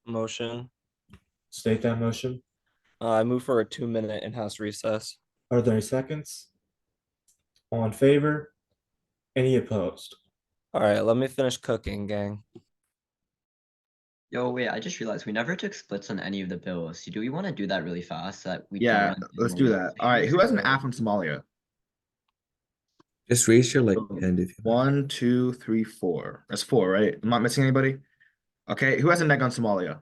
motion. State that motion. I move for a 2-minute in-house recess. Are there any seconds? All in favor? Any opposed? All right, let me finish cooking, gang. Yo, wait, I just realized we never took splits on any of the bills. Do we want to do that really fast so that we don't Yeah, run into let's more do legal that. All right, who has an changes? app on Somalia? Just raise your Boom. hand if you 1, 2, 3, 4. That's 4, right? I'm not missing anybody. Okay, who has a neg on Somalia?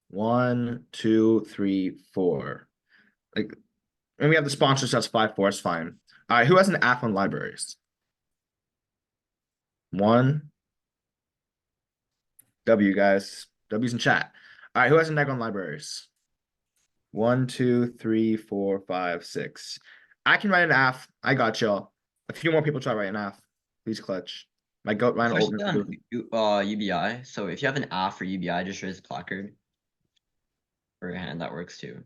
1, 2, 3, 4. Like, and we have the sponsors. That's 5, 4. That's fine. All right, who has an app on libraries? 1. W, guys. W's in chat. All right, who has a neg on libraries? 1, 2, 3, 4, 5, 6. I can write an AF. I got y'all. A few more people try to write an AF. Please clutch. My goat Ryan Especially Oldman. on UBI. So if you have an AF for UBI, just raise a placard. For a hand, that works too.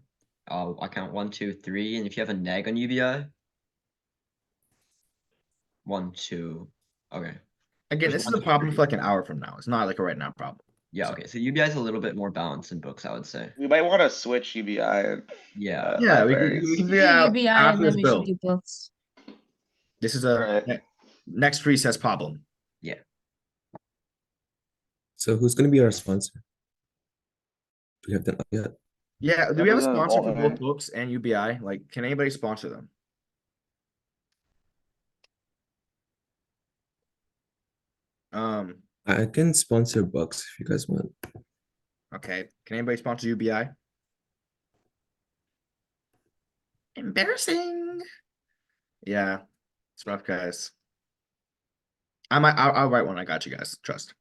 I'll count 1, 2, 3, and if you have a neg on UBI, 1, 2. Okay. Again, There's this is 1 a to problem 3. for like an hour from now. It's not like a right now problem. Yeah, okay. So UBI is a little bit more balanced in books, I would say. We might want to switch UBI. And, Yeah. Yeah, we libraries. can Do do that UBI after and then this we bill. should do books. This is a Right. next recess problem. So who's going to be our sponsor? Do we have that yet? Yeah, do we have a That was sponsor for both alternate. books and UBI? Like, can anybody sponsor them? I can sponsor books if you guys want. Okay. Can anybody sponsor UBI? Embarrassing. Yeah, it's rough, guys. I'll write one. I got you guys. Trust.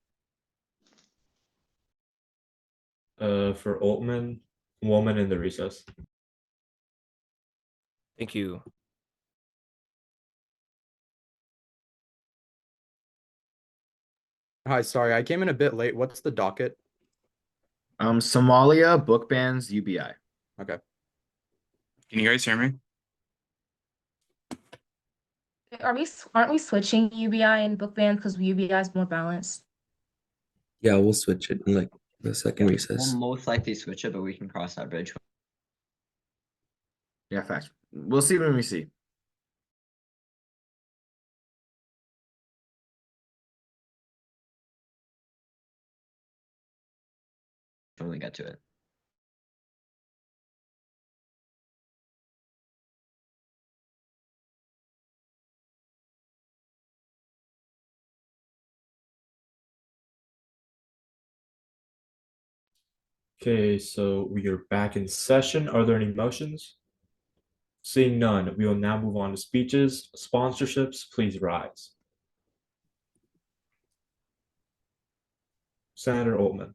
For Altman, woman in the recess. Thank you. Hi, sorry, I came in a bit late. What's the docket? Somalia, book bans, UBI. Okay. Can you guys hear me? Aren't we switching UBI and book ban because UBI is more balanced? Yeah, we'll switch it in like the second We'll recess. most likely switch it, but we can cross that bridge. Yeah, facts. We'll see when we see. When we get to it. Okay, so we are back in session. Are there any motions? Seeing none, we will now move on to speeches. Sponsorships, please rise. Senator Altman.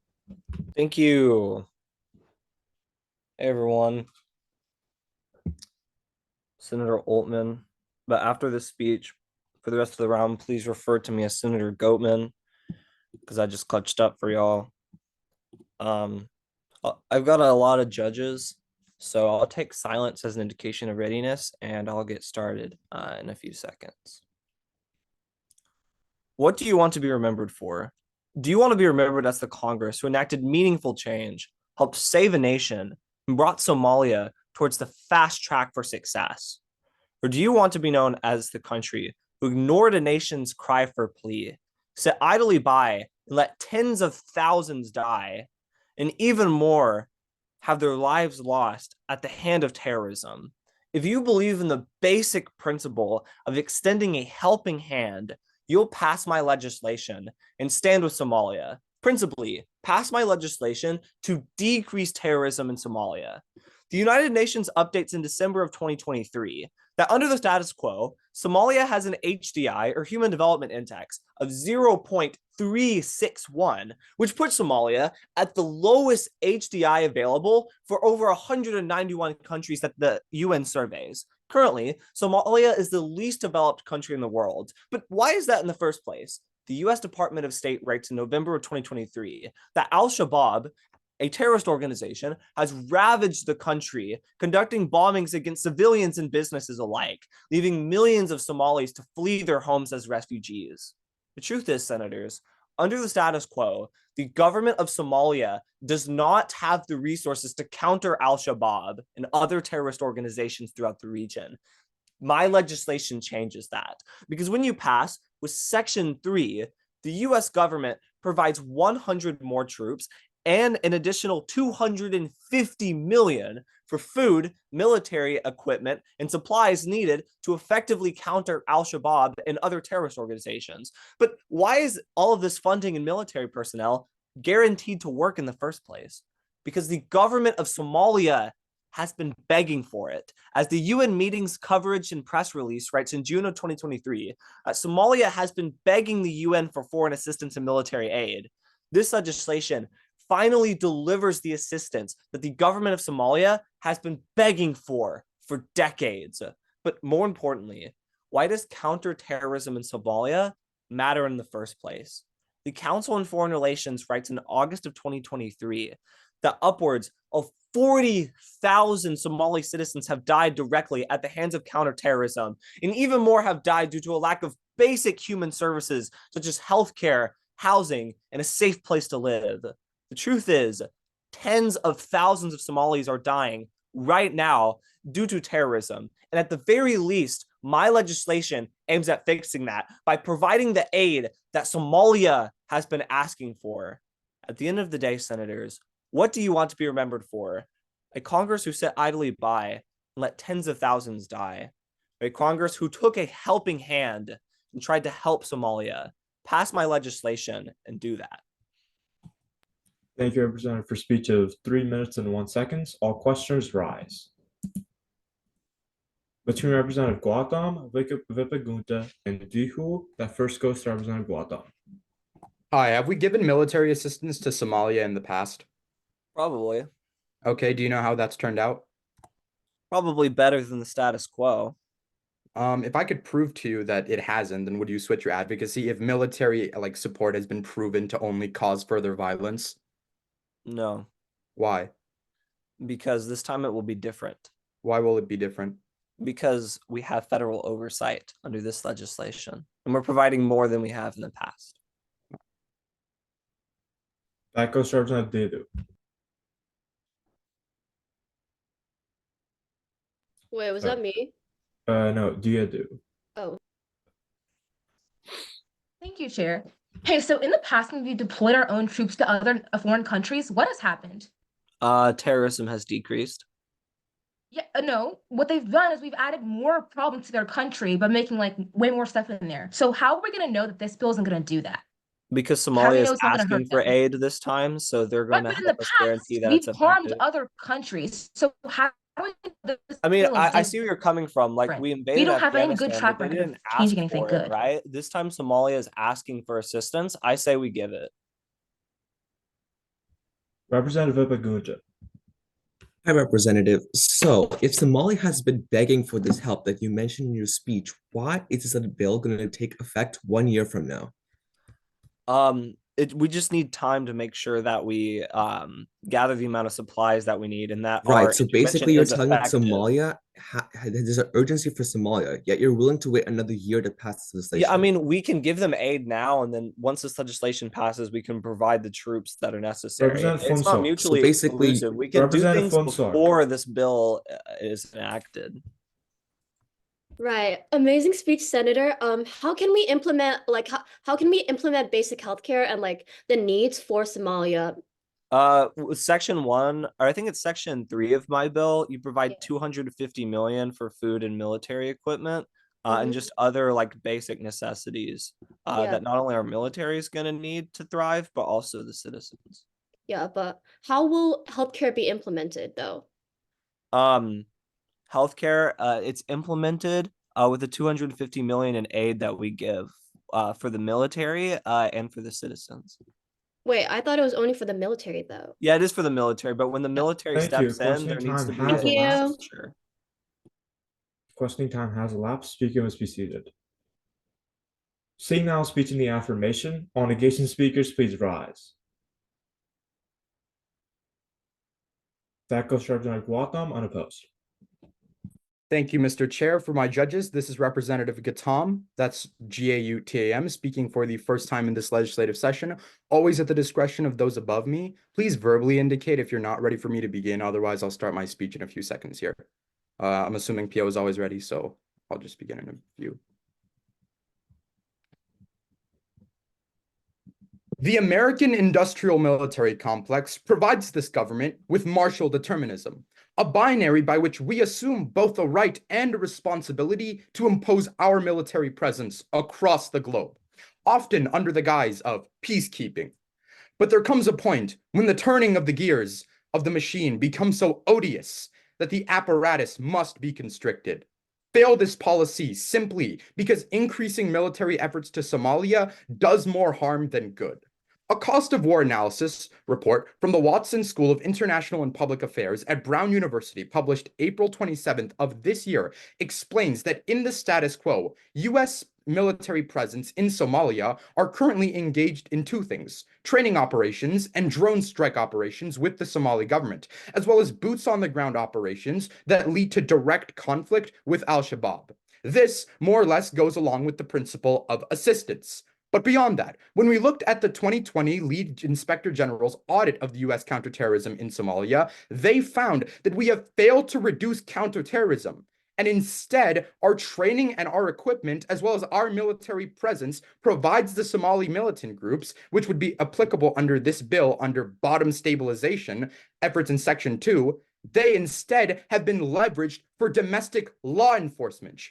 Thank you. Hey, everyone. Senator Altman. But after this speech, for the rest of the round, please refer to me as Senator Goatman, because I just clutched up for y'all. I've got a lot of judges, so I'll take silence as an indication of readiness, and I'll get started in a few seconds. What do you want to be remembered for? Do you want to be remembered as the Congress who enacted meaningful change, helped save a nation, and brought Somalia towards the fast track for success? Or do you want to be known as the country who ignored a nation's cry for plea, sat idly by and let tens of thousands die, and even more have their lives lost at the hand of terrorism? If you believe in the basic principle of extending a helping hand, you'll pass my legislation and stand with Somalia. Principally, pass my legislation to decrease terrorism in Somalia. The United Nations updates in December of 2023 that under the status quo, Somalia has an HDI, or Human Development Index, of 0.361, which puts Somalia at the lowest HDI available for over 191 countries that the UN surveys. Currently, Somalia is the least developed country in the world. But why is that in the first place? The US Department of State writes in November of 2023 that Al-Shabaab, a terrorist organization, has ravaged the country, conducting bombings against civilians and businesses alike, leaving millions of Somalis to flee their homes as refugees. The truth is, senators, under the status quo, the government of Somalia does not have the resources to counter al-Shabaab and other terrorist organizations throughout the region. My legislation changes that, because when you pass with Section 3, the US government provides 100 more troops and an additional 250 million for food, military equipment, and supplies needed to effectively counter al-Shabaab and other terrorist organizations. But why is all of this funding and military personnel guaranteed to work in the first place? Because the government of Somalia has been begging for it. As the UN meetings coverage and press release writes in June of 2023, Somalia has been begging the UN for foreign assistance and military aid. This legislation finally delivers the assistance that the government of Somalia has been begging for decades. But more importantly, why does counterterrorism in Somalia matter in the first place? The Council on Foreign Relations writes in August of 2023 that upwards of 40,000 Somali citizens have died directly at the hands of counterterrorism, and even more have died due to a lack of basic human services such as healthcare, housing, and a safe place to live. The truth is, tens of thousands of Somalis are dying right now due to terrorism, and at the very least, my legislation aims at fixing that by providing the aid that Somalia has been asking for. At the end of the day, senators, what do you want to be remembered for? A Congress who sat idly by and let tens of thousands die? A Congress who took a helping hand and tried to help Somalia? Pass my legislation and do that. Thank you, Representative, for speech of 3 minutes and 1 second. All questioners rise. Between Representative Guadam, Vipagunta, and Dihu, that first goes to Representative Guadam. Hi, have we given military assistance to Somalia in the past? Probably. Okay, do you know how that's turned out? Probably better than the status quo. If I could prove to you that it hasn't, then would you switch your advocacy if military support has been proven to only cause further violence? No. Why? Because this time it will be different. Why will it be different? Because we have federal oversight under this legislation, and we're providing more than we have in the past. That goes to Representative Dihu. Wait, was that me? No, Dihu. Oh. Thank you, Chair. Hey, so in the past, when we deployed our own troops to other foreign countries, what has happened? Terrorism has decreased. Yeah, no. What they've done is we've added more problems to their country by making way more stuff in there. So how are we gonna know that this bill isn't gonna do that? Because How do Somalia we is know it's not gonna asking hurt for them? aid this time, so they're going Right, to but in the help us past, guarantee that we've it's harmed effective. other countries. So how do we know this I mean, bill is I doing see where you're coming from. Like, different? we We invaded don't have any good Afghanistan, track but they record of didn't ask changing anything for it, good. right? This time Somalia is asking for assistance. I say we give it. Representative Vipagunta. Hi, Representative. So, if Somalia has been begging for this help that you mentioned in your speech, why is this bill going to take effect 1 year from now? We just need time to make sure that we gather the amount of supplies that we need, and that Right. our So intervention basically, you're is telling effective. Somalia there's an urgency for Somalia, yet you're willing to wait another year to pass this legislation. Yeah, I mean, we can give them aid now, and then once this legislation passes, we can provide the troops that are necessary. Representative It's not Fonsar. mutually So basically, exclusive. We can do Representative things Fonsar. before this bill is enacted. Right. Amazing speech, Senator. How can we implement how can we implement basic healthcare and the needs for Somalia? With Section 1, or I think it's Section 3 of my bill, you provide Yeah. 250 million for food and military equipment, and Mhm. just other basic necessities Yeah. that not only our military is going to need to thrive, but also the citizens. Yeah, but how will healthcare be implemented though? Healthcare, it's implemented with the 250 million in aid that we give for the military and for the citizens. Wait, I thought it was only for the military though. Yeah, it is for the military, but when the military Thank you. steps in, there Questioning needs to time be has Thank you. elapsed. Sure. Questioning time has elapsed. Speaker must be seated. Seeing now speech in the affirmation, all negation speakers, please rise. That goes to Representative Guatam, unopposed. Thank you, Mr. Chair. For my judges, this is Representative Gatam, that's Gautam, speaking for the first time in this legislative session, always at the discretion of those above me. Please verbally indicate if you're not ready for me to begin, otherwise I'll start my speech in a few seconds here. I'm assuming PO is always ready, so I'll just begin in a few. The American industrial military complex provides this government with martial determinism, a binary by which we assume both the right and responsibility to impose our military presence across the globe, often under the guise of peacekeeping. But there comes a point when the turning of the gears of the machine becomes so odious that the apparatus must be constricted. Fail this policy simply because increasing military efforts to Somalia does more harm than good. A cost of war analysis report from the Watson School of International and Public Affairs at Brown University, published April 27th of this year, explains that in the status quo, U.S. military presence in Somalia are currently engaged in two things: training operations and drone strike operations with the Somali government, as well as boots on the ground operations that lead to direct conflict with Al-Shabaab. This more or less goes along with the principle of assistance. But beyond that, when we looked at the 2020 Lead Inspector General's audit of the U.S. counterterrorism in Somalia, they found that we have failed to reduce counterterrorism. And instead, our training and our equipment, as well as our military presence, provides the Somali militant groups, which would be applicable under this bill under bottom stabilization efforts in Section 2, they instead have been leveraged for domestic law enforcement,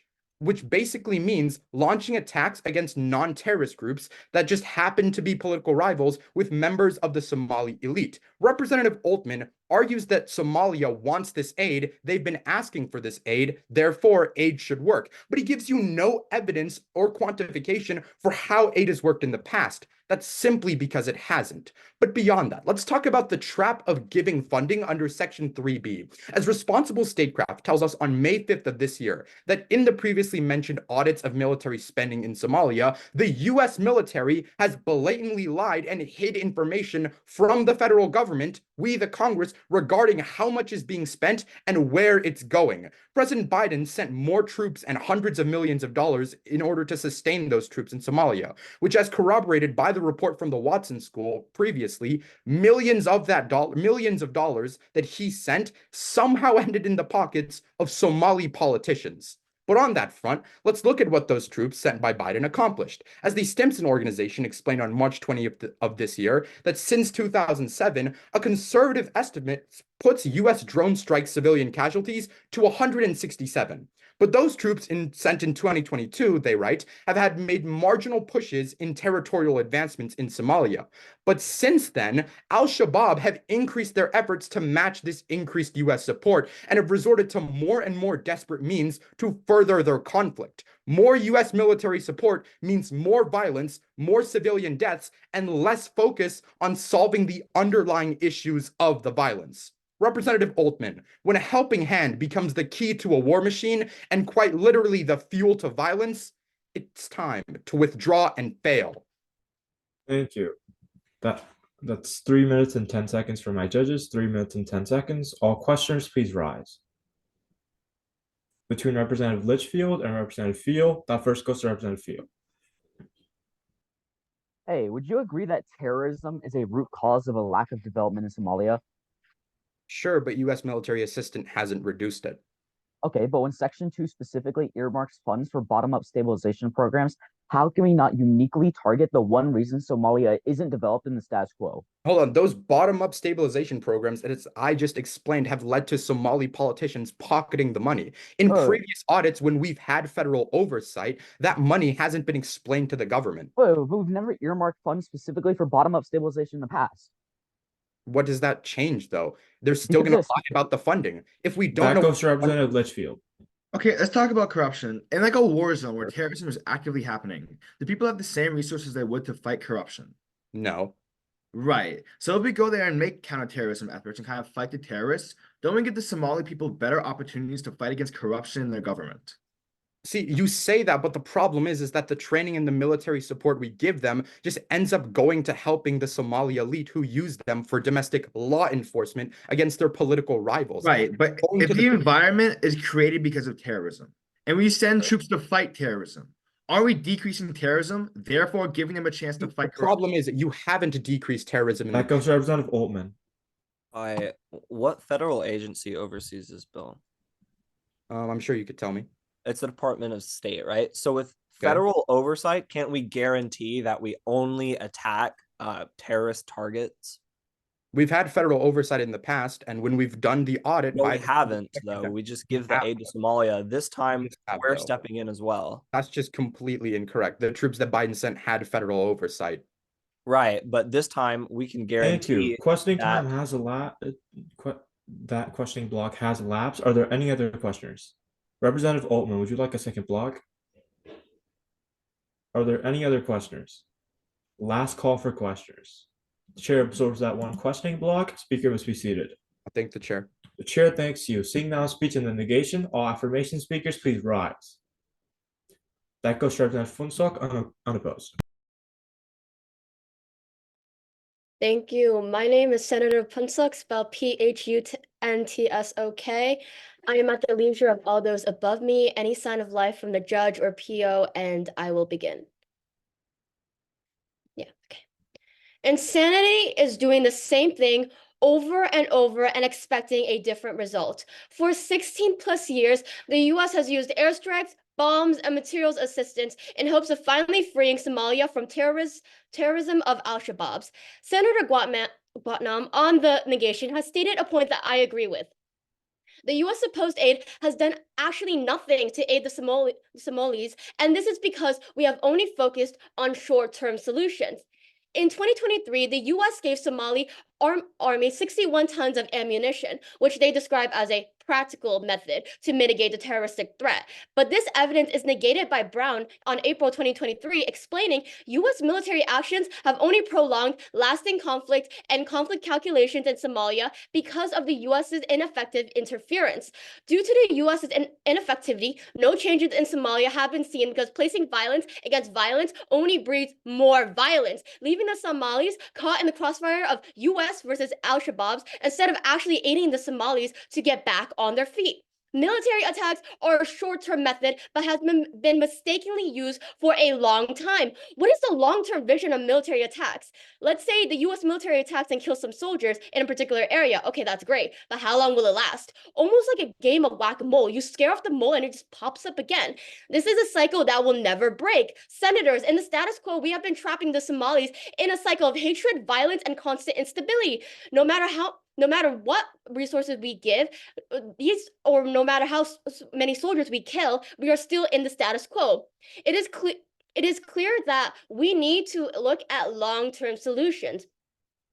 which basically means launching attacks against non-terrorist groups that just happen to be political rivals with members of the Somali elite. Representative Altman argues that Somalia wants this aid, they've been asking for this aid, therefore aid should work. But he gives you no evidence or quantification for how aid has worked in the past. That's simply because it hasn't. But beyond that, let's talk about the trap of giving funding under Section 3B. As Responsible Statecraft tells us on May 5th of this year, that in the previously mentioned audits of military spending in Somalia, the US military has blatantly lied and hid information from the federal government, we the Congress, regarding how much is being spent and where it's going. President Biden sent more troops and hundreds of millions of dollars in order to sustain those troops in Somalia, which, as corroborated by the report from the Watson School previously, millions of dollars that he sent somehow ended in the pockets of Somali politicians. But on that front, let's look at what those troops sent by Biden accomplished. As the Stimson organization explained on March 20th of this year, that since 2007, a conservative estimate puts U.S. drone strike civilian casualties to 167. But those troops sent in 2022, they write, have had made marginal pushes in territorial advancements in Somalia. But since then, Al-Shabaab have increased their efforts to match this increased U.S. support and have resorted to more and more desperate means to further their conflict. More U.S. military support means more violence, more civilian deaths, and less focus on solving the underlying issues of the violence. Representative Altman, when a helping hand becomes the key to a war machine and quite literally the fuel to violence, it's time to withdraw and fail. Thank you. That's 3 minutes and 10 seconds for my judges. 3 minutes and 10 seconds. All questioners, please rise. Between Representative Litchfield and Representative Field, that first goes to Representative Field. Hey, would you agree that terrorism is a root cause of a lack of development in Somalia? Sure, but U.S. military assistance hasn't reduced it. Okay, but when Section 2 specifically earmarks funds for bottom-up stabilization programs, how can we not uniquely target the one reason Somalia isn't developed in the status quo? Hold on, those bottom-up stabilization programs that I just explained have led to Somali politicians pocketing the money. In previous audits, when we've had federal oversight, that money hasn't been explained to the government. But we've never earmarked funds specifically for bottom-up stabilization in the past. What does that change, though? They're still going to lie about the funding. If we don't know, goes to Representative Litchfield. Okay, let's talk about corruption. In like a war zone where terrorism is actively happening, do people have the same resources they would to fight corruption? No. Right. So if we go there and make counterterrorism efforts and kind of fight the terrorists, don't we give the Somali people better opportunities to fight against corruption in their government? See, you say that, but the problem is that the training and the military support we give them just ends up going to helping the Somali elite who use them for domestic law enforcement against their political rivals. Right, but Going if to the the environment is created because of terrorism, and we send troops to fight terrorism, are we decreasing terrorism, therefore giving them a chance to the fight corruption? problem is that you haven't decreased terrorism in That the goes to Representative Altman. What federal agency oversees this bill? I'm sure you could tell me. It's the Department of State, right? So with Okay. federal oversight, can't we guarantee that we only attack terrorist targets? We've had federal oversight in the past, and when we've done the audit, No, by we haven't, though. We just give the have, aid to Somalia. This time, just have, we're though. stepping in as well. That's just completely incorrect. The troops that Biden sent had federal oversight. Right, but this time we can Thank guarantee you. Questioning that- time has that questioning block has elapsed. Are there any other questioners? Representative Altman, would you like a second block? Are there any other questioners? Last call for questioners. The chair absorbs that one questioning block. Speaker must be seated. I thank the chair. The chair thanks you. Seeing now speech in the negation, all affirmation speakers, please rise. That goes to Representative Funsok unopposed. Thank you. My name is Senator Punsok, spelled Phuntsok. I am at the leisure of all those above me. Any sign of life from the judge or PO, and I will begin. Yeah, okay. Insanity is doing the same thing over and over and expecting a different result. For 16 plus years, the US has used airstrikes, bombs, and materials assistance in hopes of finally freeing Somalia from terrorism of Al-Shabaab's. Senator Guatnam on the negation has stated a point that I agree with. The US supposed aid has done actually nothing to aid the Somalis, and this is because we have only focused on short-term solutions. In 2023, the US gave Somali army 61 tons of ammunition, which they describe as a practical method to mitigate the terroristic threat. But this evidence is negated by Brown on April 2023, explaining US military actions have only prolonged lasting conflict and conflict calculations in Somalia because of the US's ineffective interference. Due to the US's ineffectivity, no changes in Somalia have been seen because placing violence against violence only breeds more violence, leaving the Somalis caught in the crossfire of US versus Al-Shabaab's instead of actually aiding the Somalis to get back on their feet. Military attacks are a short-term method, but has been mistakenly used for a long time. What is the long-term vision of military attacks? Let's say the US military attacks and kills some soldiers in a particular area. Okay, that's great, but how long will it last? Almost like a game of whack-a-mole. You scare off the mole and it just pops up again. This is a cycle that will never break. Senators, in the status quo, we have been trapping the Somalis in a cycle of hatred, violence, and constant instability. No matter what resources we give, no matter how many soldiers we kill, we are still in the status quo. It is clear that we need to look at long-term solutions.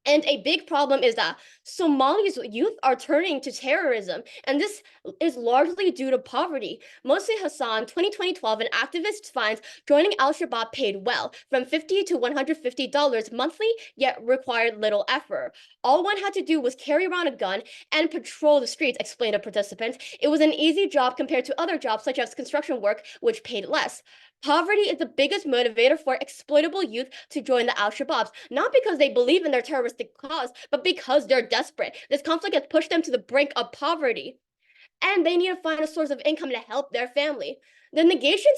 And a big problem is that Somali's youth are turning to terrorism, and this is largely due to poverty. Mostly Hassan, 2012, an activist finds joining Al-Shabaab paid well, from $50 to $150 monthly, yet required little effort. All one had to do was carry around a gun and patrol the streets, explained a participant. It was an easy job compared to other jobs such as construction work, which paid less. Poverty is the biggest motivator for exploitable youth to join the Al-Shabaabs, not because they believe in their terroristic cause, but because they're desperate. This conflict has pushed them to the brink of poverty, and they need to find a source of income to help their family. The negation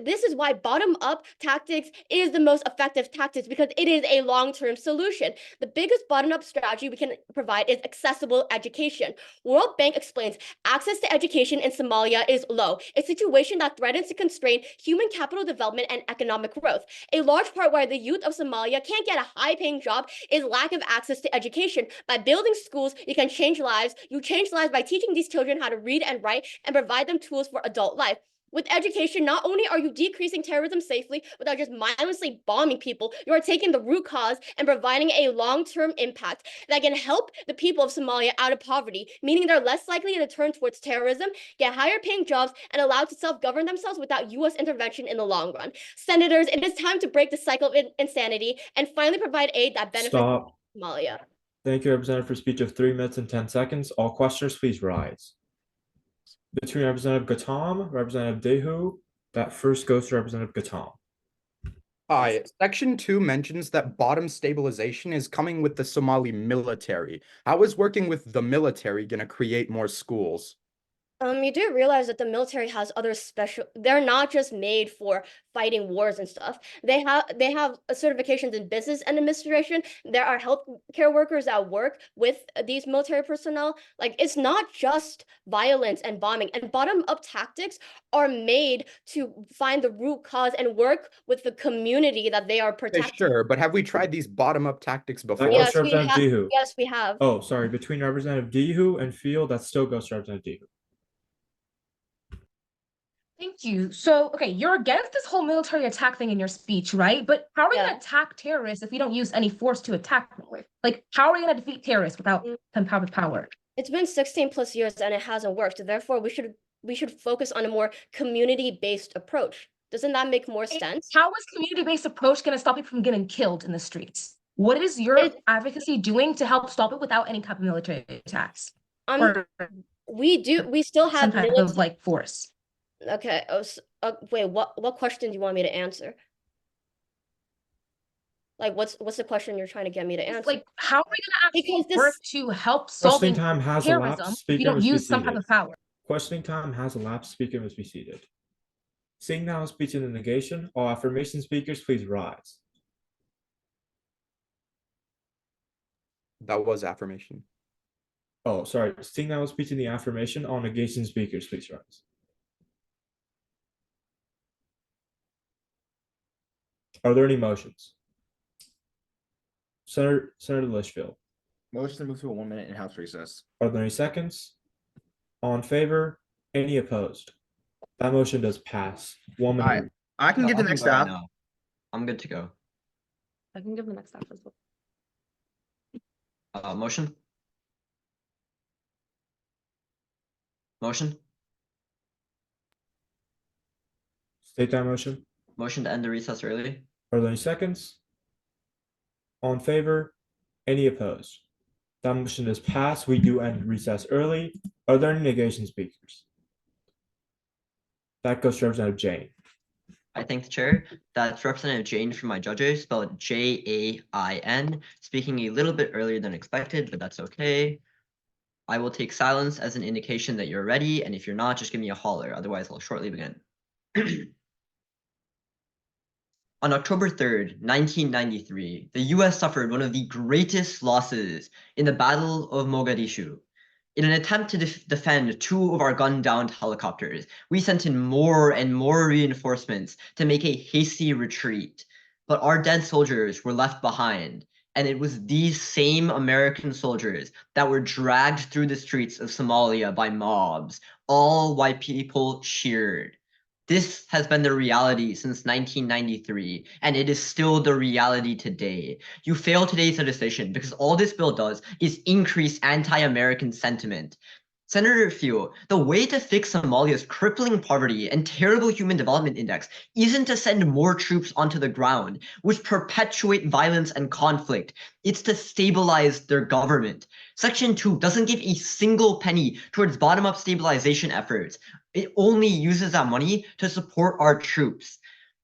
this is why bottom-up tactics is the most effective tactics, because it is a long-term solution. The biggest bottom-up strategy we can provide is accessible education. World Bank explains access to education in Somalia is low, a situation that threatens to constrain human capital development and economic growth. A large part why the youth of Somalia can't get a high-paying job is lack of access to education. By building schools, you can change lives. You change lives by teaching these children how to read and write and provide them tools for adult life. With education, not only are you decreasing terrorism safely without just mindlessly bombing people, you are taking the root cause and providing a long-term impact that can help the people of Somalia out of poverty, meaning they're less likely to turn towards terrorism, get higher paying jobs, and allowed to self-govern themselves without US intervention in the long run. Senators, it is time to break the cycle of insanity and finally provide aid that benefits Somalia. Thank you, Representative, for speech of 3 minutes and 10 seconds. All questioners, please rise. Between Representative Gatam, Representative Dehu, that first goes to Representative Gatam. Hi, Section 2 mentions that bottom stabilization is coming with the Somali military. How is working with the military going to create more schools? You do realize that the military has other special, they're not just made for fighting wars and stuff. They have certifications in business and administration. There are healthcare workers that work with these military personnel. Like, it's not just violence and bombing, and bottom up tactics are made to find the root cause and work with the community that they are Okay, protecting. sure, but have we tried these bottom up tactics before? That goes Yes, to we Representative have. Dehu. Yes, we have. Oh, sorry. Between Representative Dehu and Field, that still goes to Representative Dehu. Thank you. So, okay, you're against this whole military attack thing in your speech, right? But how are we Yeah. going to attack terrorists if we don't use any force to attack them with? Like, how are we going to defeat terrorists without them having power? It's been 16 plus years and it hasn't worked. Therefore, we should focus on a more community-based approach. Doesn't that make more sense? How is community-based approach going to stop people from getting killed in the streets? What is your advocacy doing to help stop it without any type of military attacks? Or We still have some type of like force? Okay. Oh, wait. What question do you want me to answer? Like, what's the question you're trying to get me to answer? Like, how are we going to actually work to help Questioning solving time has terrorism elapsed. if you Speaker don't must be use some type seated. of power? Questioning time has elapsed. Speaker must be seated. Seeing now speech in the negation, all affirmation speakers, please rise. That was affirmation. Oh, sorry. Seeing now speech in the affirmation, all negation speakers, please rise. Are there any motions? Senator Litchfield. Motion to move to a 1 minute in-house recess. Are there any seconds? All in favor? Any opposed? That motion does pass. 1 minute. Alright, I can No, give I the next go right staff. now. I'm good to go. I can give the next step as well. Motion. Motion. State that motion. Motion to end the recess early. Are there any seconds? All in favor? Any opposed? That motion is passed. We do end recess early. Are there any negation speakers? That goes to Representative Jane. I thank the chair. That's Representative Jane from my judges, spelled Jain, speaking a little bit earlier than expected, but that's okay. I will take silence as an indication that you're ready, and if you're not, just give me a holler. Otherwise, I'll shortly begin. On October 3rd, 1993, the US suffered one of the greatest losses in the Battle of Mogadishu. In an attempt to defend two of our gun-downed helicopters, we sent in more and more reinforcements to make a hasty retreat. But our dead soldiers were left behind, and it was these same American soldiers that were dragged through the streets of Somalia by mobs, all while people cheered. This has been the reality since 1993, and it is still the reality today. You fail today's legislation because all this bill does is increase anti-American sentiment. Senator Field, the way to fix Somalia's crippling poverty and terrible human development index isn't to send more troops onto the ground, which perpetuate violence and conflict. It's to stabilize their government. Section 2 doesn't give a single penny towards bottom-up stabilization efforts. It only uses that money to support our troops.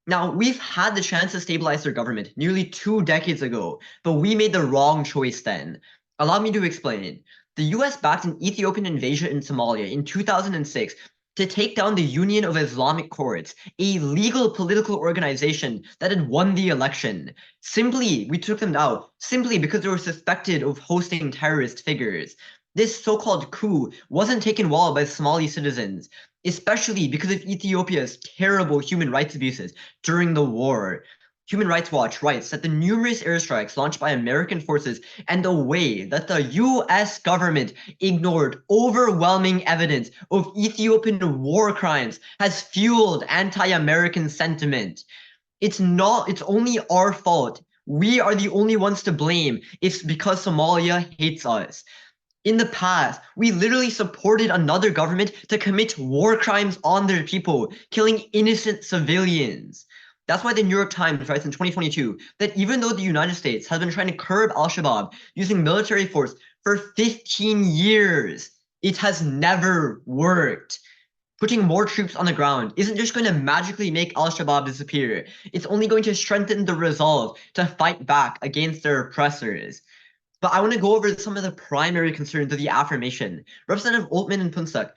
Now, we've had the chance to stabilize their government nearly 2 decades ago, but we made the wrong choice then. Allow me to explain. The US backed an Ethiopian invasion in Somalia in 2006 to take down the Union of Islamic Courts, a legal political organization that had won the election. We took them out simply because they were suspected of hosting terrorist figures. This so-called coup wasn't taken well by Somali citizens, especially because of Ethiopia's terrible human rights abuses during the war. Human Rights Watch writes that the numerous airstrikes launched by American forces and the way that the US government ignored overwhelming evidence of Ethiopian war crimes has fueled anti-American sentiment. It's only our fault. We are the only ones to blame. It's because Somalia hates us. In the past, we literally supported another government to commit war crimes on their people, killing innocent civilians. That's why the New York Times writes in 2022 that even though the United States has been trying to curb al-Shabaab using military force for 15 years, it has never worked. Putting more troops on the ground isn't just going to magically make Al-Shabaab disappear. It's only going to strengthen the resolve to fight back against their oppressors. But I want to go over some of the primary concerns of the affirmation. Representative Altman and Punsak,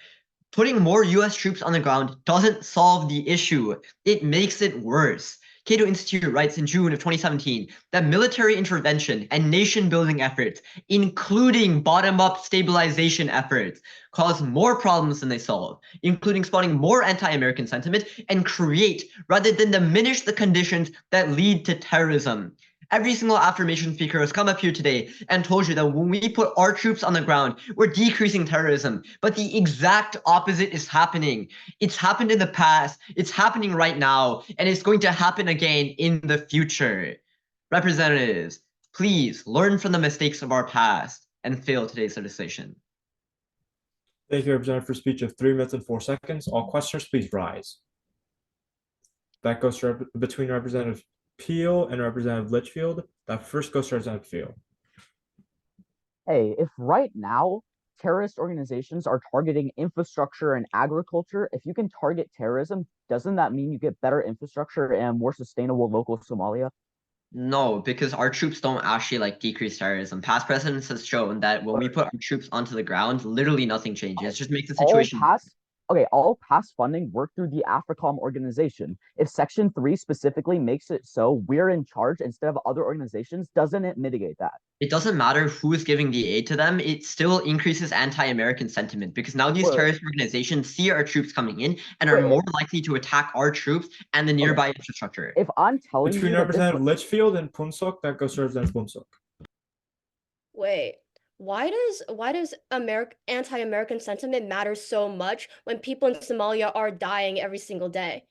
putting more US troops on the ground doesn't solve the issue. It makes it worse. Cato Institute writes in June of 2017 that military intervention and nation-building efforts, including bottom-up stabilization efforts, cause more problems than they solve, including spawning more anti-American sentiment and create rather than diminish the conditions that lead to terrorism. Every single affirmation speaker has come up here today and told you that when we put our troops on the ground, we're decreasing terrorism. But the exact opposite is happening. It's happened in the past, it's happening right now, and it's going to happen again in the future. Representatives, please learn from the mistakes of our past and fail today's legislation. Thank you, Representative, for a speech of 3 minutes and 4 seconds. All questioners, please rise. That goes to between Representative Peel and Representative Litchfield. That first goes to Representative Peel. Hey, if right now terrorist organizations are targeting infrastructure and agriculture, if you can target terrorism, doesn't that mean you get better infrastructure and more sustainable local Somalia? No, because our troops don't actually decrease terrorism. Past precedents has shown that when we put our troops onto the ground, literally nothing changes. It just makes the situation. All past funding worked through the AFRICOM organization. If Section 3 specifically makes it so we're in charge instead of other organizations, doesn't it mitigate that? It doesn't matter who's giving the aid to them. It still increases anti-American sentiment because now these terrorist organizations see our troops coming in and are more likely to attack our troops and the nearby infrastructure. If I'm telling Between you Representative Litchfield and Punsak, that goes to Representative Punsak. Wait, why does anti-American sentiment matter so much when people in Somalia are dying every single day?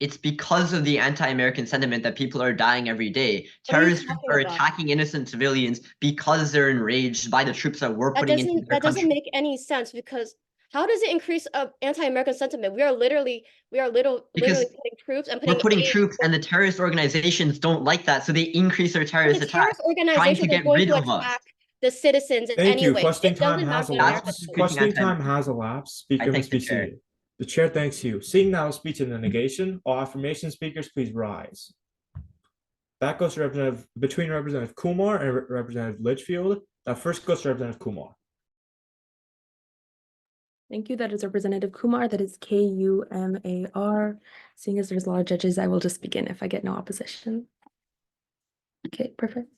It's because of the anti-American sentiment that people are dying every day. Terrorists are attacking innocent civilians because they're enraged by the troops that we're putting into their country. That doesn't make any sense because how does it increase anti-American sentiment? We are literally putting troops and putting troops, and the terrorist organizations don't like that, so they increase their terrorist attacks, trying to get rid of us. The citizens in Thank any you. way. Questioning time has elapsed. Questioning time has elapsed. Speaker must be seated. The chair thanks you. Seeing now a speech in the negation, all affirmation speakers, please rise. That goes to between Representative Kumar and Representative Litchfield. That first goes to Representative Kumar. Thank you. That is Representative Kumar. That is Kumar. Seeing as there's a lot of judges, I will just begin if I get no opposition. Okay, perfect.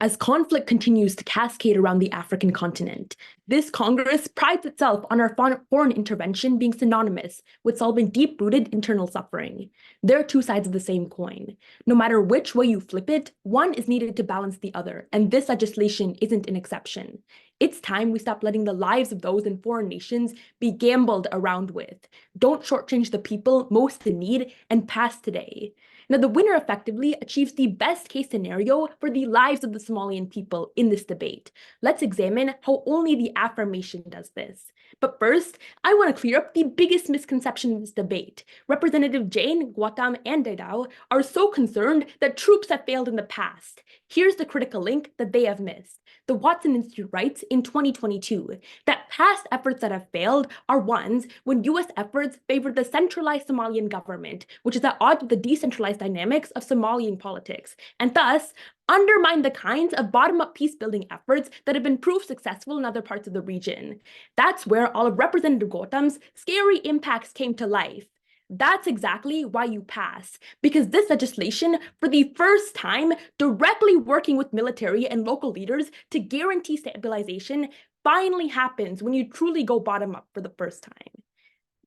As conflict continues to cascade around the African continent, this Congress prides itself on our foreign intervention being synonymous with solving deep-rooted internal suffering. There are two sides of the same coin. No matter which way you flip it, one is needed to balance the other, and this legislation isn't an exception. It's time we stop letting the lives of those in foreign nations be gambled around with. Don't shortchange the people most in need and pass today. Now, the winner effectively achieves the best case scenario for the lives of the Somalian people in this debate. Let's examine how only the affirmation does this. But first, I want to clear up the biggest misconception in this debate. Representative Jane, Gautam, and Daidao are so concerned that troops have failed in the past. Here's the critical link that they have missed. The Watson Institute writes in 2022 that past efforts that have failed are ones when U.S. efforts favor the centralized Somalian government, which is at odds with the decentralized dynamics of Somalian politics, and thus undermine the kinds of bottom-up peace-building efforts that have been proved successful in other parts of the region. That's where all of Representative Gautam's scary impacts came to life. That's exactly why you pass, because this legislation, for the first time, directly working with military and local leaders to guarantee stabilization, finally happens when you truly go bottom-up for the first time.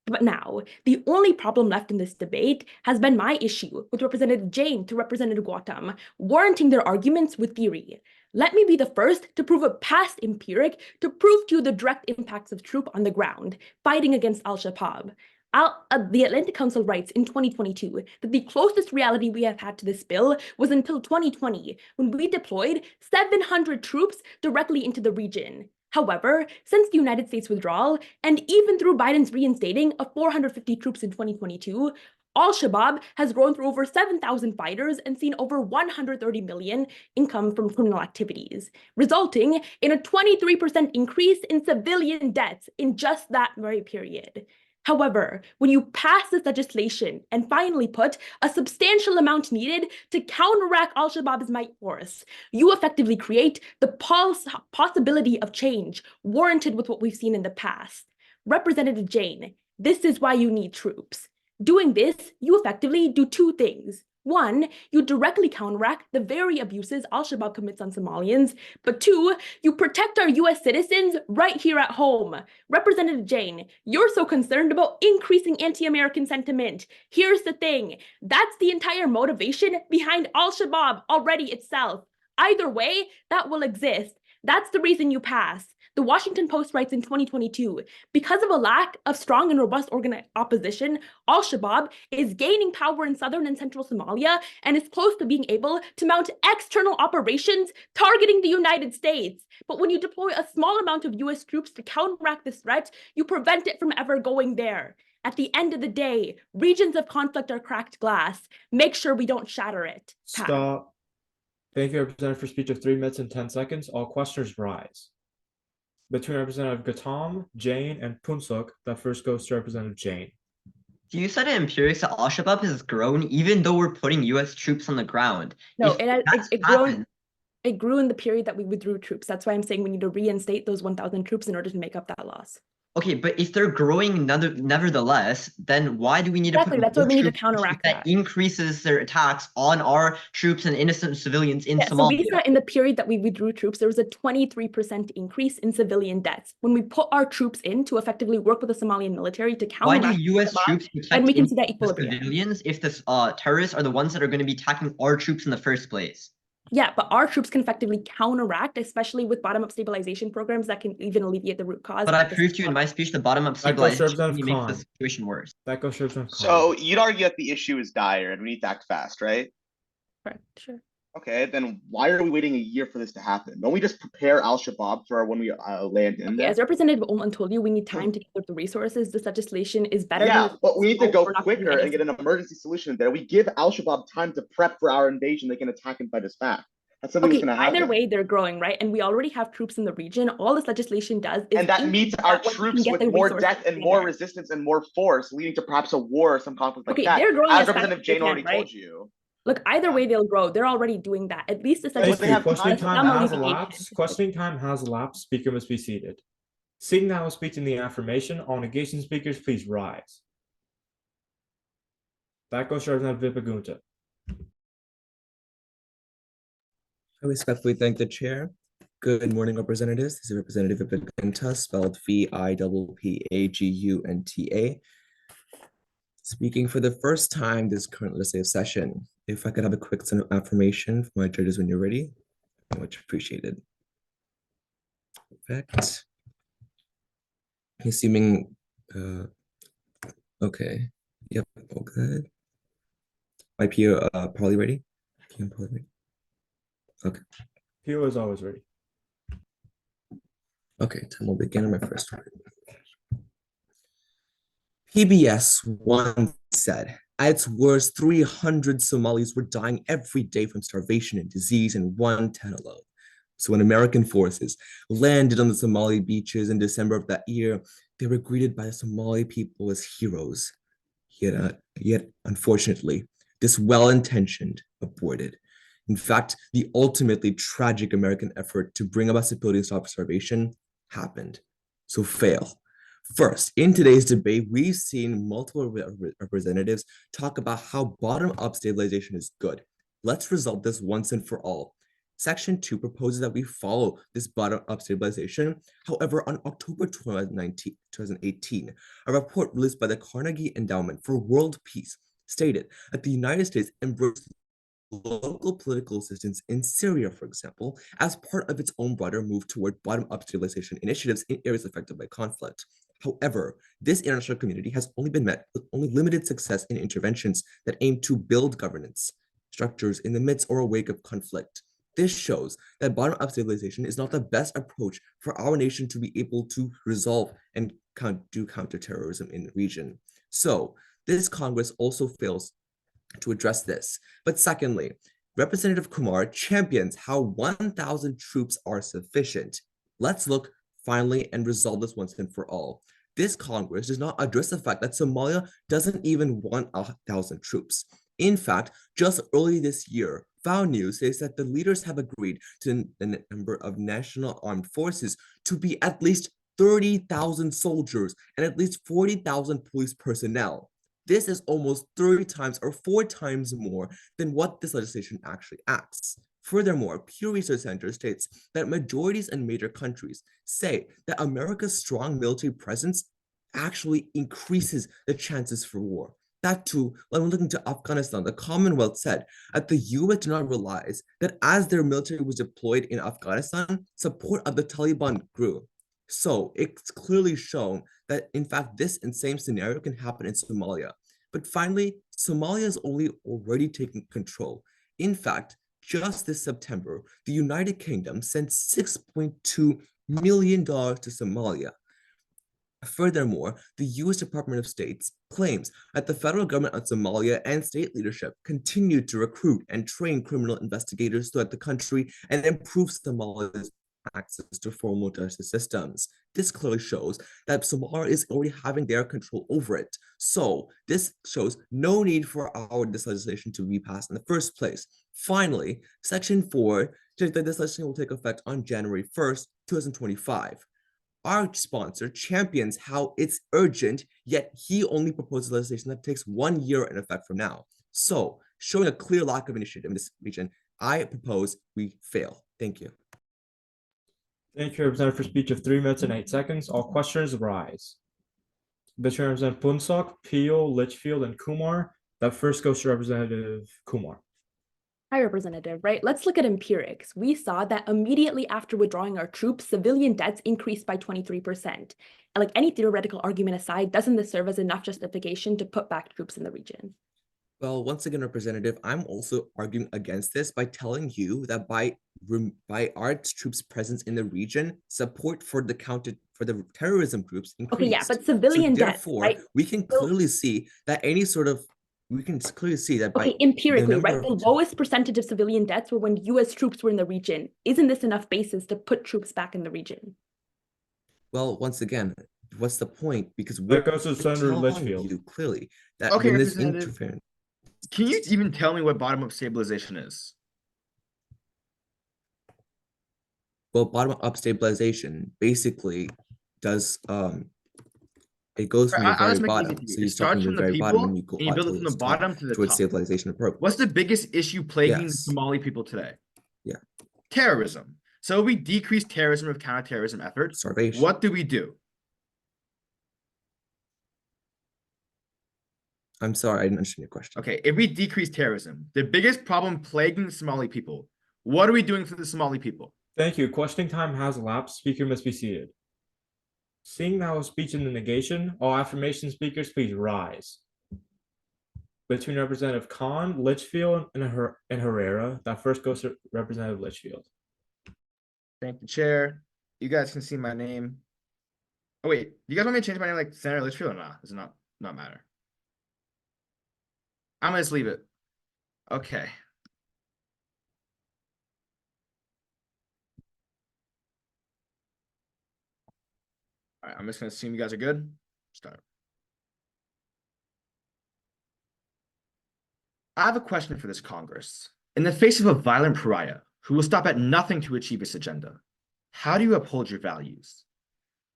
But now, the only problem left in this debate has been my issue with Representative Jane to Representative Gautam, warranting their arguments with theory. Let me be the first to prove a past empiric to prove to you the direct impacts of troops on the ground, fighting against Al-Shabaab. The Atlantic Council writes in 2022 that the closest reality we have had to this bill was until 2020, when we deployed 700 troops directly into the region. However, since the United States withdrawal, and even through Biden's reinstating of 450 troops in 2022, Al-Shabaab has grown through over 7,000 fighters and seen over 130 million income from criminal activities, resulting in a 23% increase in civilian deaths in just that very period. However, when you pass this legislation and finally put a substantial amount needed to counteract Al-Shabaab's might force, you effectively create the possibility of change warranted with what we've seen in the past. Representative Jane, this is why you need troops. Doing this, you effectively do two things. One, you directly counteract the very abuses Al-Shabaab commits on Somalians, but two, you protect our US citizens right here at home. Representative Jane, you're so concerned about increasing anti-American sentiment. Here's the thing, that's the entire motivation behind Al-Shabaab already itself. Either way, that will exist. That's the reason you pass. The Washington Post writes in 2022, because of a lack of strong and robust opposition, Al-Shabaab is gaining power in southern and central Somalia and is close to being able to mount external operations targeting the United States. But when you deploy a small amount of US troops to counteract this threat, you prevent it from ever going there. At the end of the day, regions of conflict are cracked glass. Make sure we don't shatter it. Pat. Stop. Thank you, Representative, for speech of 3 minutes and 10 seconds. All questioners rise. Between Representative Gautam, Jane, and Punsuk, that first goes to Representative Jane. You said in empirics that Al-Shabaab has grown even though we're putting US troops on the ground. No, it grew in the period that we withdrew troops. That's why I'm saying we need to reinstate those 1,000 troops in order to make up that loss. Okay, but if they're growing nevertheless, then why do we need to put that's what we need to counteract that increases their attacks on our troops and innocent civilians in Somalia? So we saw in the period that we withdrew troops, there was a 23% increase in civilian deaths. When we put our troops in to effectively work with the Somalian military to counteract, why do US troops protect and we can see that equilibrium. civilians if the terrorists are the ones that are going to be attacking our troops in the first place? Yeah, but our troops can effectively counteract, especially with bottom-up stabilization programs that can even alleviate the root cause. But I proved to you in my speech the bottom-up stabilization only makes the situation worse. That goes to So you'd argue that the issue is dire and we need to act fast, right? Correct, sure. Okay, then why are we waiting a year for this to happen? Don't we just prepare Al-Shabaab for when we land in there? As Representative Ullman told you, we need time to gather the resources. This legislation is better. Yeah, but we need to go quicker and get an emergency solution there. We give Al-Shabaab time to prep for our invasion. They can attack and fight us back. That's something that's going to happen. Either way, they're growing, right? And we already have troops in the region. All this legislation does is... And that meets our troops with more death and more resistance and more force, leading to perhaps a war or some conflict like that. They're growing as Representative Jane already told you. Look, either way they'll grow. They're already doing that. At least questioning time has elapsed. Questioning time has elapsed. Speaker must be seated. Seeing now a speech in the affirmation, all negation speakers, please rise. That goes to Representative Vipagunta. I respectfully thank the chair. Good morning, representatives. This is Representative Vipagunta, spelled Vipagunta. Speaking for the first time this current legislative session. If I could have a quick set of affirmation for my judges when you're ready, much appreciated. Perfect. Assuming, okay, yep, all good. My PO probably ready? Probably ready. Okay. PO is always ready. Okay, time will begin on my first word. PBS once said, at its worst, 300 Somalis were dying every day from starvation and disease in one town alone. So when American forces landed on the Somali beaches in December of that year, they were greeted by the Somali people as heroes. Yet unfortunately, this well-intentioned aborted. In fact, the ultimately tragic American effort to bring about stability and stop starvation happened. So fail. First, in today's debate, we've seen multiple representatives talk about how bottom-up stabilization is good. Let's resolve this once and for all. Section 2 proposes that we follow this bottom-up stabilization. However, on October 2018, a report released by the Carnegie Endowment for World Peace stated that the United States embraced local political assistance in Syria, for example, as part of its own broader move toward bottom-up stabilization initiatives in areas affected by conflict. However, this international community has only been met with only limited success in interventions that aim to build governance structures in the midst or wake of conflict. This shows that bottom-up stabilization is not the best approach for our nation to be able to resolve and do counterterrorism in the region. So, This Congress also fails to address this. But secondly, Representative Kumar champions how 1,000 troops are sufficient. Let's look finally and resolve this once and for all. This Congress does not address the fact that Somalia doesn't even want 1,000 troops. In fact, just early this year, Found News says that the leaders have agreed to the number of national armed forces to be at least 30,000 soldiers and at least 40,000 police personnel. This is almost 30 times or 4 times more than what this legislation actually asks. Furthermore, Pew Research Center states that majorities in major countries say that America's strong military presence actually increases the chances for war. That too, when looking to Afghanistan, the Commonwealth said that the US did not realize that as their military was deployed in Afghanistan, support of the Taliban grew. So it's clearly shown that, in fact, this same scenario can happen in Somalia. But finally, Somalia is only already taking control. In fact, just this September, the United Kingdom sent $6.2 million to Somalia. Furthermore, the US Department of State claims that the federal government of Somalia and state leadership continue to recruit and train criminal investigators throughout the country and improve Somalia's access to formal justice systems. This clearly shows that Somalia is already having their control over it. So this shows no need for this legislation to be passed in the first place. Finally, Section 4 says that this legislation will take effect on January 1st, 2025. Our sponsor champions how it's urgent, yet he only proposes legislation that takes 1 year in effect from now. So, showing a clear lack of initiative in this region, I propose we fail. Thank you. Thank you, Representative, for speech of 3 minutes and 8 seconds. All questioners rise. Between Representative Punsak, Peel, Litchfield, and Kumar, that first goes to Representative Kumar. Hi, Representative, right? Let's look at empirics. We saw that immediately after withdrawing our troops, civilian deaths increased by 23%. And like any theoretical argument aside, doesn't this serve as enough justification to put back troops in the region? Well, once again, Representative, I'm also arguing against this by telling you that by our troops' presence in the region, support for the counterterrorism groups increased. Okay, yeah, but civilian deaths, right? We can clearly see that by empirically, right? The lowest percentage of civilian deaths were when US troops were in the region. Isn't this enough basis to put troops back in the region? Well, once again, what's the point? Because that goes to Senator Litchfield. You clearly that okay, when this interference. Can you even tell me what bottom-up stabilization is? Well, bottom-up stabilization basically does it goes from the very bottom. So you start from the very bottom and you go and you build it from the bottom to the towards top. Stabilization approach. What's the biggest issue plaguing the Somali people today? Yeah. Terrorism. So we decrease terrorism with counterterrorism efforts. Starvation. What do we do? I'm sorry, I didn't understand your question. Okay, if we decrease terrorism, the biggest problem plaguing the Somali people, what are we doing for the Somali people? Thank you. Questioning time has elapsed. Speaker must be seated. Seeing now a speech in the negation, all affirmation speakers, please rise. Between Representative Khan, Litchfield, and Herrera, that first goes to Representative Litchfield. Thank you, Chair. You guys can see my name. Oh wait, you guys want me to change my name like Senator Litchfield or not? Does it not matter? I'm gonna just leave it. Okay. All right, I'm just gonna assume you guys are good. Start. I have a question for this Congress. In the face of a violent pariah who will stop at nothing to achieve its agenda, how do you uphold your values?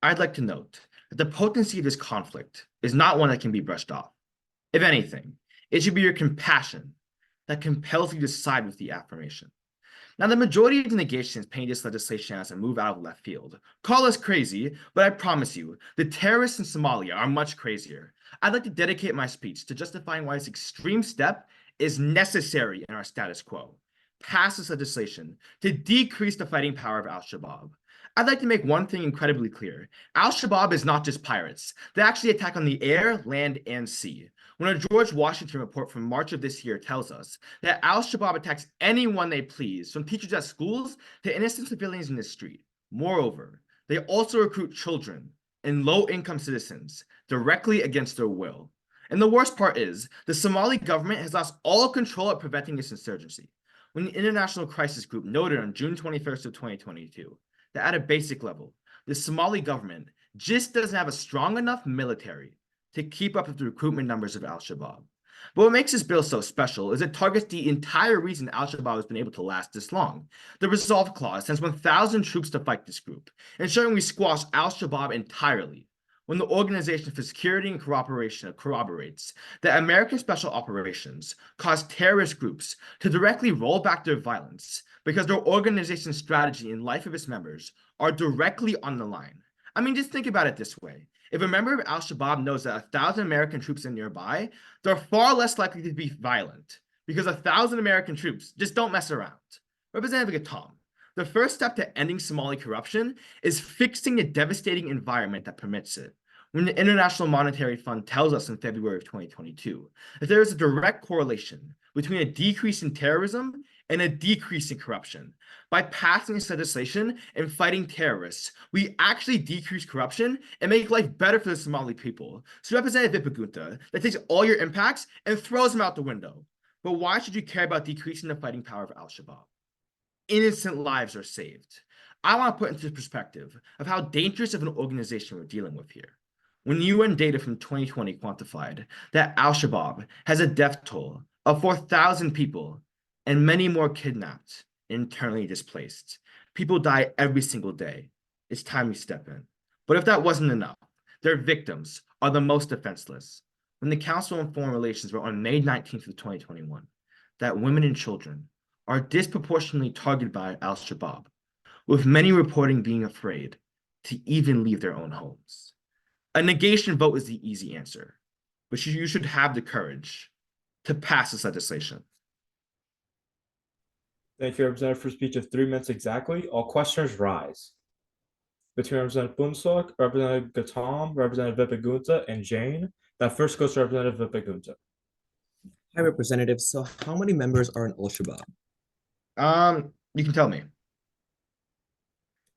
I'd like to note that the potency of this conflict is not one that can be brushed off. If anything, it should be your compassion that compels you to side with the affirmation. Now, the majority of the negations paint this legislation as a move out of left field. Call us crazy, but I promise you, the terrorists in Somalia are much crazier. I'd like to dedicate my speech to justifying why this extreme step is necessary in our status quo. Pass this legislation to decrease the fighting power of Al-Shabaab. I'd like to make one thing incredibly clear. Al-Shabaab is not just pirates. They actually attack on the air, land, and sea. When a George Washington report from March of this year tells us that Al-Shabaab attacks anyone they please, from teachers at schools to innocent civilians in the street. Moreover, they also recruit children and low-income citizens directly against their will. And the worst part is, the Somali government has lost all control at preventing this insurgency. When the International Crisis Group noted on June 21st of 2022 that at a basic level, the Somali government just doesn't have a strong enough military to keep up with the recruitment numbers of al-Shabaab. But what makes this bill so special is it targets the entire reason al-Shabaab has been able to last this long. The Resolve Clause sends 1,000 troops to fight this group, ensuring we squash al-Shabaab entirely. When the Organization for Security and Cooperation corroborates that American Special Operations caused terrorist groups to directly roll back their violence because their organization's strategy and life of its members are directly on the line. I mean, just think about it this way. If a member of al-Shabaab knows that 1,000 American troops are nearby, they're far less likely to be violent because 1,000 American troops just don't mess around. Representative Gatam, the first step to ending Somali corruption is fixing the devastating environment that permits it. When the International Monetary Fund tells us in February of 2022 that there is a direct correlation between a decrease in terrorism and a decrease in corruption. By passing this legislation and fighting terrorists, we actually decrease corruption and make life better for the Somali people. So Representative Vipagunta, that takes all your impacts and throws them out the window. But why should you care about decreasing the fighting power of al-Shabaab? Innocent lives are saved. I want to put into perspective of how dangerous of an organization we're dealing with here. When UN data from 2020 quantified that al-Shabaab has a death toll of 4,000 people and many more kidnapped and internally displaced. People die every single day. It's time we step in. But if that wasn't enough, their victims are the most defenseless. When the Council on Foreign Relations wrote on May 19th of 2021 that women and children are disproportionately targeted by al-Shabaab, with many reporting being afraid to even leave their own homes. A negation vote is the easy answer, but you should have the courage to pass this legislation. Thank you, Representative, for a speech of 3 minutes exactly. All questioners rise. Between Representative Bunsok, Representative Gatam, Representative Vipagunta, and Jane. That first goes to Representative Vipagunta. Hi, Representative. So how many members are in al-Shabaab? You can tell me.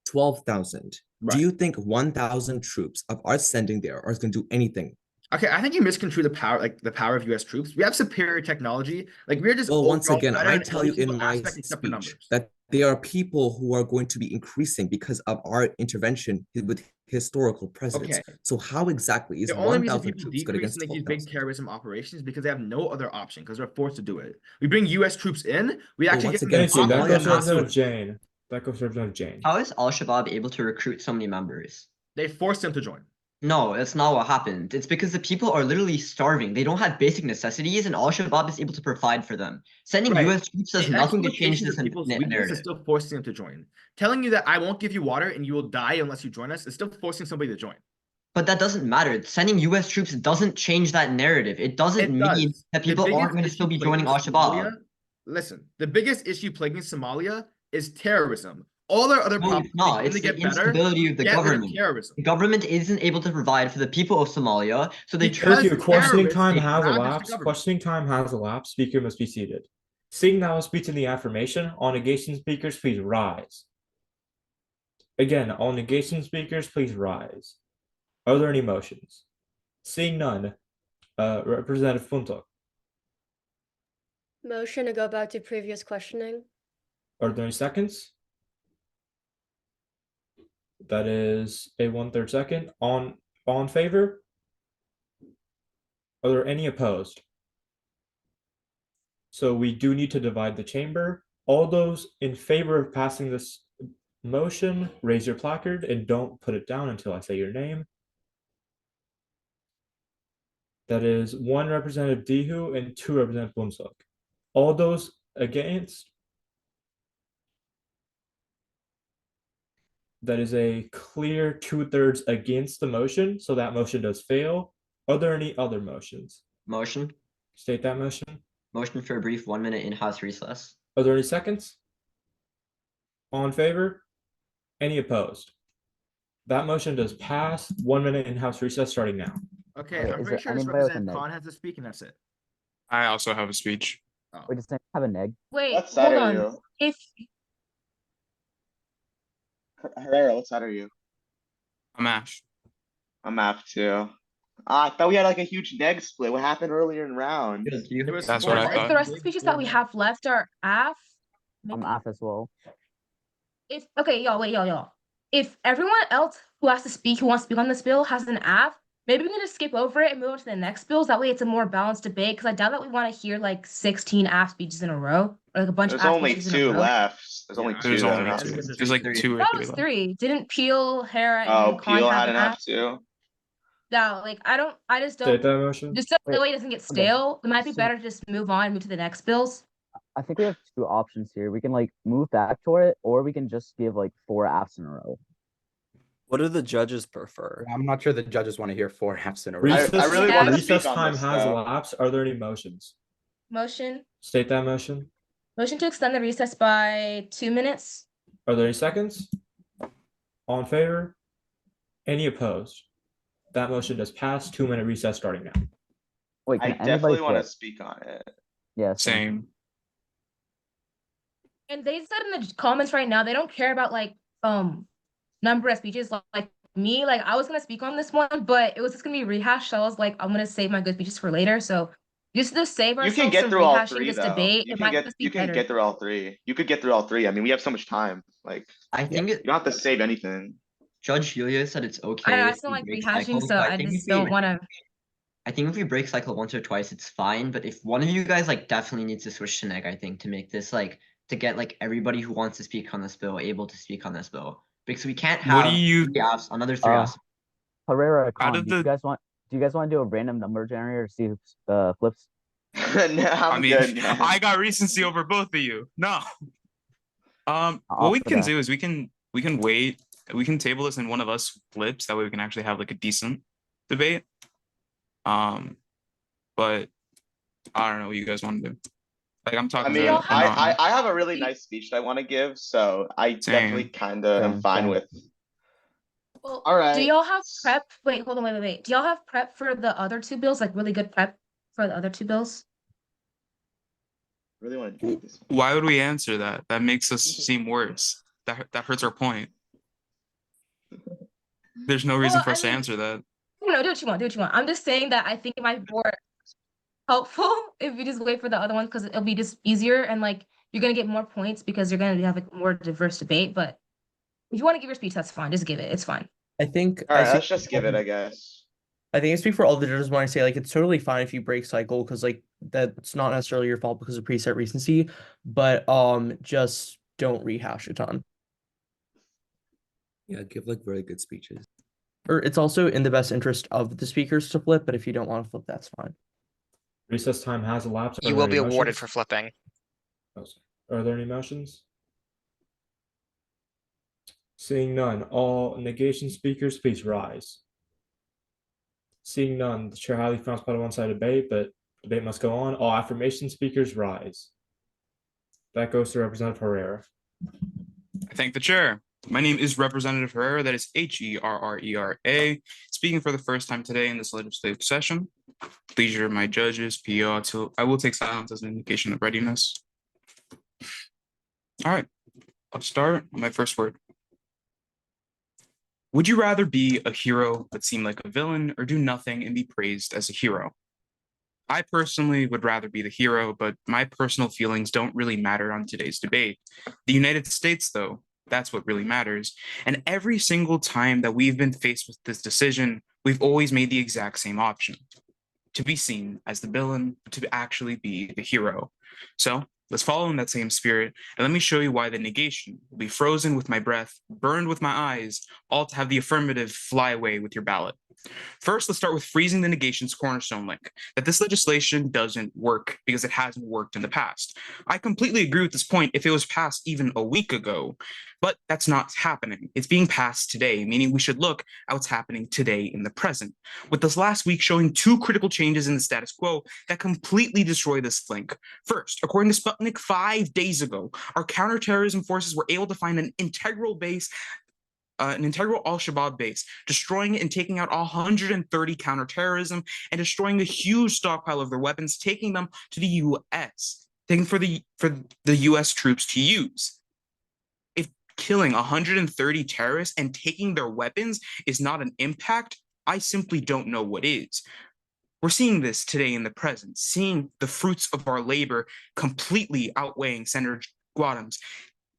12,000. Right. Do you think 1,000 troops of our sending there are going to do anything? Okay, I think you misconstrue the power of U.S. troops. We have superior technology. Like we're just. Well, once again, better I in tell every you in single my aspect except for speech numbers. that there are people who are going to be increasing because of our intervention with historical precedents. Okay. So how exactly is The only reason 1,000 people troops good decrease against in these big 12,000? terrorism operations because they have no other option because they're forced to do it. We bring U.S. troops in. We actually once get again, Thank you. That Somalia goes to not Representative doing- Jane. That goes to Representative Jane. How is al-Shabaab able to recruit so many members? They force them to join. No, that's not what happened. It's because the people are literally starving. They don't have basic necessities, and al-Shabaab is able to provide for them. Sending Right. US troops does The nothing to change exploitation this of people's weakness narrative. is still forcing them to join. Telling you that I won't give you water and you will die unless you join us is still forcing somebody to join. But that doesn't matter. Sending US troops doesn't change that narrative. It doesn't mean does. that The people biggest aren't going to still issue be joining plaguing al-Shabaab. Listen, the biggest issue plaguing Somalia is terrorism. All their other No, problems, it's not. when It's they the get better, instability of the get rid of government. terrorism. The government isn't able to provide for the people of Somalia, so they Because Thank you. Questioning terrorists time take has advantage of the elapsed. government. Questioning time has elapsed. Speaker must be seated. Seeing now a speech in the affirmation, all negation speakers, please rise. Again, all negation speakers, please rise. Are there any motions? Seeing none, Representative Funtok, Motion to go back to previous questioning. are there any seconds? That is a 1/3 second. All in favor? Are there any opposed? So we do need to divide the chamber. All those in favor of passing this motion, raise your placard and don't put it down until I say your name. That is 1 Representative Dehu and 2 Representative Bunsok. All those against? That is a clear 2/3 against the motion, so that motion does fail. Are there any other motions? Motion. State that motion. Motion for a brief 1-minute in-house recess. Are there any seconds? All in favor? Any opposed? That motion does pass. 1 minute in-house recess starting now. Okay, Okay, I'm is pretty there sure this anybody with a Representative neg? Khan has to speak, and that's it. I also have a speech. Wait, does anyone have a neg? Wait, What side hold are on. you? If Herrera, what side are you? I'm Ash. I'm AF too. I thought we had like a huge neg split. What happened earlier in round? It was That's what I If thought. the rest of the speeches that we have left are AF, I'm maybe off as well. if okay, y'all, wait, y'all. If everyone else who has to speak, who wants to speak on this bill, has an AF, maybe we can just skip over it and move on to the next bills. That way, it's a more balanced debate. Because I doubt that we want to hear like 16 AF speeches in a row, or like a bunch There's of AF only speeches in a two row. left. There's only Yeah, two There's that only are two. not. There's like two or That three was left. 3. Didn't Peel, Hera, Oh, and Khan Peel have had an an AF? F too. No, like I just State don't. that motion. Just so Wait, that way it doesn't get okay. stale. It might be So- better to just move on, move to the next bills. I think we have two options here. We can like move back to it, or we can just give like 4 apps in a row. What do the judges prefer? I'm not sure the judges want to hear 4 halves in a row. I Recess, really Yeah. want to recess speak on time this has though. elapsed. Are there any motions? Motion. State that motion. Motion to extend the recess by 2 minutes. Are there any seconds? All in favor? Any opposed? That motion does pass. 2-minute recess starting now. Wait, I can anybody definitely want to flip? speak on it. Yeah, Same. And they said in the comments right now they don't care about like number of speeches like me. Like I was gonna speak on this one, but it was just gonna be rehashed. So I was like, I'm gonna save my good speeches for later. So just to save You ourselves can get from through all rehashing three this though. debate, You it can might get just be you can better. get through all three. You could get through all three. I mean, we have so much time. Like I think you don't have to save anything. Judge Julia said it's okay. I if just don't we like break rehashing, cycles, so but I think just if we- don't want to. I think if we break cycle once or twice, it's fine. But if one of you guys like definitely needs to switch to neg, I think to make this like to get like everybody who wants to speak on this bill able to speak on this bill, because we can't What have do you- 3 apps, another 3 apps. Herrera, Out Khan, of do you the- guys want to do a random number generator to see who flips? No, I'm good, man. I got recency over both of you. No. I'll What we opt for can that. do is we can wait. We can table this and one of us flips. That way we can actually have like a decent debate. But I don't know what you guys want to do. Like I'm I talking mean, to I have a really nice speech that I want to give, so I definitely Same. kind of am Same, fine same. with. Well, All right. do y'all have prep? Wait, hold on, wait. Do y'all have prep for the other 2 bills? Like really good prep for the other 2 bills? Really want to do this. Why would we answer that? That makes us seem worse. That hurts our point. There's no reason Well, for I us to mean- answer that. No, do what you want. Do what you want. I'm just saying that I think it might be more helpful if you just wait for the other ones because it'll be just easier and like you're gonna get more points because you're gonna have a more diverse debate. But if you want to give your speech, that's fine. Just give it. It's fine. I think All right, I let's speak just give it, I guess. I think I speak for all the judges when I say like it's totally fine if you break cycle because like that's not necessarily your fault because of preset recency, but just don't rehash a ton. Yeah, give like really good speeches. Or it's also in the best interest of the speakers to flip, but if you don't want to flip, that's fine. Recess time has elapsed. Are You there will any be awarded motions? for flipping. Are there any motions? Seeing none, all negation speakers, please rise. Seeing none, the chair highly frowns upon a one-sided debate, but debate must go on. All affirmation speakers rise. That goes to Representative Herrera. I thank the chair. My name is Representative Herrera, that is Herrera, speaking for the first time today in this legislative session. Pleasure, my judges, PO, I will take silence as an indication of readiness. All right, I'll start on my first word. Would you rather be a hero but seem like a villain, or do nothing and be praised as a hero? I personally would rather be the hero, but my personal feelings don't really matter on today's debate. The United States, though, that's what really matters. And every single time that we've been faced with this decision, we've always made the exact same option: to be seen as the villain, to actually be the hero. So let's follow in that same spirit, and let me show you why the negation will be frozen with my breath, burned with my eyes, all to have the affirmative fly away with your ballot. First, let's start with freezing the negation's cornerstone link, that this legislation doesn't work because it hasn't worked in the past. I completely agree with this point if it was passed even a week ago, but that's not happening. It's being passed today, meaning we should look at what's happening today in the present, with this last week showing 2 critical changes in the status quo that completely destroy this link. First, according to Sputnik 5 days ago, our counterterrorism forces were able to find an integral al-Shabaab base, destroying it and taking out 130 counterterrorism and destroying a huge stockpile of their weapons, taking them to the U.S., taking for the U.S. troops to use. If killing 130 terrorists and taking their weapons is not an impact, I simply don't know what is. We're seeing this today in the present, seeing the fruits of our labor completely outweighing Senator Guadam's,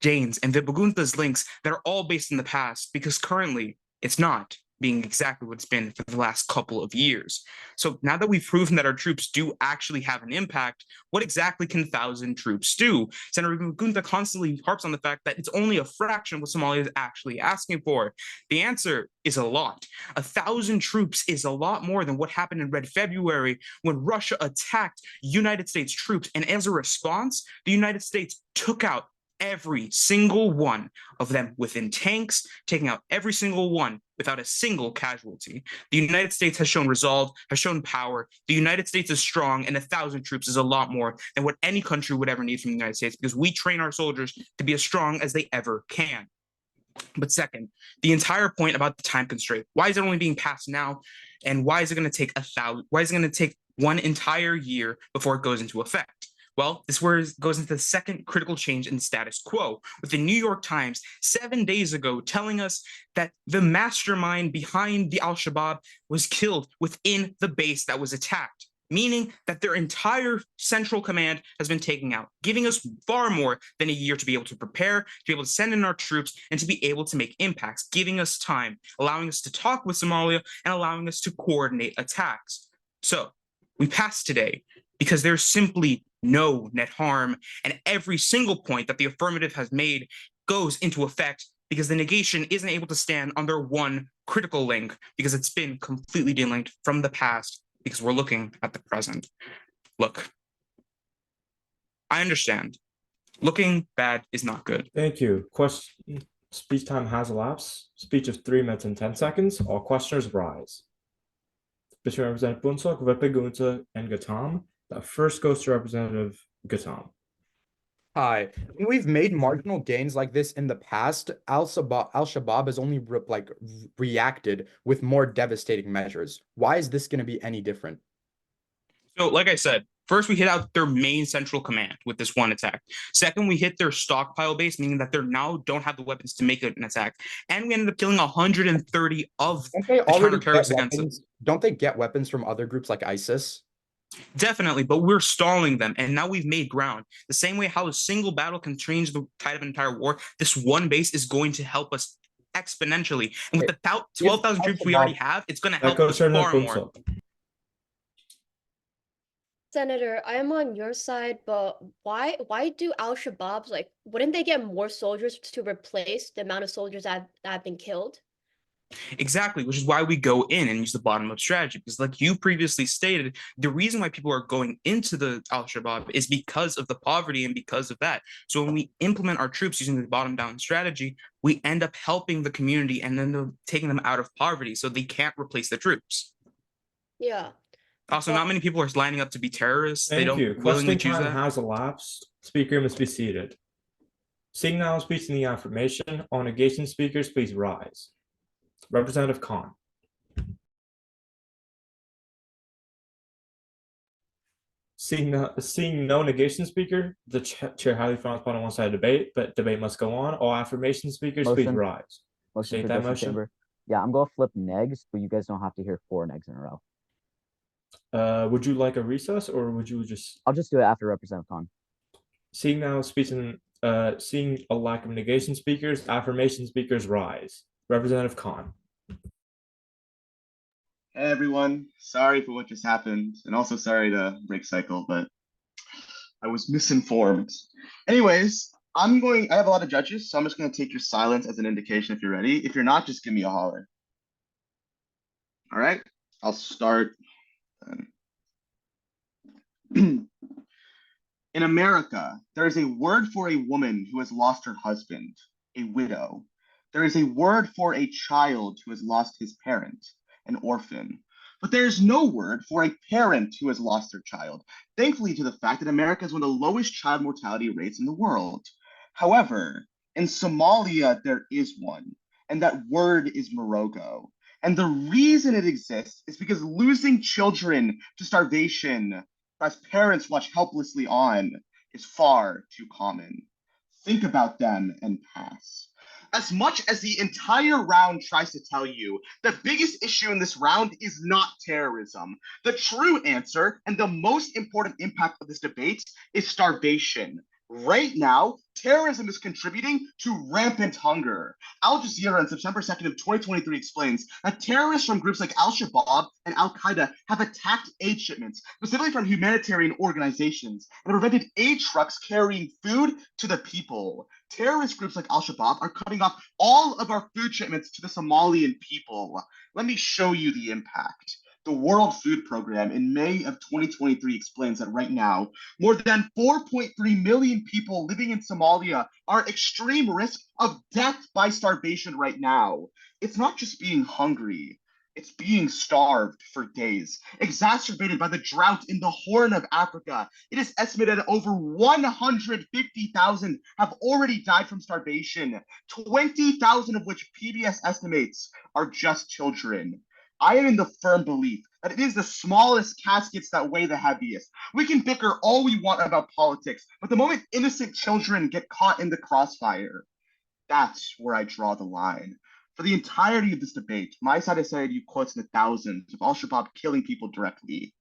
Jane's, and Vibagunta's links that are all based in the past, because currently it's not being exactly what it's been for the last couple of years. So now that we've proven that our troops do actually have an impact, what exactly can 1,000 troops do? Senator Vibagunta constantly harps on the fact that it's only a fraction of what Somalia is actually asking for. The answer is a lot. 1,000 troops is a lot more than what happened in Red February when Russia attacked United States troops. And as a response, the United States took out every single one of them within tanks, taking out every single one without a single casualty. The United States has shown resolve, has shown power. The United States is strong, and 1,000 troops is a lot more than what any country would ever need from the United States, because we train our soldiers to be as strong as they ever can. But second, the entire point about the time constraint. Why is it only being passed now? And why is it going to take why is it going to take one entire year before it goes into effect? Well, this is where it goes into the second critical change in the status quo, with the New York Times 7 days ago telling us that the mastermind behind the Al-Shabaab was killed within the base that was attacked, meaning that their entire central command has been taken out, giving us far more than a year to be able to prepare, to be able to send in our troops, and to be able to make impacts, giving us time, allowing us to talk with Somalia, and allowing us to coordinate attacks. So we passed today because there's simply no net harm, and every single point that the affirmative has made goes into effect because the negation isn't able to stand on their one critical link because it's been completely delinked from the past because we're looking at the present. Look, I understand. Looking bad is not good. Thank you. Speech time has elapsed. Speech of 3 minutes and 10 seconds. All questioners rise. Between Representative Bunsok, Vipagunta, and Gatam. That first goes to Representative Gatam. Hi. When we've made marginal gains like this in the past, Al-Shabaab has only reacted with more devastating measures. Why is this going to be any different? So, like I said, first we hit out their main central command with this one attack. Second, we hit their stockpile base, meaning that they now don't have the weapons to make an attack. And we ended up killing 130 of the counter-terrorists against us. Don't they get weapons from other groups like ISIS? Definitely, but we're stalling them, and now we've made ground. The same way how a single battle can change the tide of an entire war, this one base is going to help us exponentially. And with the 12,000 troops we already have, it's going to help us far more. Senator, I am on your side, but why do Al-Shabaab, like, wouldn't they get more soldiers to replace the amount of soldiers that have been killed? Exactly, which is why we go in and use the bottom-up strategy. Because like you previously stated, the reason why people are going into the Al-Shabaab is because of the poverty and because of that. So when we implement our troops using the bottom-down strategy, we end up helping the community and then taking them out of poverty so they can't replace the troops. Yeah. Also, not many people are lining up to be terrorists. Thank they don't you. willingly Question choose time that. has elapsed. Speaker must be seated. Seeing now speech in the affirmation, all negation speakers, please rise. Representative Khan. Seeing no negation speaker, the chair highly frowns upon a one-sided debate, but debate must go on. All affirmation speakers, please rise. Motion State for that Justice motion. Chamber. Yeah, I'm gonna flip negs, but you guys don't have to hear 4 negs in a row. Would you like a recess or would you just? I'll just do it after Representative Khan. Seeing now speech in seeing a lack of negation speakers, affirmation speakers rise. Representative Khan. Hey everyone, sorry for what just happened, and also sorry to break cycle, but I was misinformed. Anyways, I have a lot of judges, so I'm just gonna take your silence as an indication if you're ready. If you're not, just give me a holler. All right, I'll start. In America, there is a word for a woman who has lost her husband, a widow. There is a word for a child who has lost his parent, an orphan. But there is no word for a parent who has lost their child, thankfully to the fact that America has one of the lowest child mortality rates in the world. However, in Somalia, there is one, and that word is Morogo. And the reason it exists is because losing children to starvation as parents watch helplessly on is far too common. Think about them and pass. As much as the entire round tries to tell you, the biggest issue in this round is not terrorism. The true answer and the most important impact of this debate is starvation. Right now, terrorism is contributing to rampant hunger. Al Jazeera on September 2nd of 2023 explains that terrorists from groups like Al-Shabaab and Al-Qaeda have attacked aid shipments, specifically from humanitarian organizations, and prevented aid trucks carrying food to the people. Terrorist groups like Al-Shabaab are cutting off all of our food shipments to the Somalian people. Let me show you the impact. The World Food Program in May of 2023 explains that right now, more than 4.3 million people living in Somalia are at extreme risk of death by starvation right now. It's not just being hungry, it's being starved for days, exacerbated by the drought in the Horn of Africa. It is estimated that over 150,000 have already died from starvation, 20,000 of which PBS estimates are just children. I am in the firm belief that it is the smallest caskets that weigh the heaviest. We can bicker all we want about politics, but the moment innocent children get caught in the crossfire, that's where I draw the line. For the entirety of this debate, my side has cited you quotes in the thousands of Al-Shabaab killing people directly.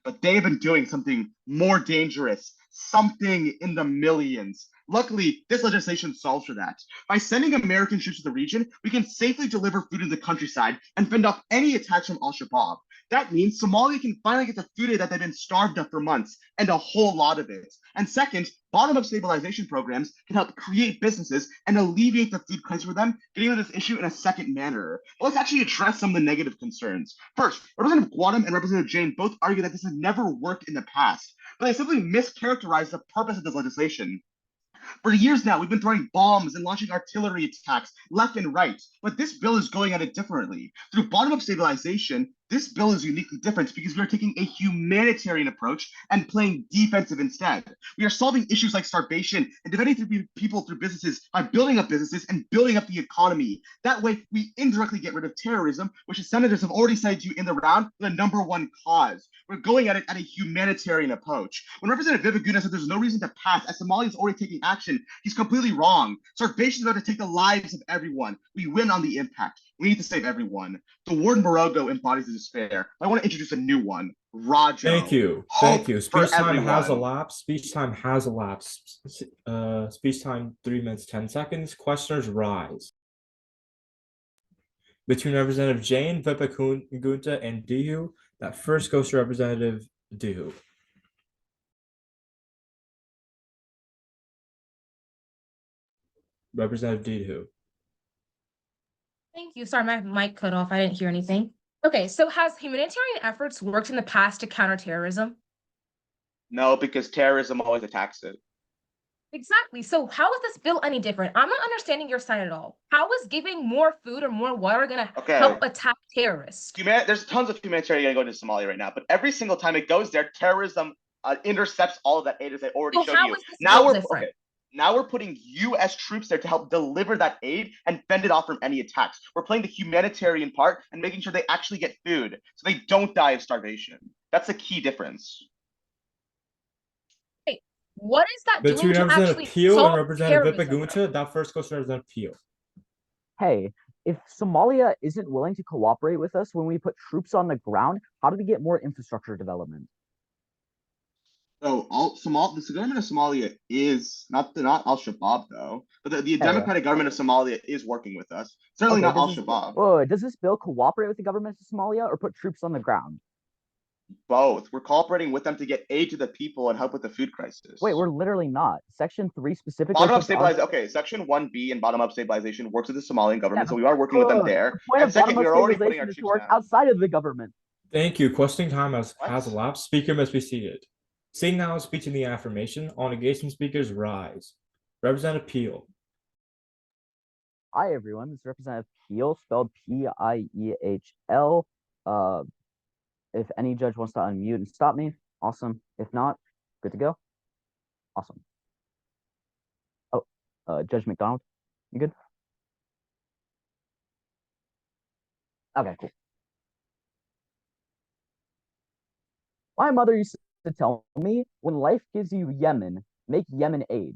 But they have been doing something more dangerous, something in the millions. Luckily, this legislation solves for that. By sending American troops to the region, we can safely deliver food in the countryside and fend off any attacks from Al-Shabaab. That means Somalia can finally get the food aid that they've been starved of for months, and a whole lot of it. And second, bottom-up stabilization programs can help create businesses and alleviate the food crisis for them, getting to this issue in a second manner. But let's actually address some of the negative concerns. First, Representative Guadam and Representative Jane both argue that this has never worked in the past, but they simply mischaracterize the purpose of this legislation. For years now, we've been throwing bombs and launching artillery attacks left and right, but this bill is going at it differently. Through bottom-up stabilization, this bill is uniquely different because we are taking a humanitarian approach and playing defensive instead. We are solving issues like starvation and defending people through businesses by building up businesses and building up the economy. That way, we indirectly get rid of terrorism, which the senators have already cited you in the round for the #1 cause. We're going at it at a humanitarian approach. When Representative Vivaguna said there's no reason to pass as Somalia is already taking action, he's completely wrong. Starvation is about to take the lives of everyone. We win on the impact. We need to save everyone. The word Morogo embodies the despair. I want to introduce a new one. Rajo. Thank you. Thank you. Speech time has elapsed. Speech time has elapsed. Speech time 3 minutes 10 seconds. Questioners rise. Between Representative Jane, Vipagunta, and Dihu, that first goes to Representative Dihu. Representative Dihu. Thank you. Sorry, my mic cut off. I didn't hear anything. Okay, so has humanitarian efforts worked in the past to counter terrorism? No, because terrorism always attacks it. Exactly. So how is this bill any different? I'm not understanding your side at all. How is giving more food or more water going to help attack terrorists? There's tons of humanitarian going to Somalia right now, but every single time it goes there, terrorism intercepts all of that aid, as I already showed you. Now we're putting U.S. troops there to help deliver that aid and fend it off from any attacks. We're playing the humanitarian part and making sure they actually get food so they don't die of starvation. That's the key difference. Hey, what is that doing Between to Representative actually Peel solve and Representative terrorism? Vipagunta, that first goes to Representative Peel. Hey, if Somalia isn't willing to cooperate with us when we put troops on the ground, how do we get more infrastructure development? So the government of Somalia is not Al-Shabaab though, but the democratic government of Somalia is working with us. Certainly not Al-Shabaab. Does this bill cooperate with the government of Somalia or put troops on the ground? Both. We're cooperating with them to get aid to the people and help with the food crisis. Wait, we're literally not. Section 3 specifically. Bottom-up stabilization. Okay, Section 1B and bottom-up stabilization works with the Somalian government, so we are working with them there. And second, we are already putting our troops down. Outside of the government. Thank you. Questioning time has elapsed. Speaker must be seated. Seeing now speech in the affirmation, all engagement speakers rise. Representative Peel. Hi, everyone. This is Representative Peel, spelled P-I-E-H-L. If any judge wants to unmute and stop me, awesome. If not, good to go. Awesome. Oh, Judge McDonald, you good? Okay, cool. My mother used to tell me, when life gives you Yemen, make Yemen aid.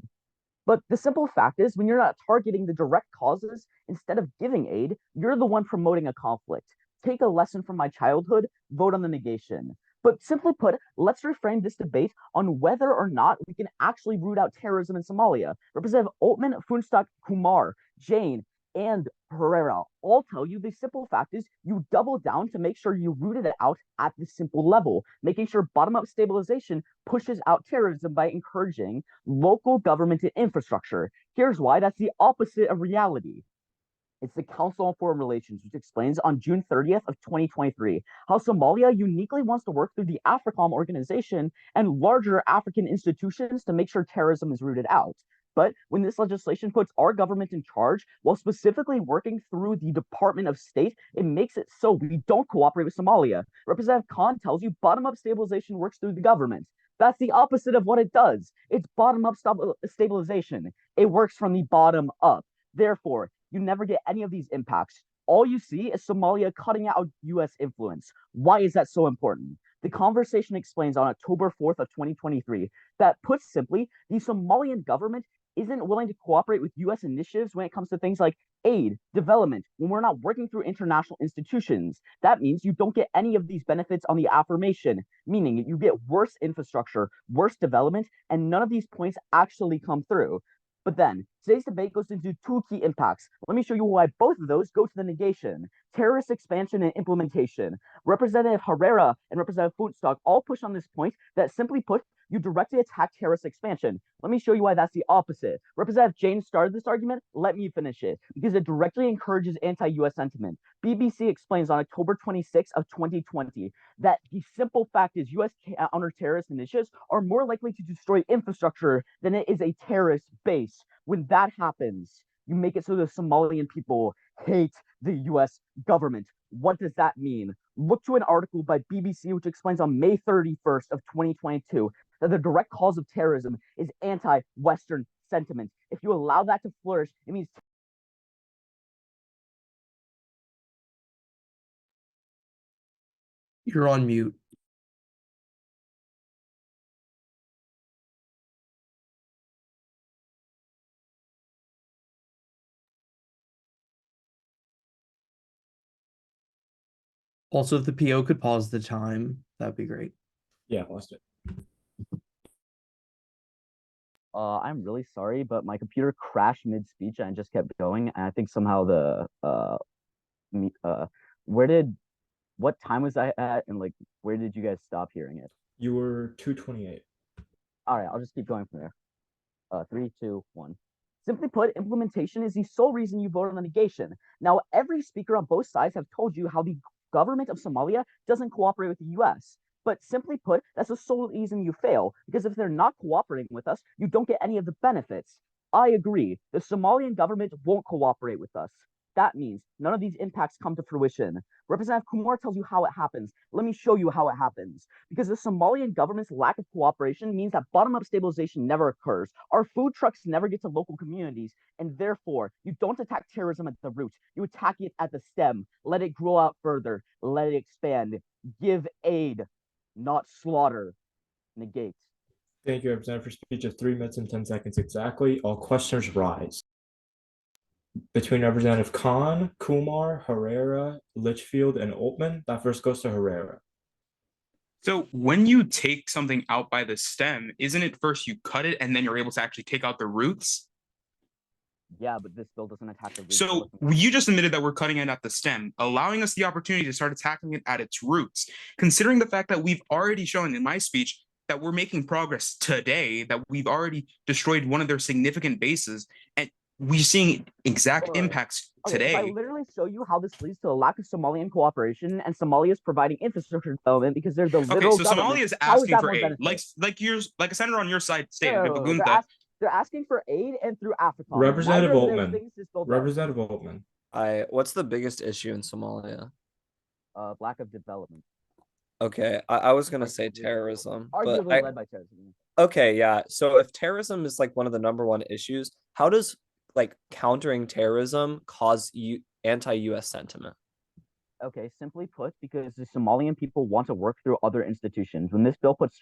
But the simple fact is, when you're not targeting the direct causes, instead of giving aid, you're the one promoting a conflict. Take a lesson from my childhood, vote on the negation. But simply put, let's reframe this debate on whether or not we can actually root out terrorism in Somalia. Representative Altman, Funstock, Kumar, Jane, and Herrera all tell you the simple fact is you double down to make sure you root it out at the simple level, making sure bottom-up stabilization pushes out terrorism by encouraging local government and infrastructure. Here's why that's the opposite of reality. It's the Council on Foreign Relations, which explains on June 30th of 2023 how Somalia uniquely wants to work through the AFRICOM organization and larger African institutions to make sure terrorism is rooted out. But when this legislation puts our government in charge, while specifically working through the Department of State, it makes it so we don't cooperate with Somalia. Representative Khan tells you bottom-up stabilization works through the government. That's the opposite of what it does. It's bottom-up stabilization. It works from the bottom up. Therefore, you never get any of these impacts. All you see is Somalia cutting out US influence. Why is that so important? The conversation explains on October 4th of 2023 that, put simply, the Somalian government isn't willing to cooperate with US initiatives when it comes to things like aid, development, when we're not working through international institutions. That means you don't get any of these benefits on the affirmation, meaning you get worse infrastructure, worse development, and none of these points actually come through. But then, today's debate goes into two key impacts. Let me show you why both of those go to the negation. Terrorist expansion and implementation. Representative Herrera and Representative Footstock all push on this point that, simply put, you directly attack terrorist expansion. Let me show you why that's the opposite. Representative James started this argument. Let me finish it, because it directly encourages anti-US sentiment. BBC explains on October 26th of 2020 that the simple fact is US counter-terrorist initiatives are more likely to destroy infrastructure than it is a terrorist base. When that happens, you make it so the Somalian people hate the US government. What does that mean? Look to an article by BBC which explains on May 31st of 2022 that the direct cause of terrorism is anti-Western sentiment. If you allow that to flourish, it means You're on mute. Also, if the PO could pause the time, that'd be great. Yeah, lost it. I'm really sorry, but my computer crashed mid-speech and just kept going. And I think somehow what time was I at, and like where did you guys stop hearing it? You were 228. All right, I'll just keep going from there. 3, 2, 1. Simply put, implementation is the sole reason you vote on the negation. Now, every speaker on both sides have told you how the government of Somalia doesn't cooperate with the US. But simply put, that's the sole reason you fail, because if they're not cooperating with us, you don't get any of the benefits. I agree, the Somalian government won't cooperate with us. That means none of these impacts come to fruition. Representative Kumar tells you how it happens. Let me show you how it happens. Because the Somalian government's lack of cooperation means that bottom-up stabilization never occurs. Our food trucks never get to local communities, and therefore, you don't attack terrorism at the root. You attack it at the stem. Let it grow out further. Let it expand. Give aid, not slaughter. Negate. Thank you, Representative, for speech of 3 minutes and 10 seconds exactly. All questioners rise. Between Representative Khan, Kumar, Herrera, Litchfield, and Altman, that first goes to Herrera. So when you take something out by the stem, isn't it first you cut it and then you're able to actually take out the roots? Yeah, but this bill doesn't attack the roots. So you just admitted that we're cutting it at the stem, allowing us the opportunity to start attacking it at its roots. Considering the fact that we've already shown in my speech that we're making progress today, that we've already destroyed one of their significant bases, and we're seeing exact impacts today. If I literally show you how this leads to a lack of Somalian cooperation and Somalia is providing infrastructure development because they're the literal so government. Somalia is asking for aid, like a senator on your side stated, they're asking for aid and through Africa. Representative Altman. Representative Altman. What's the biggest issue in Somalia? Lack of development. Okay, I was gonna say terrorism, but led by terrorism. Okay, yeah. So if terrorism is like one of the #1 issues, how does like countering terrorism cause anti-US sentiment? Okay, simply put, because the Somalian people want to work through other institutions. When this bill puts,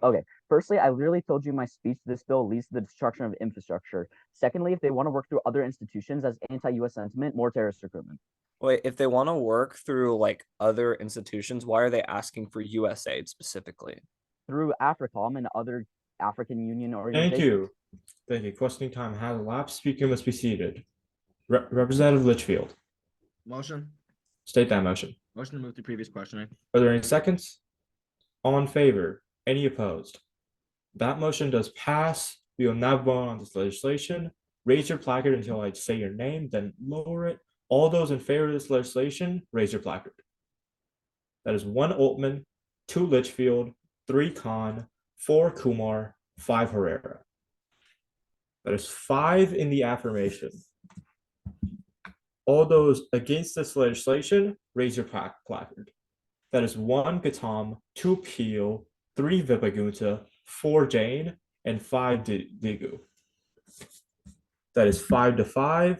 okay, firstly, I literally told you in my speech this bill leads to the destruction of infrastructure. Secondly, if they want to work through other institutions as anti-US sentiment, more terrorist recruitment. Wait, if they want to work through like other institutions, why are they asking for US aid specifically? Through AFRICOM and other African Union organizations. Thank you. Thank you. Questioning time has elapsed. Speaker must be seated. Representative Litchfield, Motion. state that motion. Motion to move to previous questioning. Are there any seconds? All in favor? Any opposed? That motion does pass. We will now vote on this legislation. Raise your placard until I say your name, then lower it. All those in favor of this legislation, raise your placard. That is 1 Altman, 2 Litchfield, 3 Khan, 4 Kumar, 5 Herrera. That is 5 in the affirmation. All those against this legislation, raise your placard. That is 1 Gatam, 2 Peel, 3 Vipagunta, 4 Jane, and 5 Digu. That is 5-5.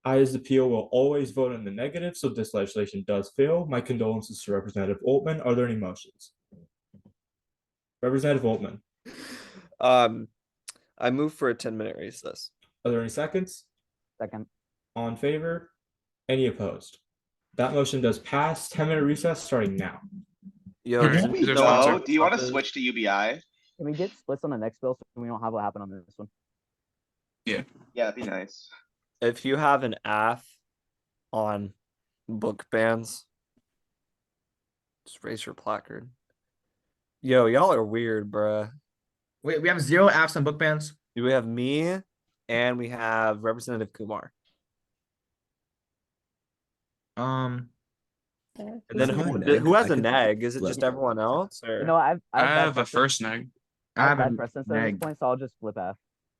I, as the PO, will always vote in the negative, so this legislation does fail. My condolences to Representative Altman. Are there any motions? Representative Altman. I move for a 10-minute recess. Are there any seconds? Second. All in favor? Any opposed? That motion does pass. 10-minute recess starting now. Yo, Alright, Do you want to switch to UBI? Can we get splits on the next bill so we don't have what happened on this one? Yeah, that'd be nice. if you have an AF on book bans, just raise your placard. Yo, y'all are weird, bruh. Wait, we have 0 apps on book bans. We have me and we have Representative Kumar. Um, And then who has a neg? Is it just everyone else? Or You know, I bad have a precedent- first neg. I have have bad a precedence at this neg. point, so I'll just flip F.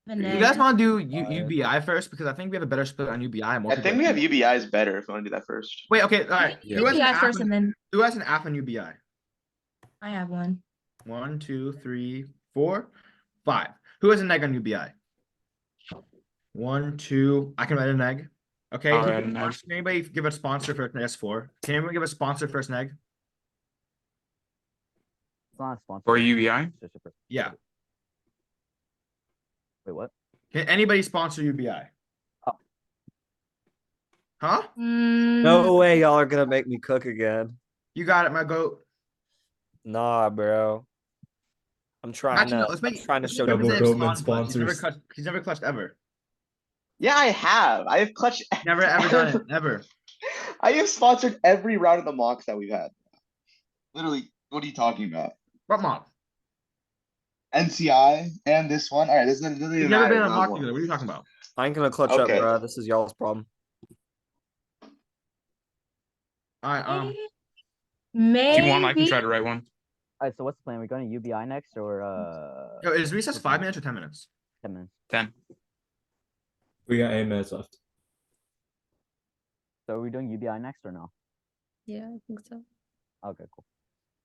The You neg. guys want to do Five. UBI first because I think we have a better split on UBI. More I people think we have UBI is better if you want to do that first. Wait, okay, all right. Yeah. Who has an UBI app first on- and then Who has an app on UBI? I have one. 1, 2, 3, 4, 5. Who has a neg on UBI? 1, 2. I can write a neg. Okay. I'll who write a can- neg. Can anybody give a sponsor for S4? Can anyone give a sponsor first neg? It's not a sponsor. For UBI? It's just a Yeah. Wait, what? Can anybody sponsor UBI? Oh. Huh? no way y'all are gonna make me cook again. You got it, my goat. Nah, bro. I'm trying Actually, no, to let's I'm make trying to show Double diversity. Goldman He's never sponsors. he's never clutched ever. Yeah, I have. I have clutched. Never ever done it. Ever. I have sponsored every round of the mocks that we've had. Literally, what are you talking about? What mock? NCI and this one. All right, this doesn't You've even never matter. been on a Round mock one. together. What are you talking about? I ain't gonna clutch up, Okay. bro. This is y'all's problem. All right. If Maybe. you want, I can try to write one. All right, so what's the plan? We're going to UBI next or Yo, is recess 5 minutes or 10 minutes? 10 minutes? 10. We got 8 minutes left. So are we doing UBI next or no? Yeah, I think so. Okay, cool.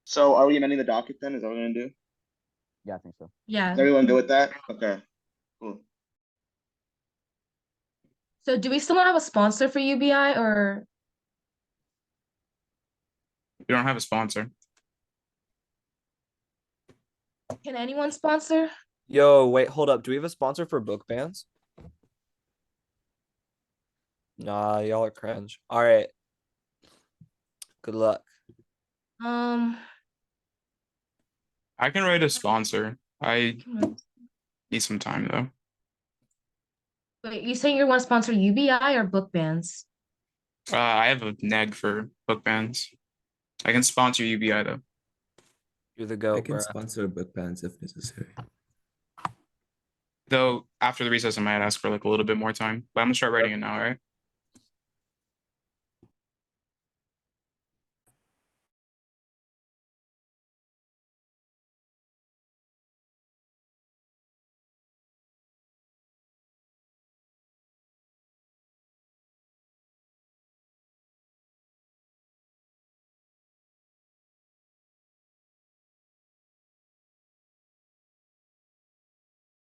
So are we amending the docket then? Is that what we're gonna do? Yeah, I think so. Yeah. Is everyone good with that? Okay. Cool. So do we still not have a sponsor for UBI or We don't have a sponsor. can anyone sponsor? Yo, wait, hold up. Do we have a sponsor for book bans? Nah, y'all are cringe. All right. Good luck. Um, I can write a sponsor. I need some time though. wait, you saying you want to sponsor UBI or book bans? I have a neg for book bans. I can sponsor UBI though. You're the I goat, can bro. sponsor book bans if necessary. Though after the recess, I might ask for like a little bit more time. But I'm gonna start writing it now, all right?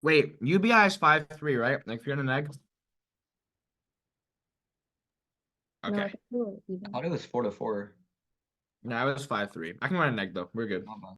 Wait, UBI is 5-3, right? Like if you're in an egg. No, I Okay. think we were even. I thought it was 4-4. Now it's 5-3. I can run a neg though. We're good. Not bad.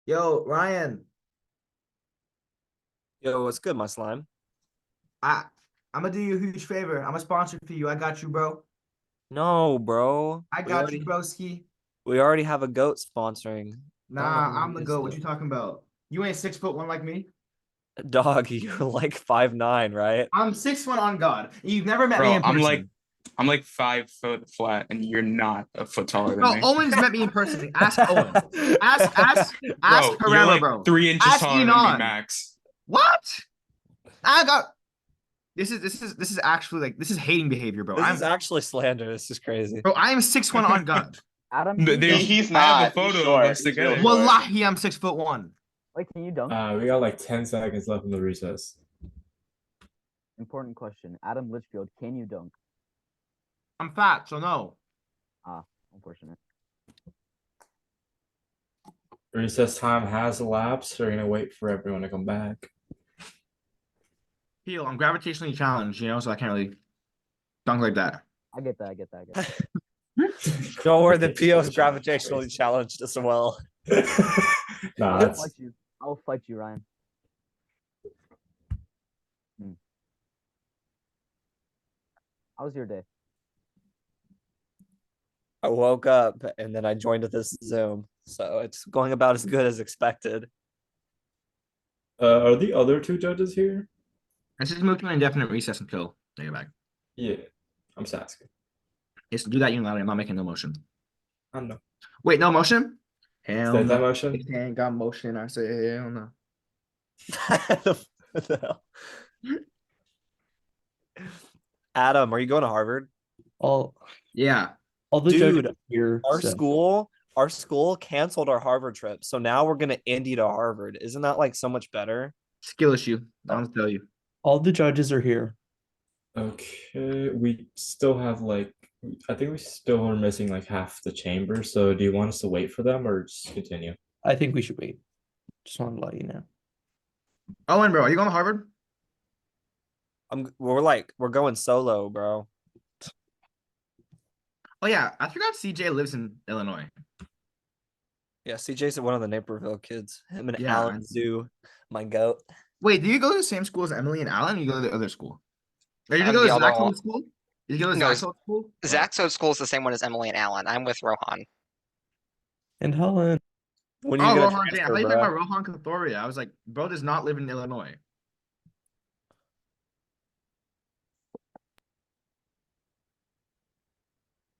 Yo, Ryan, Yo, what's good, my slime? I'm gonna do you a huge favor. I'm a sponsor for you. I got you, bro. No, bro. I got you, broski. We already have a goat sponsoring. Nah, Dog, I'm the goat. What you talking about? You ain't 6'1" like me. Dog, you're like 5'9", right? I'm 6'1" on God. You've never met me Bro, in person. I'm like 5 foot flat, and you're not a foot taller than Bro, me. Owen's met me in person. Ask Owen. Ask Bro, you're Herrera, like bro. 3 inches Ask taller than me, Enon. max. What? I got. This is actually like this is hating behavior, bro. This is actually slander. This is crazy. Bro, I am 6'1" on God. Adam, No, can you dunk? He's I have not. a photo He's of short. us He's together. really short. Wallahi, I'm 6'1". Wait, can you dunk? We got like 10 seconds left in the recess. Important question. Adam Litchfield, can you dunk? I'm fat, so no. Ah, unfortunate. Recess time has elapsed. We're gonna wait for everyone to come back. Heal, I'm gravitationally challenged, so I can't really dunk like that. I get that. I get that. Don't worry, the PO is gravitationally challenged as well. Nah, I'll that's fight you. I'll fight you, Ryan. How was your day? I woke up and then I joined this Zoom, so it's going about as good as expected. are the other two judges here? Let's just move to an indefinite recess until they get back. Yeah, I'm just asking. Yes, do that unilaterally. I'm not making no motion. I don't know. Wait, no motion? Hell Is that no. motion? If they ain't got motion, I say hell no. What the hell? Adam, are you going to Harvard? All Yeah. the Dude, judges here. Our so- school canceled our Harvard trip, so now we're gonna Indy to Harvard. Isn't that like so much better? Skill issue. I'll tell you. all the judges are here. Okay, we still have like I think we still are missing like half the chamber. So do you want us to wait for them or just continue? I think we should wait. Just wanted to let you know. Owen, bro, are you going to Harvard? We're going solo, bro. Oh yeah, I forgot CJ lives in Illinois. Yeah, CJ's one of the Naperville kids. Him and Yeah, Alan Zoo, my goat. Wait, do you go to the same school as Emily and Alan? Or you go to the other school? Or you I'm go to the other Zach's one. old school? Did you go to No, Zach's old school? Zach's old school is the same one as Emily and Alan. I'm with Rohan. And Helen. When are you Oh, gonna Rohan, dang, I transfer, thought you were talking bro? about Rohan Kathoria. I was like, bro does not live in Illinois.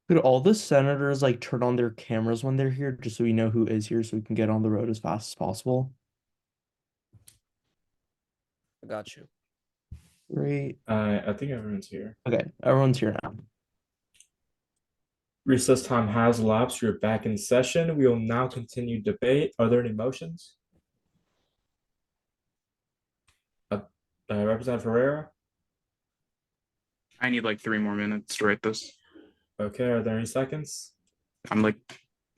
Could all the senators like turn on their cameras when they're here, just so we know who is here, so we can get on the road as fast as possible? I got you. Great. I think everyone's here. Okay, everyone's here now. Recess time has elapsed. We're back in session. We will now continue debate. Are there any motions? Representative Herrera? I need like 3 more minutes to write this. Okay, are there any seconds? I'm like,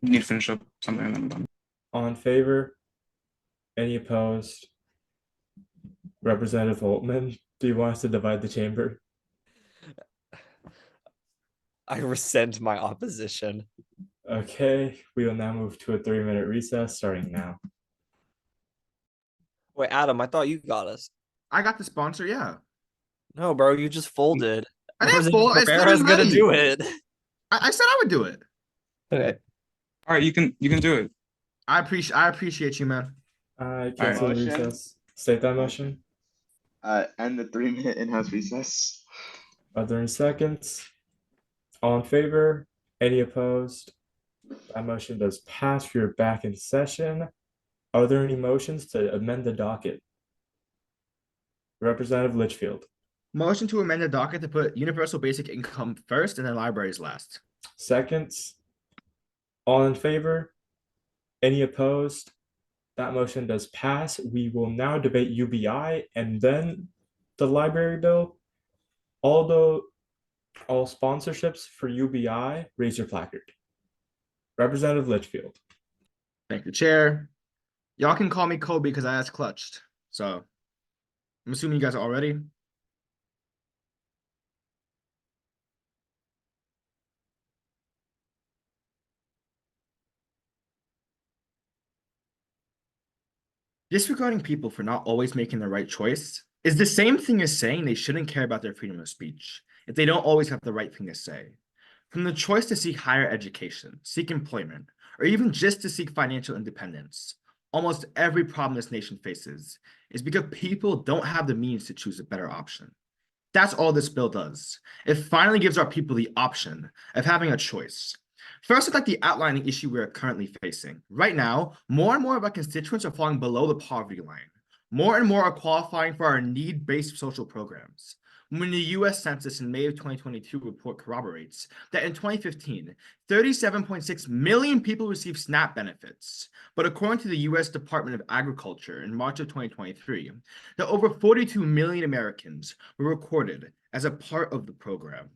need to finish up something and then I'm done. All in favor? Any opposed? Representative Holtman, do you want us to divide the chamber? I rescind my opposition. Okay, we will now move to a 3-minute recess starting now. Wait, Adam, I thought you got us. I got the sponsor, yeah. No, bro, you just folded. I didn't fold. I said it Herrera's was gonna ready. do it. I said I would do it. Okay. All right, you can do it. I appreciate you, man. I cancel the Motion. recess. State that motion. End the 3-minute in-house recess. Are there any seconds? All in favor? Any opposed? That motion does pass. We're back in session. Are there any motions to amend the docket? Representative Litchfield. Motion to amend the docket to put universal basic income first and then libraries last. Seconds. All in favor? Any opposed? That motion does pass. We will now debate UBI and then the library bill. Although all sponsorships for UBI, raise your placard. Representative Litchfield. Thank you, Chair. Y'all can call me Kobe because I asked clutched. So I'm assuming you guys are all ready. Disregarding people for not always making the right choice is the same thing as saying they shouldn't care about their freedom of speech if they don't always have the right thing to say. From the choice to seek higher education, seek employment, or even just to seek financial independence, almost every problem this nation faces is because people don't have the means to choose a better option. That's all this bill does. It finally gives our people the option of having a choice. First, I'd like to outline the issue we are currently facing. Right now, more and more of our constituents are falling below the poverty line. More and more are qualifying for our need-based social programs. When the US Census in May of 2022 report corroborates that in 2015, 37.6 million people received SNAP benefits. But according to the US Department of Agriculture in March of 2023, that over 42 million Americans were recorded as a part of the program.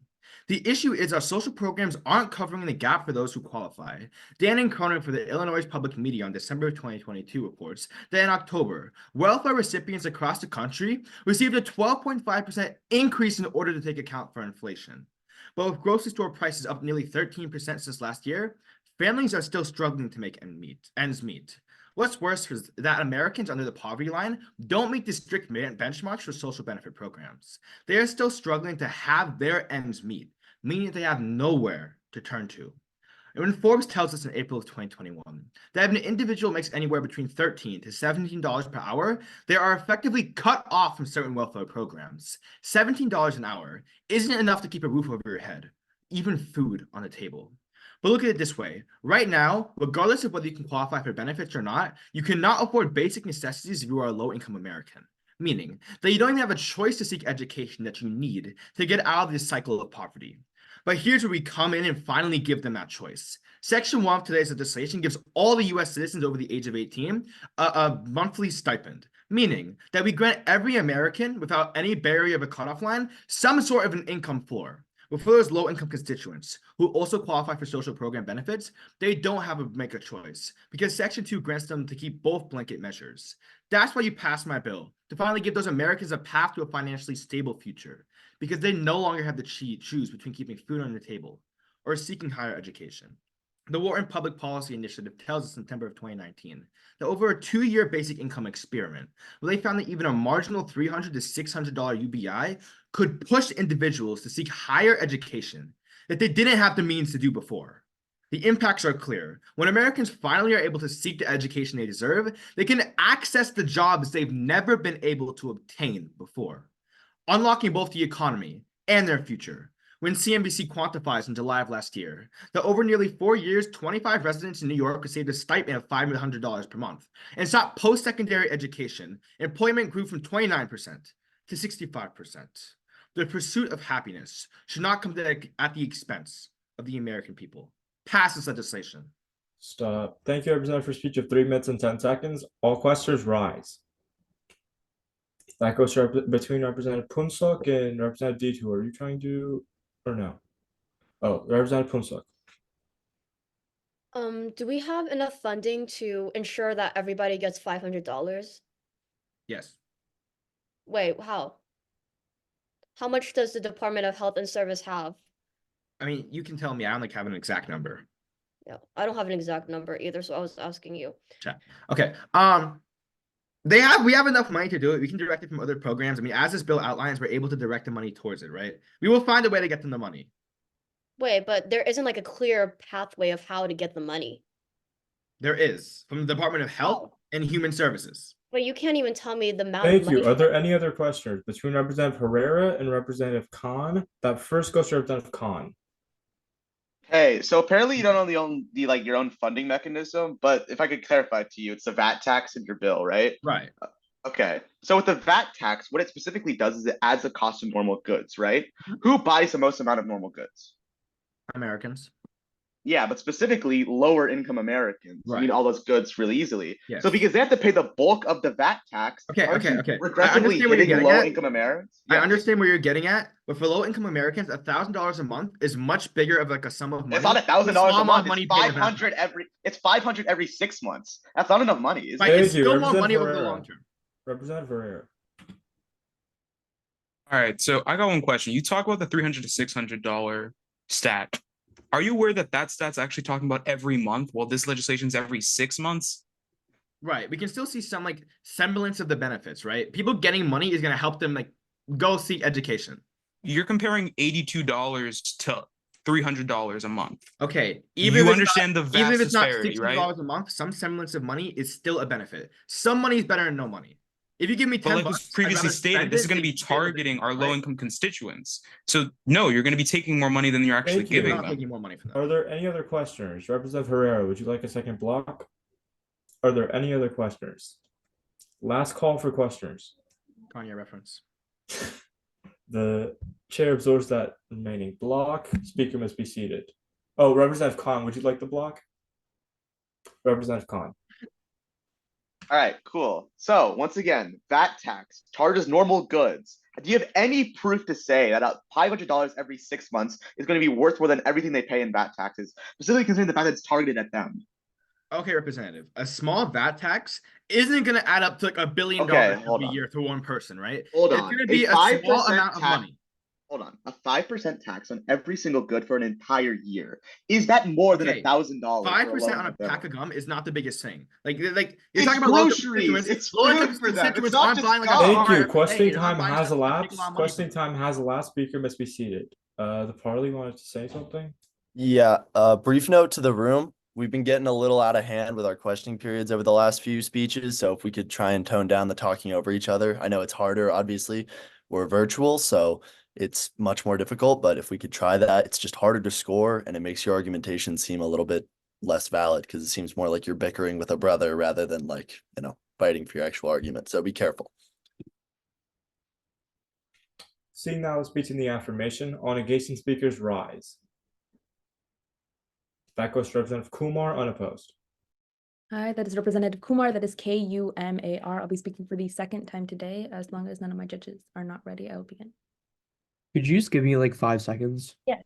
The issue is our social programs aren't covering the gap for those who qualify. Dan and Cronin for the Illinois Public Media on December of 2022 reports that in October, welfare recipients across the country received a 12.5% increase in order to take account for inflation. But with grocery store prices up nearly 13% since last year, families are still struggling to make ends meet. What's worse is that Americans under the poverty line don't meet the strict benchmarks for social benefit programs. They are still struggling to have their ends meet, meaning they have nowhere to turn to. And when Forbes tells us in April of 2021 that if an individual makes anywhere between $13 to $17 per hour, they are effectively cut off from certain welfare programs. $17 an hour isn't enough to keep a roof over your head, even food on the table. But look at it this way. Right now, regardless of whether you can qualify for benefits or not, you cannot afford basic necessities if you are a low-income American, meaning that you don't even have a choice to seek education that you need to get out of this cycle of poverty. But here's where we come in and finally give them that choice. Section 1 of today's legislation gives all the US citizens over the age of 18 a monthly stipend, meaning that we grant every American, without any barrier of a cutoff line, some sort of an income floor. But for those low-income constituents who also qualify for social program benefits, they don't have to make a choice because Section 2 grants them to keep both blanket measures. That's why you passed my bill, to finally give those Americans a path to a financially stable future, because they no longer have to choose between keeping food on the table or seeking higher education. The Wharton Public Policy Initiative tells us in September of 2019 that over a 2-year basic income experiment, where they found that even a marginal $300 to $600 UBI could push individuals to seek higher education that they didn't have the means to do before. The impacts are clear. When Americans finally are able to seek the education they deserve, they can access the jobs they've never been able to obtain before, unlocking both the economy and their future. When CNBC quantifies in July of last year that over nearly 4 years, 25 residents in New York received a stipend of $500 per month and sought post-secondary education, employment grew from 29% to 65%. The pursuit of happiness should not come at the expense of the American people. Pass this legislation. Stop. Thank you, Representative, for a speech of 3 minutes and 10 seconds. All questioners rise. That goes between Representative Punsuk and Representative Detour. Are you trying to, or no? Oh, Representative Punsuk. Do we have enough funding to ensure that everybody gets $500? Yes. Wait, how? How much does the Department of Health and Service have? I mean, you can tell me. I don't have an exact number. Yeah, I don't have an exact number either, so I was asking you. Chat. Okay. We have enough money to do it. We can direct it from other programs. I mean, as this bill outlines, we're able to direct the money towards it, right? We will find a way to get them the money. Wait, but there isn't like a clear pathway of how to get the money. There is from the Department of Health and Human Services. But you can't even tell me the amount Thank of money. you. Are there any other questions between Representative Herrera and Representative Khan? That first goes to Representative Khan. Hey, so apparently you don't only own your own funding mechanism, but if I could clarify to you, it's the VAT tax in your bill, right? Right. Okay. So with the VAT tax, what it specifically does is it adds the cost of normal goods, right? Who buys the most amount of normal goods? Americans. Yeah, but specifically lower income Americans need all those goods really easily. Yes. So because they have to pay the bulk of the VAT tax, Okay. regrettably hitting low income Americans. I understand where you're getting at, but for low income Americans, $1,000 a month is much bigger of like a sum of money. It's not $1,000 a month. It's 500 every. It's 500 every 6 months. That's not enough money. Is right, it? it's still more money over the long term. Representative Herrera. All right, so I got one question. You talk about the $300 to $600 stat. Are you aware that stat's actually talking about every month, while this legislation's every 6 months? Right. We can still see some like semblance of the benefits, right? People getting money is gonna help them like go seek education. You're comparing $82 to $300 a month. Okay. You understand the vast even if it's not disparity, right? $60 a month, some semblance of money is still a benefit. Some money is better than no money. If you give me 10 But like bucks, was previously stated, this is going to be targeting our low-income constituents. So no, you're going to be taking more money than you're actually Thank you. giving not them. taking more money from them. Are there any other questioners? Representative Herrera, would you like a second block? Are there any other questioners? Last call for questioners. Kanye reference. The chair absorbs that remaining block. Speaker must be seated. Oh, Representative Khan, would you like the block? Representative Khan. All right, cool. So once again, VAT tax charges normal goods. Do you have any proof to say that $500 every 6 months is going to be worth more than everything they pay in VAT taxes, specifically considering the fact that it's targeted at them? Okay, Representative. A small VAT tax isn't going to add up to like $1 billion every year for one person, right? Hold it's on. going to be a small amount of money. Hold on, a 5% tax on every single good for an entire year. Is that more than $1,000? 5% on a pack of gum is not the biggest thing. Like you're it's talking about groceries. It's food for them. It's not just like Thank you. Questioning time has elapsed. Questioning time has elapsed. Speaker must be seated. The party wanted to say something. Yeah. Brief note to the room. We've been getting a little out of hand with our questioning periods over the last few speeches. So if we could try and tone down the talking over each other. I know it's harder, obviously. We're virtual, so it's much more difficult, but if we could try that, it's just harder to score and it makes your argumentation seem a little bit less valid because it seems more like you're bickering with a brother rather than like, fighting for your actual argument. So be careful. Seeing now the speech in the affirmation, all engaging speakers rise. That goes to Representative Kumar, unopposed. Hi, that is Representative Kumar. That is Kumar. I'll be speaking for the second time today. As long as none of my judges are not ready, I will begin. Could you just give me like 5 seconds? Yeah.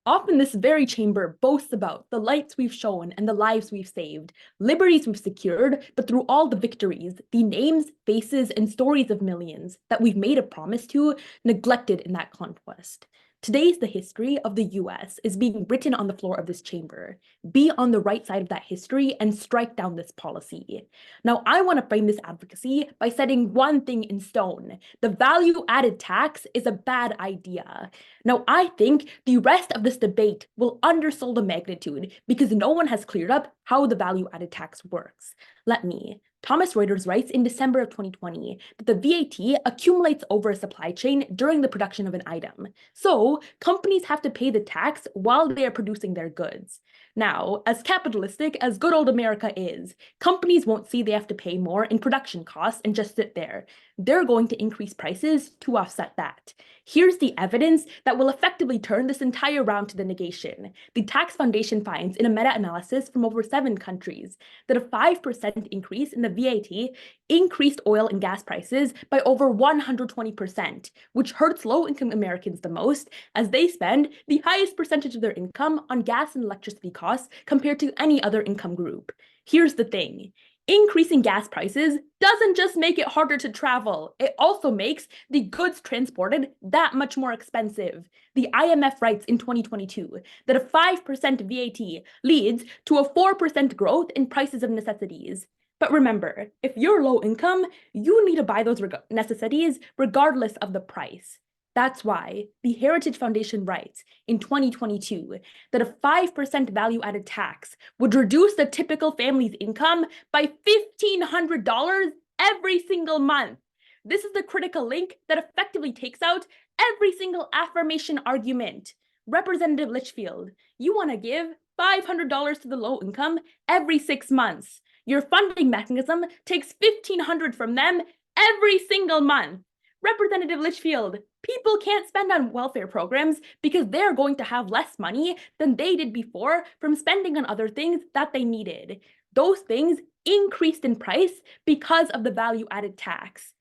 Often this very chamber boasts about the lights we've shown and the lives we've saved, liberties we've secured, but through all the victories, the names, faces, and stories of millions that we've made a promise to, neglected in that conquest. Today's the history of the US is being written on the floor of this chamber. Be on the right side of that history and strike down this policy. Now, I want to frame this advocacy by setting one thing in stone. The value-added tax is a bad idea. Now, I think the rest of this debate will undersell the magnitude because no one has cleared up how the value-added tax works. Let me. Thomas Reuters writes in December of 2020 that the VAT accumulates over a supply chain during the production of an item. So, companies have to pay the tax while they are producing their goods. Now, as capitalistic as good old America is, companies won't see they have to pay more in production costs and just sit there. They're going to increase prices to offset that. Here's the evidence that will effectively turn this entire round to the negation. The Tax Foundation finds in a meta-analysis from over 7 countries that a 5% increase in the VAT increased oil and gas prices by over 120%, which hurts low-income Americans the most as they spend the highest percentage of their income on gas and electricity costs compared to any other income group. Here's the thing. Increasing gas prices doesn't just make it harder to travel, it also makes the goods transported that much more expensive. The IMF writes in 2022 that a 5% VAT leads to a 4% growth in prices of necessities. But remember, if you're low income, you need to buy those necessities regardless of the price. That's why the Heritage Foundation writes in 2022 that a 5% value-added tax would reduce the typical family's income by $1,500 every single month. This is the critical link that effectively takes out every single affirmation argument. Representative Litchfield, you want to give $500 to the low income every 6 months. Your funding mechanism takes $1,500 from them every single month. Representative Litchfield, people can't spend on welfare programs because they're going to have less money than they did before from spending on other things that they needed. Those things increased in price because of the value-added tax.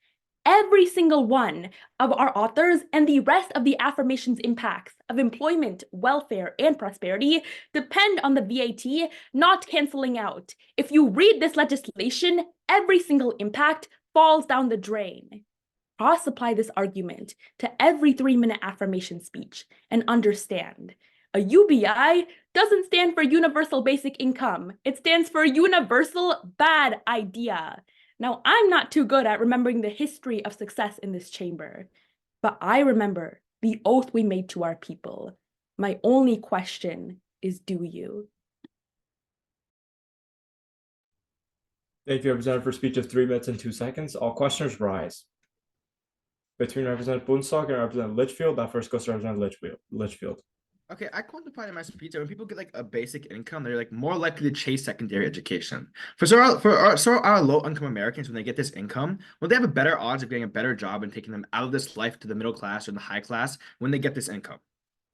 Every single one of our authors and the rest of the affirmation's impacts of employment, welfare, and prosperity depend on the VAT not canceling out. If you read this legislation, every single impact falls down the drain. Cross-apply this argument to every 3-minute affirmation speech and understand. A UBI doesn't stand for Universal Basic Income. It stands for Universal Bad Idea. Now, I'm not too good at remembering the history of success in this chamber, but I remember the oath we made to our people. My only question is, do you? Thank you, Representative, for a speech of 3 minutes and 2 seconds. All questioners rise. Between Representative Boonstock and Representative Litchfield, that first goes to Representative Litchfield. Okay, I quantified in my speech that when people get like a basic income, they're like more likely to chase secondary education. For our low-income Americans, when they get this income, well, they have a better odds of getting a better job and taking them out of this life to the middle class or the high class when they get this income.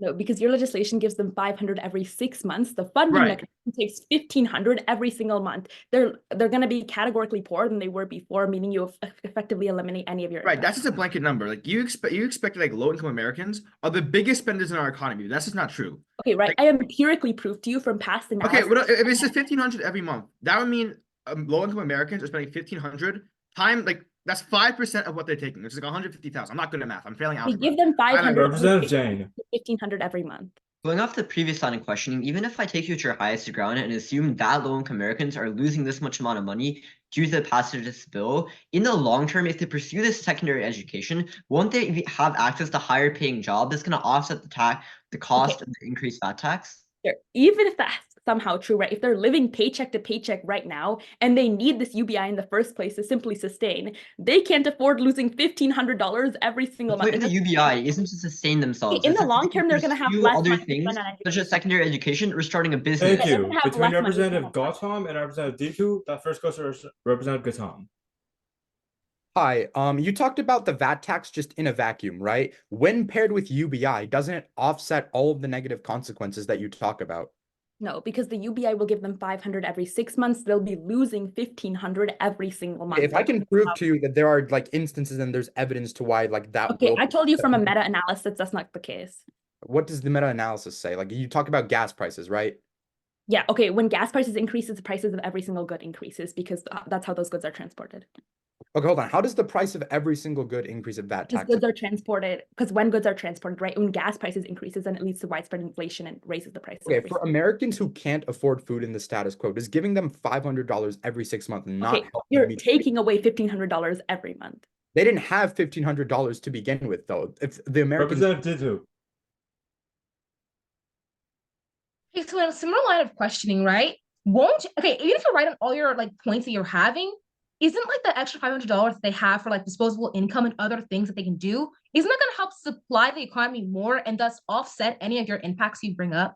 No, because your legislation gives them $500 every 6 months. The funding mechanism takes $1,500 every single month. They're going to be categorically poorer than they were before, meaning you effectively eliminate any of your Right, income. that's just a blanket number. Like you expect like low-income Americans are the biggest spenders in our economy. That's just not true. Okay, right. Like, I empirically proved to you from past analysis. Okay, well, if it's $1,500 every month, that would mean low-income Americans are spending $1,500 time. Like that's 5% of what they're taking, which is like 150,000. I'm not good at math. I'm failing We algebra. give them $500, Representative Jane. $1,500 every month. Going off the previous line of questioning, even if I take you to your highest ground and assume that low-income Americans are losing this much amount of money due to the passage of this bill, in the long term, if they pursue this secondary education, won't they have access to higher paying job that's going to offset the cost of the increased VAT tax? Sure. Even if that's somehow true, right? If they're living paycheck to paycheck right now and they need this UBI in the first place to simply sustain, they can't afford losing $1,500 every single month. The UBI isn't to sustain themselves. In the long term, they're going to have less other money things, to such as secondary education or starting a business. Thank you. Between Representative Gautam and Representative Diku, that first goes to Representative Gautam. Hi, you talked about the VAT tax just in a vacuum, right? When paired with UBI, doesn't it offset all of the negative consequences that you talk about? No, because the UBI will give them $500 every 6 months. They'll be losing $1,500 every single month. If I can prove to you that there are like instances and there's evidence to why like that. Okay, I told you from a meta-analysis, that's not the case. What does the meta-analysis say? Like you talk about gas prices, right? Yeah, okay, when gas prices increases, the prices of every single good increases because that's how those goods are transported. Okay, hold on. How does the price of every single good increase if that tax? Goods are transported, because when goods are transported, right, when gas prices increases, then it leads to widespread inflation and raises the price. Okay, for Americans who can't afford food in the status quo, does giving them $500 every 6 months not help? You're taking away $1,500 every month. They didn't have $1,500 to begin with, though. If the Americans. Representative Okay, so in a similar line of questioning, right? Even if you're right on all your like points that you're having, isn't like the extra $500 that they have for like disposable income and other things that they can do, isn't that going to help supply the economy more and thus offset any of your impacts you bring up?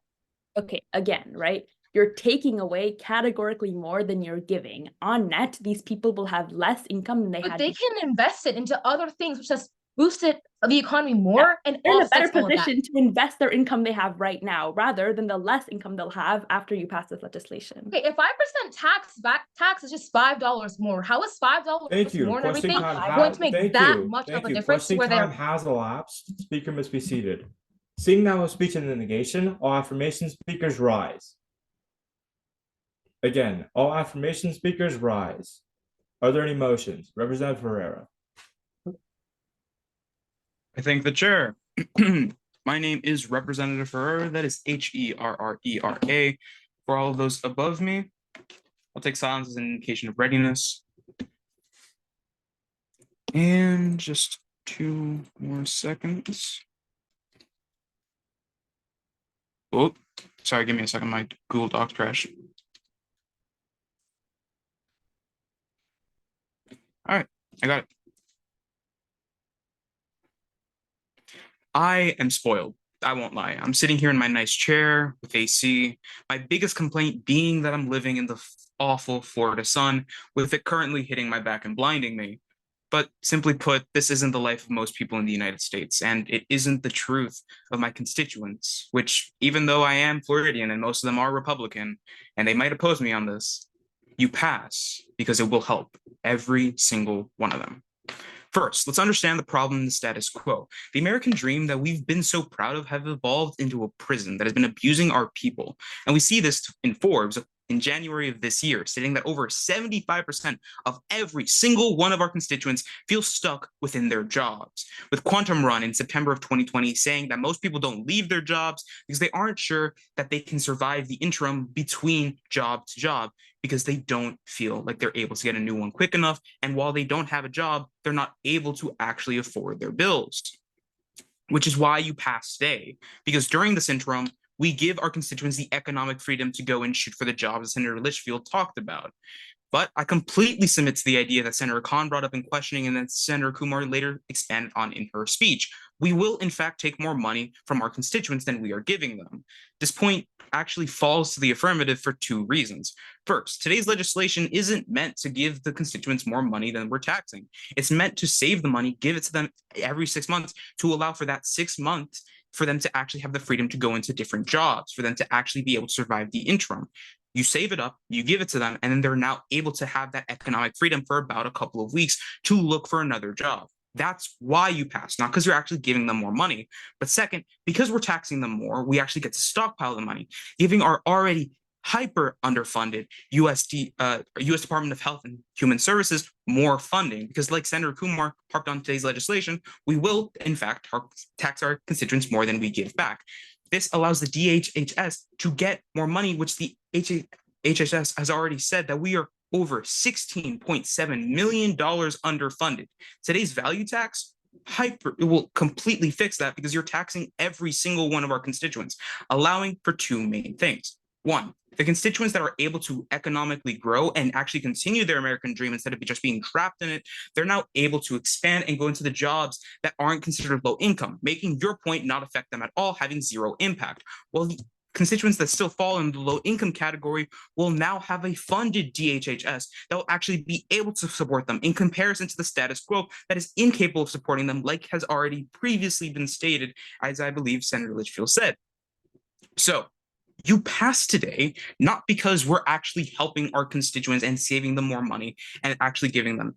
Okay, again, right? You're taking away categorically more than you're giving. On net, these people will have less income than they had. But they can invest it into other things, which has boosted the economy more, and they're in a better position to invest their income they have right now rather than the less income they'll have after you pass this legislation. Okay, if 5% tax is just $5 more, how is $5 more and everything going to make that much of a difference? Question time has elapsed. Speaker must be seated. Seeing now a speech in the negation, all affirmation speakers rise. Again, all affirmation speakers rise. Are there any motions? Representative Ferreira. I thank the chair. My name is Representative Ferreira. That is Herrera. For all of those above me, I'll take silence as an indication of readiness. And just 2 more seconds. Oh, sorry, give me a second. My Google Docs crashed. All right, I got it. I am spoiled. I won't lie. I'm sitting here in my nice chair with AC. My biggest complaint being that I'm living in the awful Florida sun, with it currently hitting my back and blinding me. But simply put, this isn't the life of most people in the United States, and it isn't the truth of my constituents, which, even though I am Floridian and most of them are Republican, and they might oppose me on this, you pass because it will help every single one of them. First, let's understand the problem in the status quo. The American dream that we've been so proud of have evolved into a prison that has been abusing our people. And we see this in Forbes in January of this year, stating that over 75% of every single one of our constituents feel stuck within their jobs. With Quantum Run in September of 2020 saying that most people don't leave their jobs because they aren't sure that they can survive the interim between job to job because they don't feel like they're able to get a new one quick enough. And while they don't have a job, they're not able to actually afford their bills, which is why you pass today, because during this interim, we give our constituents the economic freedom to go and shoot for the jobs that Senator Litchfield talked about. But I completely submit to the idea that Senator Khan brought up in questioning and that Senator Kumar later expanded on in her speech. We will, in fact, take more money from our constituents than we are giving them. This point actually falls to the affirmative for two reasons. First, today's legislation isn't meant to give the constituents more money than we're taxing. It's meant to save the money, give it to them every 6 months to allow for that 6 months for them to actually have the freedom to go into different jobs, for them to actually be able to survive the interim. You save it up, you give it to them, and then they're now able to have that economic freedom for about a couple of weeks to look for another job. That's why you pass, not because you're actually giving them more money. But second, because we're taxing them more, we actually get to stockpile the money, giving our already hyper underfunded US Department of Health and Human Services more funding. Because like Senator Kumar harped on today's legislation, we will, in fact, tax our constituents more than we give back. This allows the DHHS to get more money, which the HHS has already said that we are over $16.7 million underfunded. Today's value tax it will completely fix that because you're taxing every single one of our constituents, allowing for two main things. One, the constituents that are able to economically grow and actually continue their American dream instead of just being trapped in it, they're now able to expand and go into the jobs that aren't considered low income, making your point not affect them at all, having zero impact. Well, the constituents that still fall in the low income category will now have a funded DHHS that will actually be able to support them in comparison to the status quo that is incapable of supporting them, like has already previously been stated, as I believe Senator Litchfield said. So you pass today, not because we're actually helping our constituents and saving them more money and actually giving them.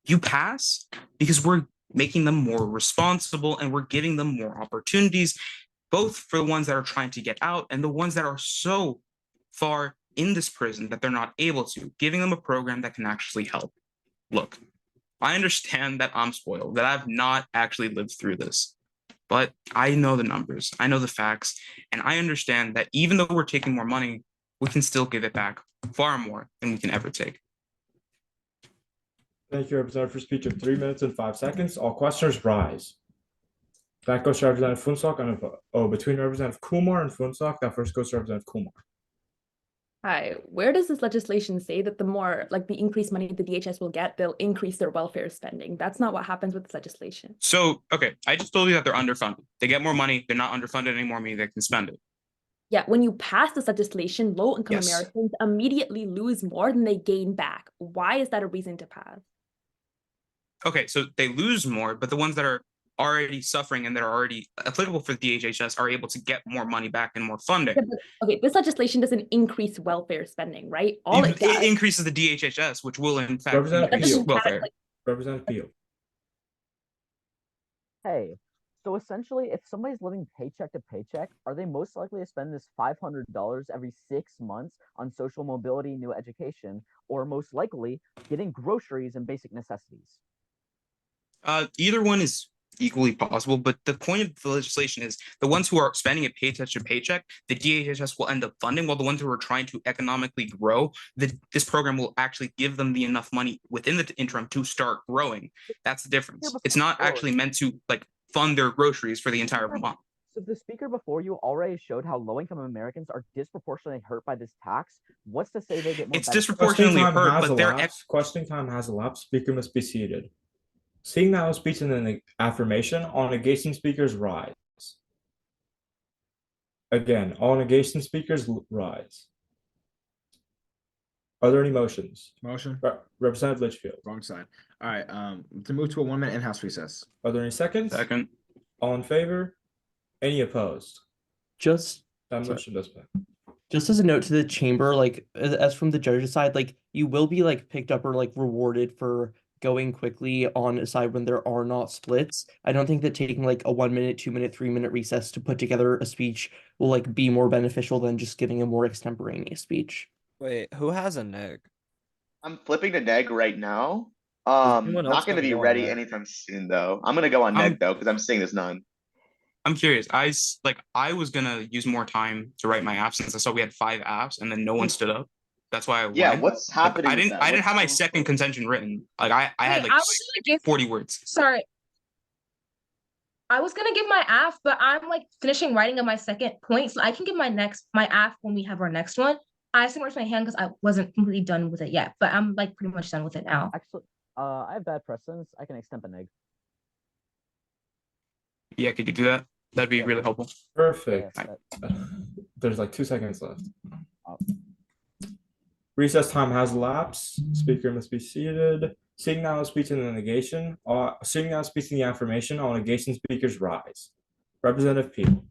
You pass because we're making them more responsible and we're giving them more opportunities, both for the ones that are trying to get out and the ones that are so far in this prison that they're not able to, giving them a program that can actually help. Look, I understand that I'm spoiled, that I've not actually lived through this. But I know the numbers, I know the facts, and I understand that even though we're taking more money, we can still give it back far more than we can ever take. Thank you, Representative, for speech of 3 minutes and 5 seconds. All questioners rise. That goes to Representative Funsok. And between Representative Kumar and Funsok, that first goes to Representative Kumar. Hi, where does this legislation say that the more, like the increased money the DHS will get, they'll increase their welfare spending? That's not what happens with this legislation. So, okay, I just told you that they're underfunded. They get more money, they're not underfunded anymore, meaning they can spend it. Yeah, when you pass this legislation, low-income Yes. Americans immediately lose more than they gain back. Why is that a reason to pass? Okay, so they lose more, but the ones that are already suffering and that are already applicable for the DHHS are able to get more money back and more funding. Yeah, but, okay, this legislation doesn't increase welfare spending, right? All it does. It increases the DHHS, which will in fact Representative increase Peel. welfare. Representative Peel. Hey, so essentially, if somebody's living paycheck to paycheck, are they most likely to spend this $500 every 6 months on social mobility, new education, or most likely getting groceries and basic necessities? Either one is equally possible, but the point of the legislation is the ones who are spending it paycheck to paycheck, the DHHS will end up funding, while the ones who are trying to economically grow, this program will actually give them the enough money within the interim to start growing. That's the difference. It's not actually meant to like fund their groceries for the entire month. So the speaker before you already showed how low-income Americans are disproportionately hurt by this tax. What's to say they get more It's benefits? disproportionately hurt, but they're Questioning time has elapsed. Speaker must be seated. Seeing now speech and an affirmation, all negation speakers rise. Again, all negation speakers rise. Are there any motions? Motion. Representative Litchfield. Wrong side. All right. To move to a 1 minute in-house recess. Are there any seconds? Second. All in favor? Any opposed? Just That motion does pass. just as a note to the chamber, like as from the judge's side, like you will be like picked up or like rewarded for going quickly on a side when there are not splits. I don't think that taking like a 1 minute, 2 minute, 3 minute recess to put together a speech will like be more beneficial than just giving a more extemporaneous speech. Wait, who has a neg? I'm flipping to neg right now. anyone else Not going to gonna be go on ready neg? anytime soon though. I'm going to go on neg though because I'm seeing there's none. I'm curious. I was gonna use more time to write my apps since I saw we had 5 apps and then no one stood up. That's why I Yeah, went. what's Like, happening? I with didn't that? have my What's second contention written. Like I had Wait, like I was gonna give 40 words. sorry. I was gonna give my AF, but I'm like finishing writing on my second point, so I can give my AF when we have our next one. I still raised my hand because I wasn't completely done with it yet, but I'm like pretty much done with it now. Actually, I have bad precedence. I can extend an egg. Yeah, could you do that? That'd be really helpful. Perfect. Yeah, There's like 2 seconds left. Oh. Recess time has elapsed. Speaker must be seated. Seeing now speech in the negation. Seeing now speech in the affirmation. All negation speakers rise. Representative Peel.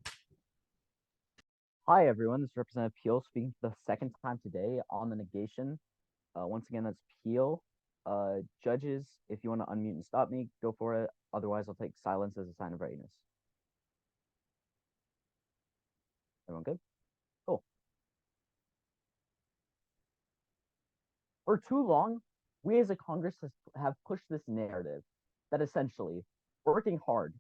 Hi, everyone. This is Representative Peel speaking for the second time today on the negation. Once again, that's Peel. Judges, if you want to unmute and stop me, go for it. Otherwise, I'll take silence as a sign of readiness. Everyone good? Cool. For too long, we as a Congress have pushed this narrative that essentially working hard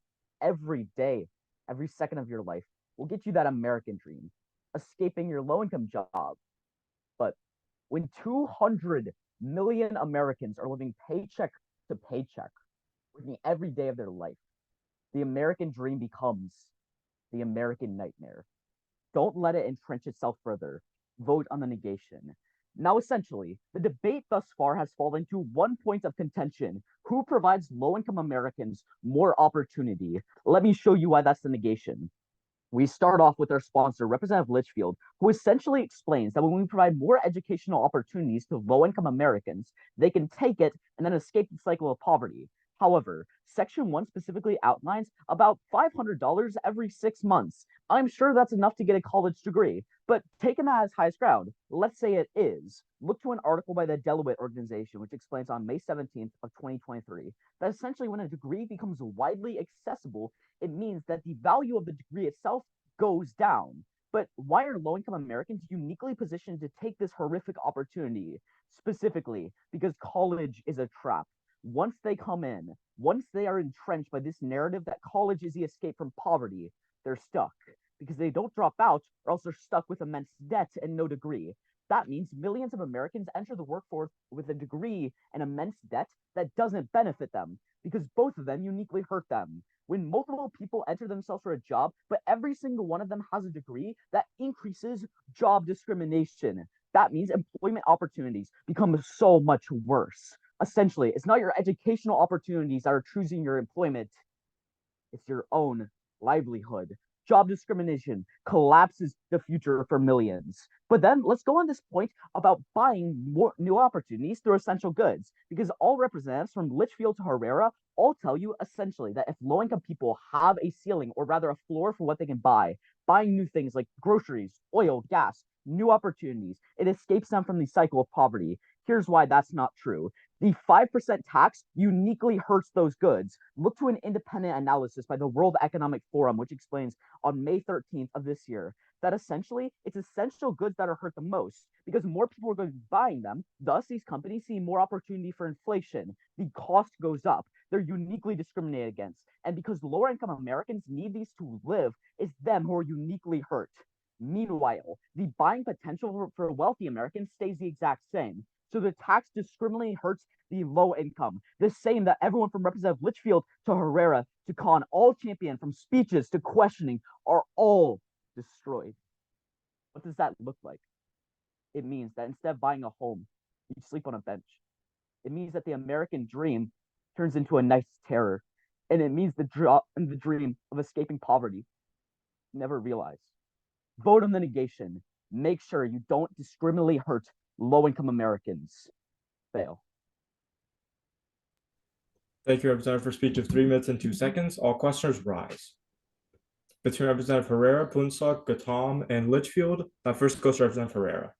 every day, every second of your life will get you that American dream, escaping your low-income job. But when 200 million Americans are living paycheck to paycheck, working every day of their life, the American dream becomes the American nightmare. Don't let it entrench itself further. Vote on the negation. Now, essentially, the debate thus far has fallen to one point of contention. Who provides low-income Americans more opportunity? Let me show you why that's the negation. We start off with our sponsor, Representative Litchfield, who essentially explains that when we provide more educational opportunities to low-income Americans, they can take it and then escape the cycle of poverty. However, Section 1 specifically outlines about $500 every 6 months. I'm sure that's enough to get a college degree, but taking that as highest ground, let's say it is. Look to an article by the Deloitte organization, which explains on May 17th of 2023, that essentially when a degree becomes widely accessible, it means that the value of the degree itself goes down. But why are low-income Americans uniquely positioned to take this horrific opportunity? Specifically, because college is a trap. Once they come in, once they are entrenched by this narrative that college is the escape from poverty, they're stuck because they don't drop out or else they're stuck with immense debt and no degree. That means millions of Americans enter the workforce with a degree and immense debt that doesn't benefit them because both of them uniquely hurt them. When multiple people enter themselves for a job, but every single one of them has a degree, that increases job discrimination. That means employment opportunities become so much worse. Essentially, it's not your educational opportunities that are choosing your employment, it's your own livelihood. Job discrimination collapses the future for millions. But then let's go on this point about buying more new opportunities through essential goods, because all representatives from Litchfield to Herrera all tell you essentially that if low-income people have a ceiling, or rather a floor for what they can buy, buying new things like groceries, oil, gas, new opportunities, it escapes them from the cycle of poverty. Here's why that's not true. The 5% tax uniquely hurts those goods. Look to an independent analysis by the World Economic Forum, which explains on May 13th of this year that essentially it's essential goods that are hurt the most because more people are going to be buying them. Thus, these companies see more opportunity for inflation. The cost goes up. They're uniquely discriminated against. And because lower income Americans need these to live, it's them who are uniquely hurt. Meanwhile, the buying potential for wealthy Americans stays the exact same. So the tax discriminately hurts the low income, the same that everyone from Representative Litchfield to Herrera to Khan, all champion from speeches to questioning, are all destroyed. What does that look like? It means that instead of buying a home, you sleep on a bench. It means that the American dream turns into a nice terror. And it means the dream of escaping poverty never realized. Vote on the negation. Make sure you don't discriminately hurt low-income Americans. Fail. Thank you, Representative, for speech of 3 minutes and 2 seconds. All questioners rise. Between Representative Herrera, Punsak, Gatam, and Litchfield, that first goes to Representative Herrera.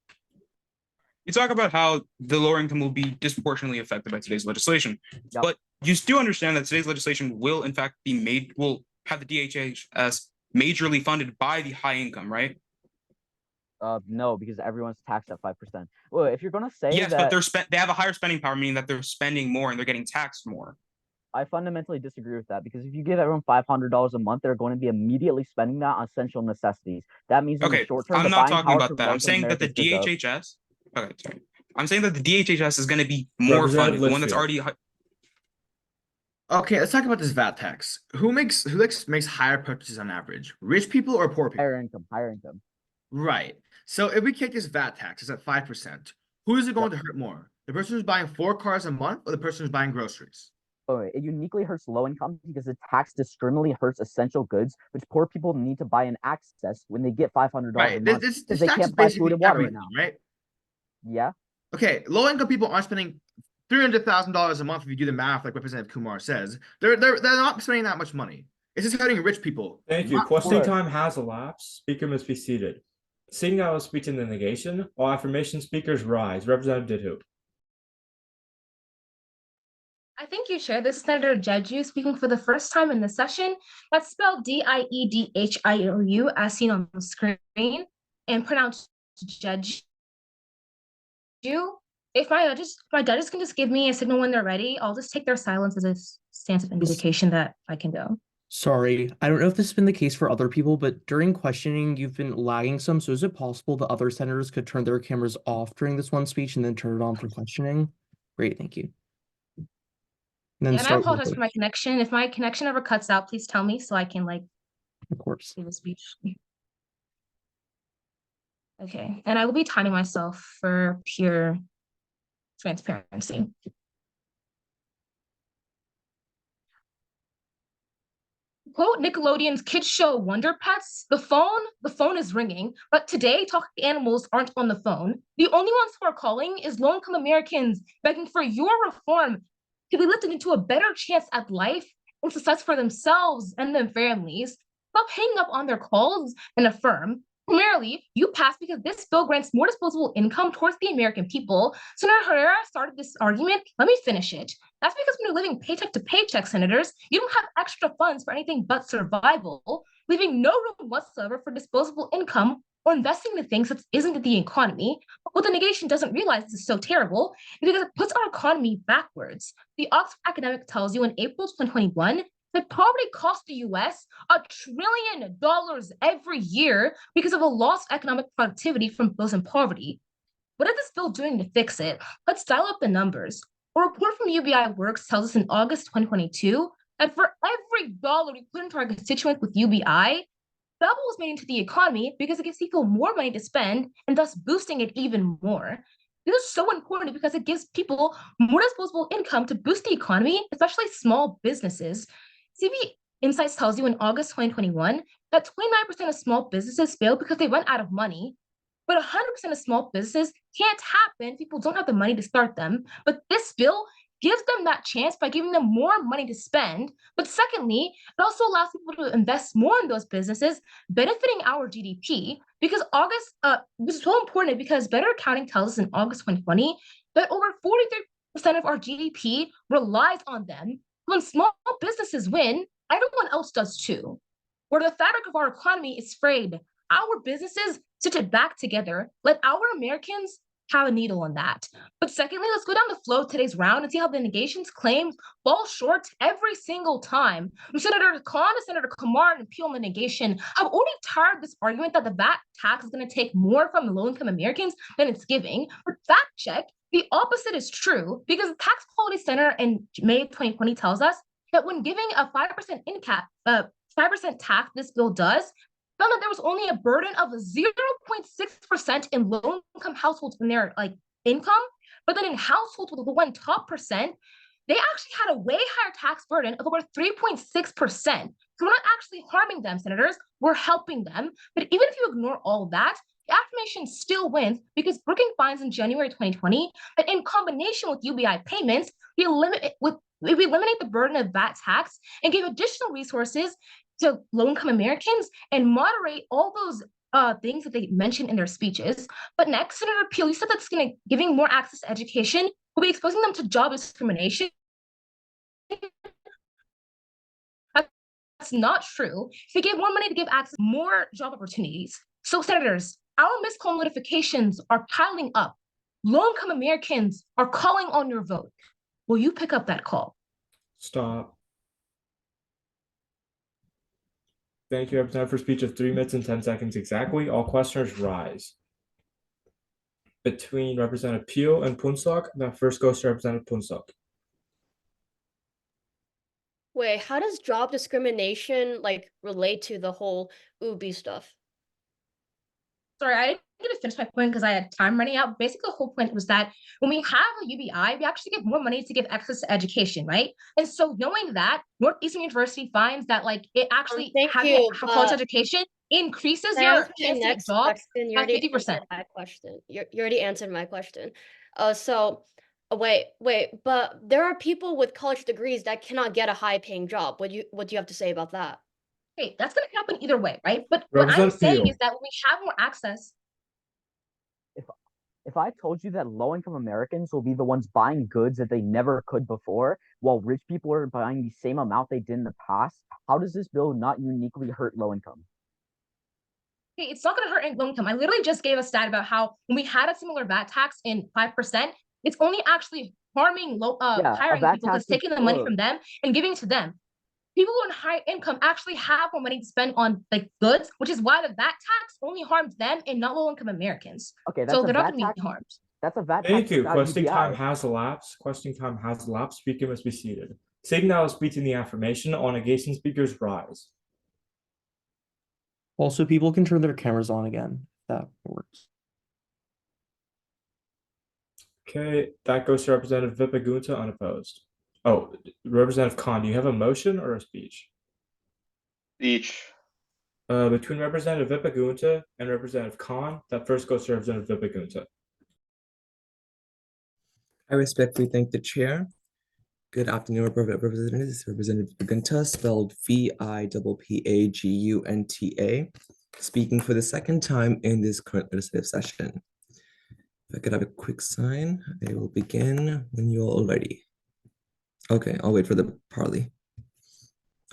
you talk about how the lower income will be disproportionately affected by today's legislation. Yep. But you do understand that today's legislation will, in fact, will have the DHS majorly funded by the high income, right? No, because everyone's taxed at 5%. Well, if you're gonna say yes, that, but they have a higher spending power, meaning that they're spending more and they're getting taxed more. I fundamentally disagree with that, because if you give everyone $500 a month, they're going to be immediately spending that on essential necessities. That means in the short term, I'm the not buying talking power about for that. I'm most saying that the Americans goes up. DHHS. Okay, sorry. I'm saying that the DHHS is going to be more funded. The one that's already. Okay, let's talk about this VAT tax. Who makes higher purchases on average? Rich people or poor people? Higher income. Right. So if we take this VAT tax, it's at 5%. Who is it going to hurt more? The person who's buying 4 cars a month or the person who's buying groceries? Oh, it uniquely hurts low income because the tax discriminately hurts essential goods, which poor people need to buy and access when they get $500 Right. a month This because they tax is can't buy food basically and water right everything, now. right? Yeah. Okay, low income people aren't spending $300,000 a month if you do the math, like Representative Kumar says. They're not spending that much money. It's just hurting rich people. Thank you. Questioning time has elapsed. Speaker must be seated. Seeing now a speech in the negation, all affirmation speakers rise. Representative Didhu. I think you shared this, Senator Jeju, speaking for the first time in the session. That's spelled Diedhiou, as seen on the screen, and pronounced Jeju. If my judges can just give me a signal when they're ready, I'll just take their silence as a stance of indication that I can go. Sorry, I don't know if this has been the case for other people, but during questioning, you've been lagging some. So is it possible that other senators could turn their cameras off during this one speech and then turn it on for questioning? Great, thank you. And I apologize for my connection. If my connection ever cuts out, please tell me so I can of course, do the speech. Okay, and I will be timing myself for pure transparency. Quote Nickelodeon's kids show Wonder Pets, the phone is ringing, but today talking animals aren't on the phone. The only ones who are calling is low-income Americans begging for your reform to be lifted into a better chance at life and success for themselves and their families. Stop hanging up on their calls and affirm. Primarily, you passed because this bill grants more disposable income towards the American people. Senator Herrera started this argument. Let me finish it. That's because when you're living paycheck to paycheck, senators, you don't have extra funds for anything but survival, leaving no room whatsoever for disposable income or investing in things that isn't the economy. But what the negation doesn't realize is so terrible is because it puts our economy backwards. The Oxford academic tells you in April 2021 that poverty cost the US $1 trillion every year because of a lost economic productivity from those in poverty. What is this bill doing to fix it? Let's dial up the numbers. A report from UBI Works tells us in August 2022 that for every dollar we put into our constituents with UBI, double is made into the economy because it gives people more money to spend and thus boosting it even more. This is so important because it gives people more disposable income to boost the economy, especially small businesses. CV Insights tells you in August 2021 that 29% of small businesses fail because they run out of money. But 100% of small businesses can't happen if people don't have the money to start them. But this bill gives them that chance by giving them more money to spend. But secondly, it also allows people to invest more in those businesses, benefiting our GDP. Because this is so important because Better Accounting tells us in August 2020 that over 43% of our GDP relies on them. When small businesses win, everyone else does too. Where the fabric of our economy is frayed, our businesses stitch it back together. Let our Americans have a needle on that. But secondly, let's go down the flow of today's round and see how the negation's claims fall short every single time. From Senator Khan to Senator Kumar and Peel on the negation, I've already tired this argument that the VAT tax is going to take more from low-income Americans than it's giving. But fact check, the opposite is true because the Tax Policy Center in May 2020 tells us that when giving a 5% tax, this bill does, found that there was only a burden of 0.6% in low-income households in their income, but then in households with the top percent, they actually had a way higher tax burden of over 3.6%. So we're not actually harming them, senators. We're helping them. But even if you ignore all that, the affirmation still wins because Brookings finds in January 2020 that in combination with UBI payments, we eliminate the burden of VAT tax and give additional resources to low-income Americans and moderate all those things that they mentioned in their speeches. But next, Senator Peel, you said that's giving more access to education will be exposing them to job discrimination. That's not true. If we give more money to give access, more job opportunities. So, senators, our missed call notifications are piling up. Low-income Americans are calling on your vote. Will you pick up that call? Stop. Thank you, Representative, for speech of 3 minutes and 10 seconds exactly. All questioners rise. Between Representative Peel and Punsak, that first goes to Representative Punsak. Wait, how does job discrimination like relate to the whole Ubi stuff? Sorry, I didn't get to finish my point because I had time running out. Basically, the whole point was that when we have a UBI, we actually get more money to give access to education, right? And so knowing that, Northeastern University finds that like it actually having college education increases your chance to get jobs by 50%. My question. You already answered my question. Wait, but there are people with college degrees that cannot get a high-paying job. What do you have to say about that? Hey, that's going to happen either way, right? But what I'm saying is that when we have more access. If I told you that low-income Americans will be the ones buying goods that they never could before, while rich people are buying the same amount they did in the past, how does this bill not uniquely hurt low income? Hey, it's not going to hurt low income. I literally just gave a stat about how when we had a similar VAT tax in 5%, it's only actually harming hiring people because taking the money from them and giving it to them. People on high income actually have more money to spend on like goods, which is why the VAT tax only harms them and not low-income Americans. Okay, so they're not going to be harmed. That's a VAT tax. Thank you. Questioning time has elapsed. Questioning time has elapsed. Speaker must be seated. Seeing now speaking the affirmation, all negation speakers rise. Also, people can turn their cameras on again. If that works. Okay, that goes to Representative Vipagunta unopposed. Oh, Representative Khan, do you have a motion or a speech? Speech. Between Representative Vipagunta and Representative Khan, that first goes to Representative Vipagunta. I respectfully thank the chair. Good afternoon, representatives. Representative Vipagunta, spelled Vipagunta, speaking for the second time in this current legislative session. If I could have a quick sign, I will begin when you're all ready. Okay, I'll wait for the parley.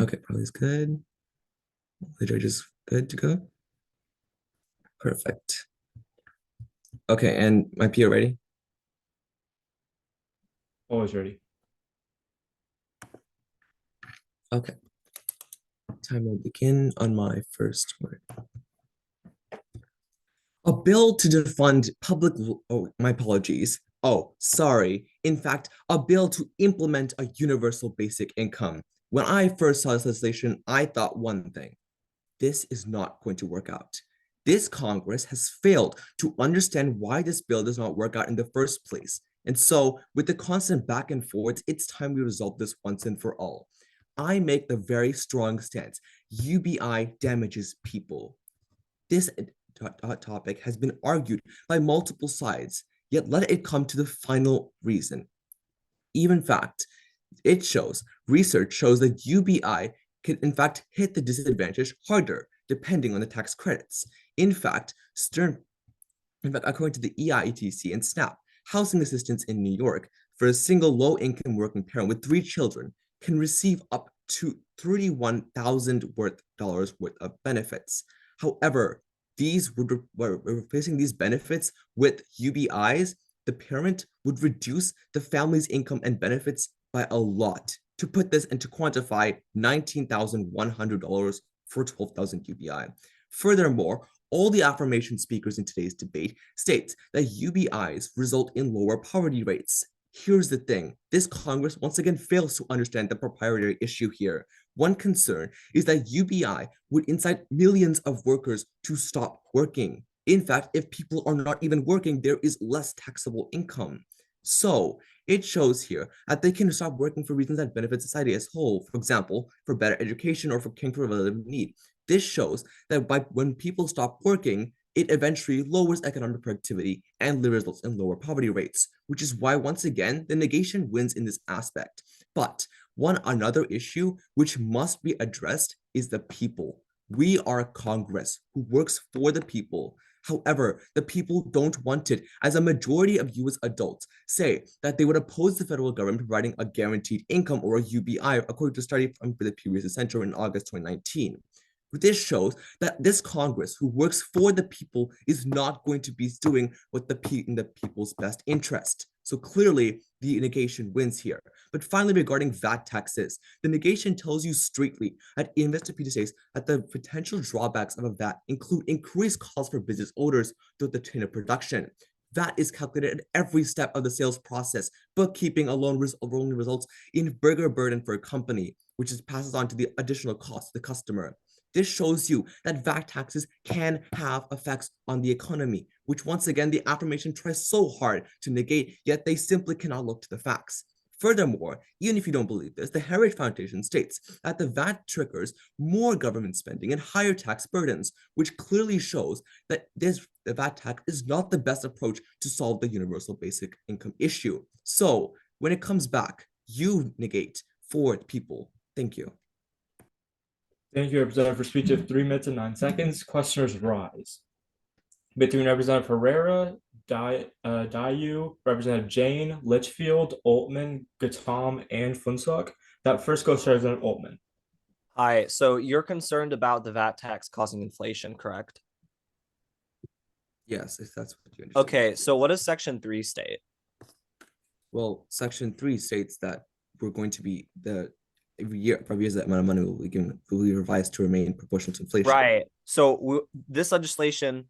Okay, parley's good. The judge is good to go. Perfect. Okay, and my PO ready? Always ready. Okay. Time will begin on my first word. A bill to defund public, oh, my apologies. Oh, sorry. In fact, a bill to implement a universal basic income. When I first saw this legislation, I thought one thing. This is not going to work out. This Congress has failed to understand why this bill does not work out in the first place. And so, with the constant back and forth, it's time we resolve this once and for all. I make the very strong stance. UBI damages people. This topic has been argued by multiple sides, yet let it come to the final reason. Even fact, research shows that UBI can in fact hit the disadvantaged harder, depending on the tax credits. In fact, according to the EIETC and SNAP, housing assistance in New York for a single low-income working parent with 3 children can receive up to $31,000 worth of benefits. However, replacing these benefits with UBIs, the parent would reduce the family's income and benefits by a lot. To put this and to quantify $19,100 for 12,000 UBI. Furthermore, all the affirmation speakers in today's debate states that UBIs result in lower poverty rates. Here's the thing, this Congress once again fails to understand the proprietary issue here. One concern is that UBI would incite millions of workers to stop working. In fact, if people are not even working, there is less taxable income. So it shows here that they can stop working for reasons that benefit society as a whole. For example, for better education or for caring for a relative need. This shows that when people stop working, it eventually lowers economic productivity and results in lower poverty rates, which is why, once again, the negation wins in this aspect. But another issue which must be addressed is the people. We are a Congress who works for the people. However, the people don't want it, as a majority of US adults say that they would oppose the federal government providing a guaranteed income, or a UBI, according to a study from the previous Censor in August 2019. This shows that this Congress, who works for the people, is not going to be doing what in the people's best interest. So clearly, the negation wins here. But finally, regarding VAT taxes, the negation tells you straightly that Investopedia says that the potential drawbacks of a VAT include increased costs for business owners throughout the chain of production. VAT is calculated at every step of the sales process. Bookkeeping alone only results in bigger burden for a company, which passes on to the additional cost to the customer. This shows you that VAT taxes can have effects on the economy, which once again, the affirmation tries so hard to negate, yet they simply cannot look to the facts. Furthermore, even if you don't believe this, the Heritage Foundation states that the VAT triggers more government spending and higher tax burdens, which clearly shows that the VAT tax is not the best approach to solve the universal basic income issue. So when it comes back, you negate for people. Thank you. Thank you, Representative, for speech of 3 minutes and 9 seconds. Questioners rise. Between Representative Herrera, Dayu, Representative Jane, Litchfield, Altman, Gatam, and Funsuk. That first goes to Representative Altman. Hi, so you're concerned about the VAT tax causing inflation, correct? Yes, if that's what you understand. Okay, so what does Section 3 state? Well, Section 3 states that we're going to be every year, 5 years, that amount of money will be revised to remain proportional to inflation. Right. So this legislation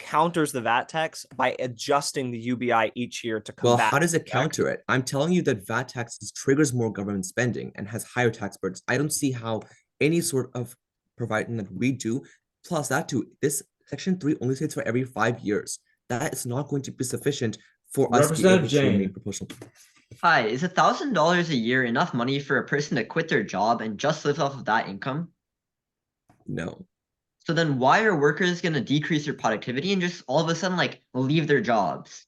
counters the VAT tax by adjusting the UBI each year to combat. Well, how does it counter it? I'm telling you that VAT taxes triggers more government spending and has higher tax burdens. I don't see how any sort of providing that we do, plus that too, this Section 3 only states for every 5 years. That is not going to be sufficient for us to be able to remain proportional. Hi, is $1,000 a year enough money for a person to quit their job and just live off of that income? No. So then why are workers going to decrease their productivity and just all of a sudden like leave their jobs?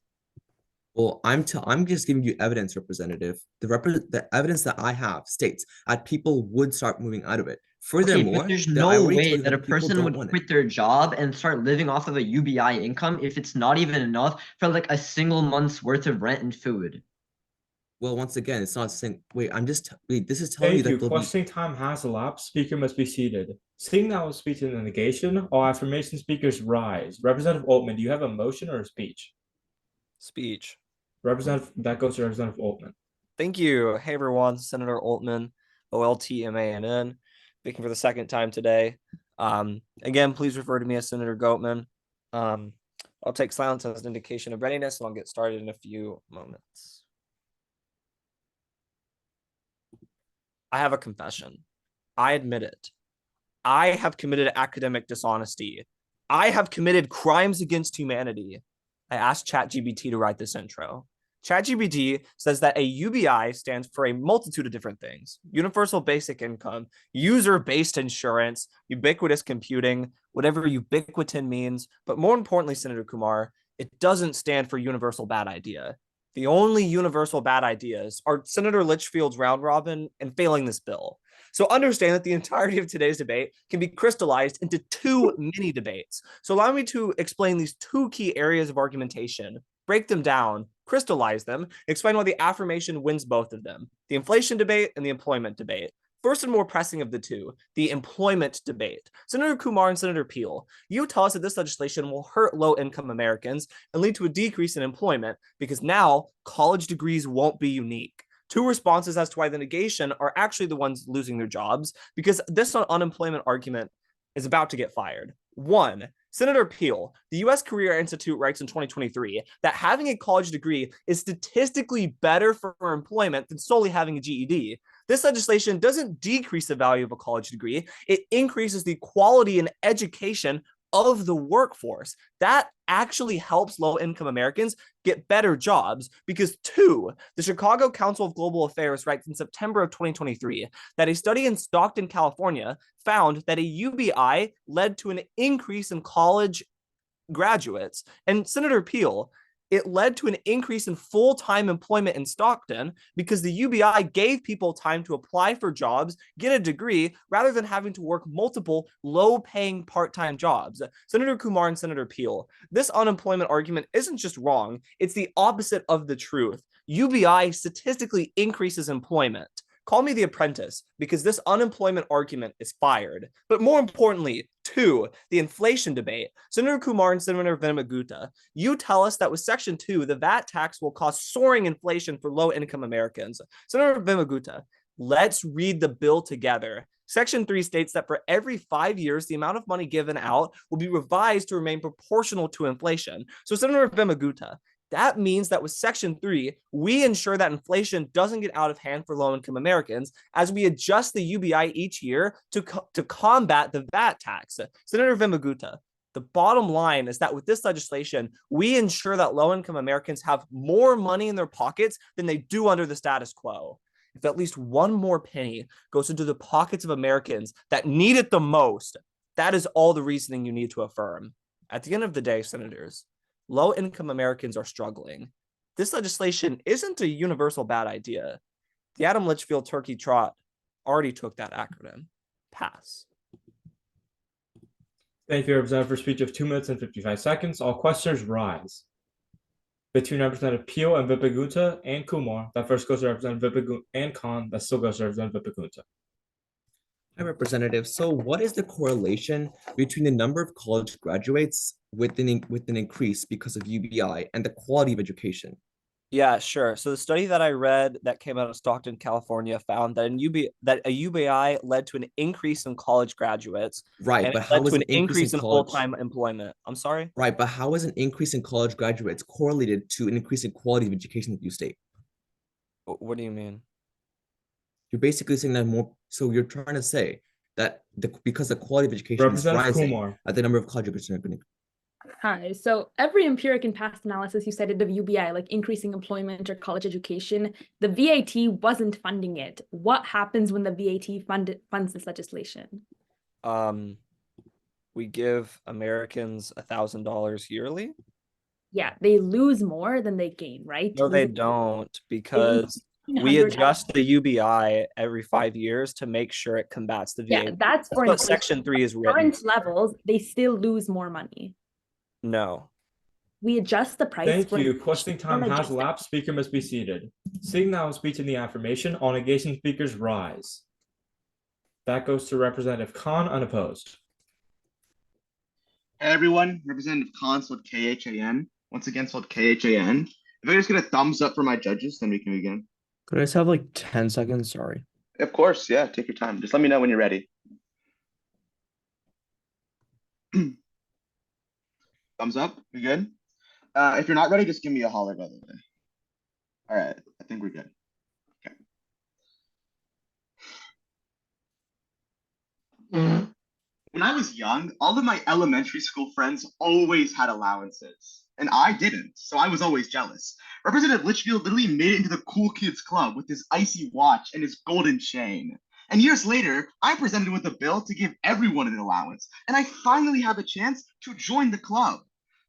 Well, I'm just giving you evidence, Representative. The evidence that I have states that people would start moving out of it. Furthermore, but there's no way that a person would quit their job and start living off of a UBI income if it's not even enough for like a single month's worth of rent and food. Well, once again, it's not saying. Wait, this is telling you that. Thank you. Questioning time has elapsed. Speaker must be seated. Seeing that was speech in the negation, all affirmation speakers rise. Representative Altman, do you have a motion or a speech? Speech. That goes to Representative Altman. Thank you. Hey everyone, Senator Altman, OLTMANN, speaking for the second time today. Again, please refer to me as Senator Goatman. I'll take silence as an indication of readiness, and I'll get started in a few moments. I have a confession. I admit it. I have committed academic dishonesty. I have committed crimes against humanity. I asked ChatGPT to write this intro. ChatGPT says that a UBI stands for a multitude of different things: universal basic income, user-based insurance, ubiquitous computing, whatever ubiquitin means. But more importantly, Senator Kumar, it doesn't stand for universal bad idea. The only universal bad ideas are Senator Litchfield's round robin and failing this bill. So understand that the entirety of today's debate can be crystallized into 2 mini debates. So allow me to explain these 2 key areas of argumentation, break them down, crystallize them, explain why the affirmation wins both of them: the inflation debate and the employment debate. First and more pressing of the 2, the employment debate. Senator Kumar and Senator Peel, you tell us that this legislation will hurt low-income Americans and lead to a decrease in employment because now college degrees won't be unique. 2 responses as to why the negation are actually the ones losing their jobs, because this unemployment argument is about to get fired. 1, Senator Peel, the U.S. Career Institute writes in 2023 that having a college degree is statistically better for employment than solely having a GED. This legislation doesn't decrease the value of a college degree. It increases the quality and education of the workforce. That actually helps low-income Americans get better jobs because 2, the Chicago Council of Global Affairs writes in September of 2023 that a study in Stockton, California found that a UBI led to an increase in college graduates. And Senator Peel, It led to an increase in full-time employment in Stockton because the UBI gave people time to apply for jobs, get a degree, rather than having to work multiple low-paying part-time jobs. Senator Kumar and Senator Peel, this unemployment argument isn't just wrong, it's the opposite of the truth. UBI statistically increases employment. Call me the apprentice, because this unemployment argument is fired. But more importantly, two, the inflation debate. Senator Kumar and Senator Venemaguta, you tell us that with Section 2, the VAT tax will cause soaring inflation for low-income Americans. Senator Venemaguta, let's read the bill together. Section 3 states that for every 5 years, the amount of money given out will be revised to remain proportional to inflation. So Senator Venemaguta, that means that with Section 3, we ensure that inflation doesn't get out of hand for low-income Americans as we adjust the UBI each year to combat the VAT tax. Senator Venemaguta, the bottom line is that with this legislation, we ensure that low-income Americans have more money in their pockets than they do under the status quo. If at least one more penny goes into the pockets of Americans that need it the most, that is all the reasoning you need to affirm. At the end of the day, senators, low-income Americans are struggling. This legislation isn't a universal bad idea. The Adam Litchfield Turkey Trot already took that acronym. Pass. Thank you, Representative, for a speech of 2 minutes and 55 seconds. All questioners rise. Between Representative Peel and Venemaguta and Kumar, that first goes to Representative Venemaguta, and Khan, that still goes to Representative Venemaguta. Hi, Representative. So what is the correlation between the number of college graduates with an increase because of UBI and the quality of education? Yeah, sure. So the study that I read that came out of Stockton, California, found that a UBI led to an increase in college graduates. Right, and but it how led is to an an increase increase in in college? full-time employment? I'm sorry? Right, but how is an increase in college graduates correlated to an increase in quality of education that you state? What do you mean? You're basically saying that more, so you're trying to say that because the quality of education is Representative rising, Kumar. that the number of college graduates are going to. Hi. So every empiric and past analysis you cited of UBI, like increasing employment or college education, the VAT wasn't funding it. What happens when the VAT funds this legislation? We give Americans $1,000 yearly? Yeah, they lose more than they gain, right? No, they don't, because we adjust the UBI every 5 years to make sure it combats the VAT. Yeah, that's for what Section 3 is written. current levels, they still lose more money. No. We adjust the price. Thank for you. Questioning time has adjust it. elapsed. Speaker must be seated. Seeing now a speech in the affirmation, all negation speakers rise. That goes to Representative Khan, unopposed. Hey everyone, Representative Khan spelled K-H-A-N. Once again spelled K-H-A-N. If I just get a thumbs up for my judges, then we can begin. Could I just have like 10 seconds? Sorry. Of course, yeah, take your time. Just let me know when you're ready. Thumbs up, we good? If you're not ready, just give me a holler, by the way. All right, I think we're good. Okay. When I was young, all of my elementary school friends always had allowances, and I didn't, so I was always jealous. Representative Litchfield literally made it into the cool kids club with his icy watch and his golden chain. And years later, I presented with a bill to give everyone an allowance, and I finally have a chance to join the club.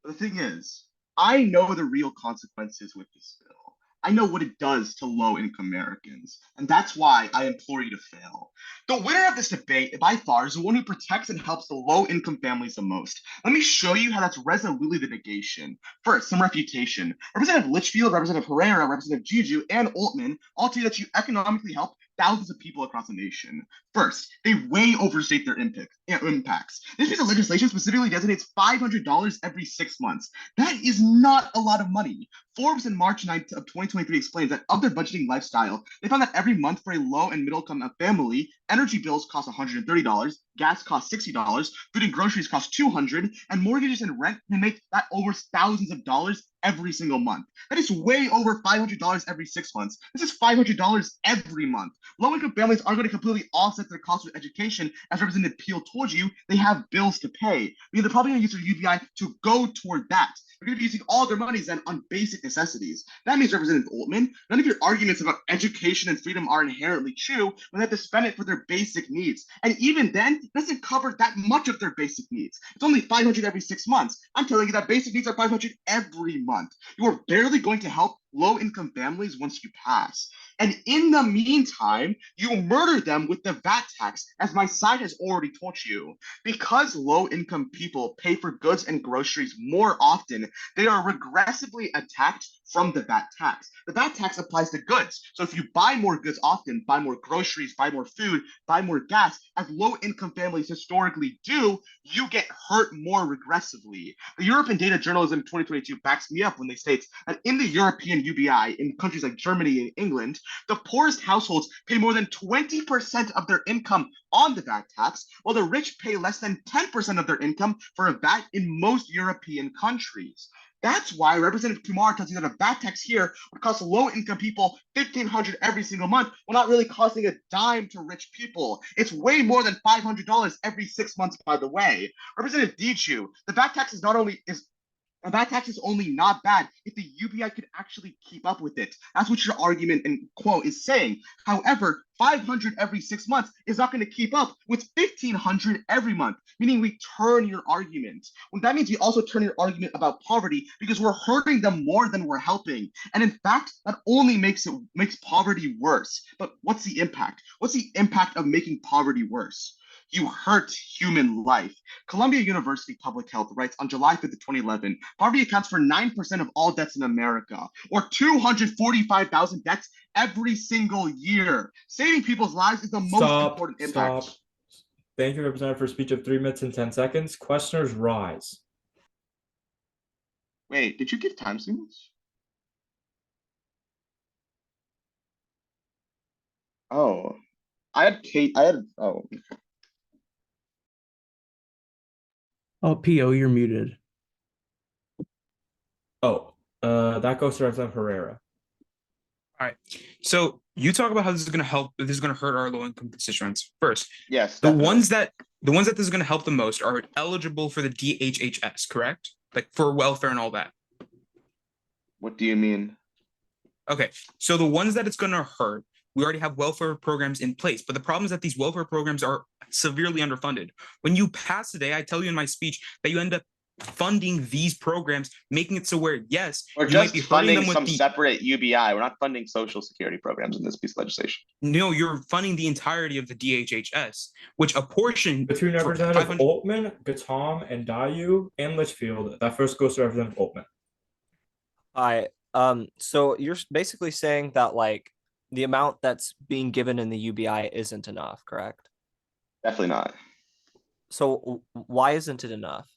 But the thing is, I know the real consequences with this bill. I know what it does to low-income Americans, and that's why I implore you to fail. The winner of this debate, by far, is the one who protects and helps the low-income families the most. Let me show you how that's resolutely the negation. First, some refutation. Representative Litchfield, Representative Herrera, Representative Juju, and Altman all tell you that you economically help thousands of people across the nation. First, they way overstate their impacts. This piece of legislation specifically designates $500 every 6 months. That is not a lot of money. Forbes in March 9th of 2023 explains that of their budgeting lifestyle, they found that every month for a low and middle income family, energy bills cost $130, gas costs $60, food and groceries cost $200, and mortgages and rent can make that over thousands of dollars every single month. That is way over $500 every 6 months. This is $500 every month. Low-income families are going to completely offset their cost of education. As Representative Peel told you, they have bills to pay. They're probably going to use their UBI to go toward that. They're going to be using all their monies then on basic necessities. That means, Representative Altman, none of your arguments about education and freedom are inherently true when they have to spend it for their basic needs. And even then, it doesn't cover that much of their basic needs. It's only $500 every 6 months. I'm telling you that basic needs are $500 every month. You are barely going to help low-income families once you pass. And in the meantime, you murder them with the VAT tax, as my side has already told you. Because low-income people pay for goods and groceries more often, they are regressively attacked from the VAT tax. The VAT tax applies to goods. So if you buy more goods often, buy more groceries, buy more food, buy more gas, as low-income families historically do, you get hurt more regressively. The European Data Journalism 2022 backs me up when they state that in the European UBI, in countries like Germany and England, the poorest households pay more than 20% of their income on the VAT tax, while the rich pay less than 10% of their income for a VAT in most European countries. That's why Representative Kumar tells you that a VAT tax here would cost low-income people $1,500 every single month, while not really costing a dime to rich people. It's way more than $500 every 6 months, by the way. Representative Dichu, the VAT tax is only not bad if the UBI could actually keep up with it. That's what your argument and quote is saying. However, 500 every 6 months is not going to keep up with 1,500 every month, meaning we turn your argument. Well, that means we also turn your argument about poverty because we're hurting them more than we're helping. And in fact, that only makes poverty worse. But what's the impact? What's the impact of making poverty worse? You hurt human life. Columbia University Public Health writes on July 5th of 2011, poverty accounts for 9% of all deaths in America, or 245,000 deaths every single year. Saving people's lives is the most important impact. Stop. Thank you, Representative, for a speech of 3 minutes and 10 seconds. Questioners rise. Wait, did you give time signals? Oh, oh. Oh, PO, you're muted. Oh, that goes to Representative Herrera. All right. So you talk about how this is going to help. This is going to hurt our low-income constituents. First, yes, the ones that this is going to help the most are eligible for the DHHS, correct? Like for welfare and all that. What do you mean? Okay, so the ones that it's going to hurt, we already have welfare programs in place, but the problem is that these welfare programs are severely underfunded. When you pass today, I tell you in my speech that you end up funding these programs, making it so where, yes, we're just funding some separate UBI. We're not funding social security programs in this piece of legislation. No, you're funding the entirety of the DHHS, which a portion between Representative Altman, Gatam, and Dayu, and Litchfield. That first goes to Representative Altman. Hi. So you're basically saying that like the amount that's being given in the UBI isn't enough, correct? Definitely not. So why isn't it enough?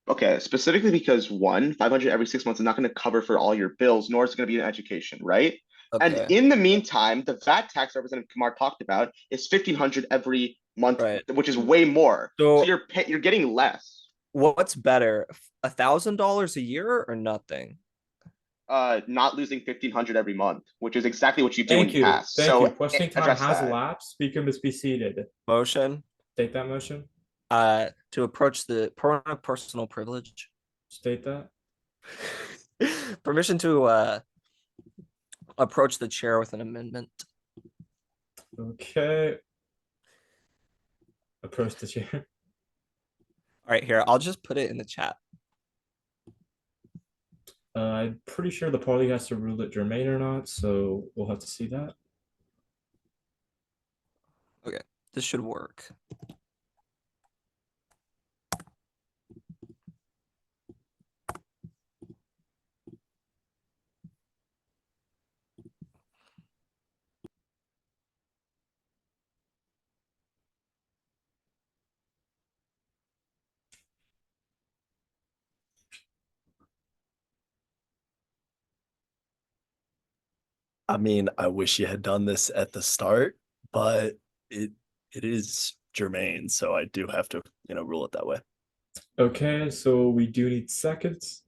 Okay, specifically because 500 every 6 months is not going to cover for all your bills, nor is it going to be in education, right? Okay. And in the meantime, the VAT tax Representative Kumar talked about is $1,500 every month, right, which is way more. So you're getting less. What's better, $1,000 a year or nothing? Not losing $1,500 every month, which is exactly what you do when you pass. Thank you. Questioning time has elapsed. Speaker must be seated. Motion. State that motion. To approach the personal privilege. State that. Permission to approach the chair with an amendment. Okay. Approach the chair. All right, here, I'll just put it in the chat. I'm pretty sure the party has to rule it germane or not, so we'll have to see that. Okay, this should work. I mean, I wish you had done this at the start, but it is germane, so I do have to, rule it that way. Okay, so we do need seconds.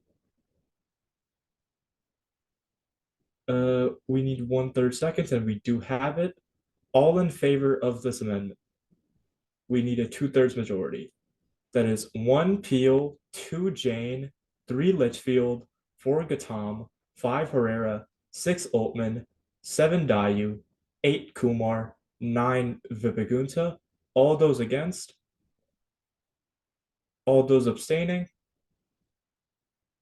We need 1/3 seconds, and we do have it. All in favor of this amendment. We need a 2/3 majority. That is 1 Peel, 2 Jane, 3 Litchfield, 4 Gatam, 5 Herrera, 6 Altman, 7 Dayu, 8 Kumar, 9 Vipagunta. All those against? All those abstaining?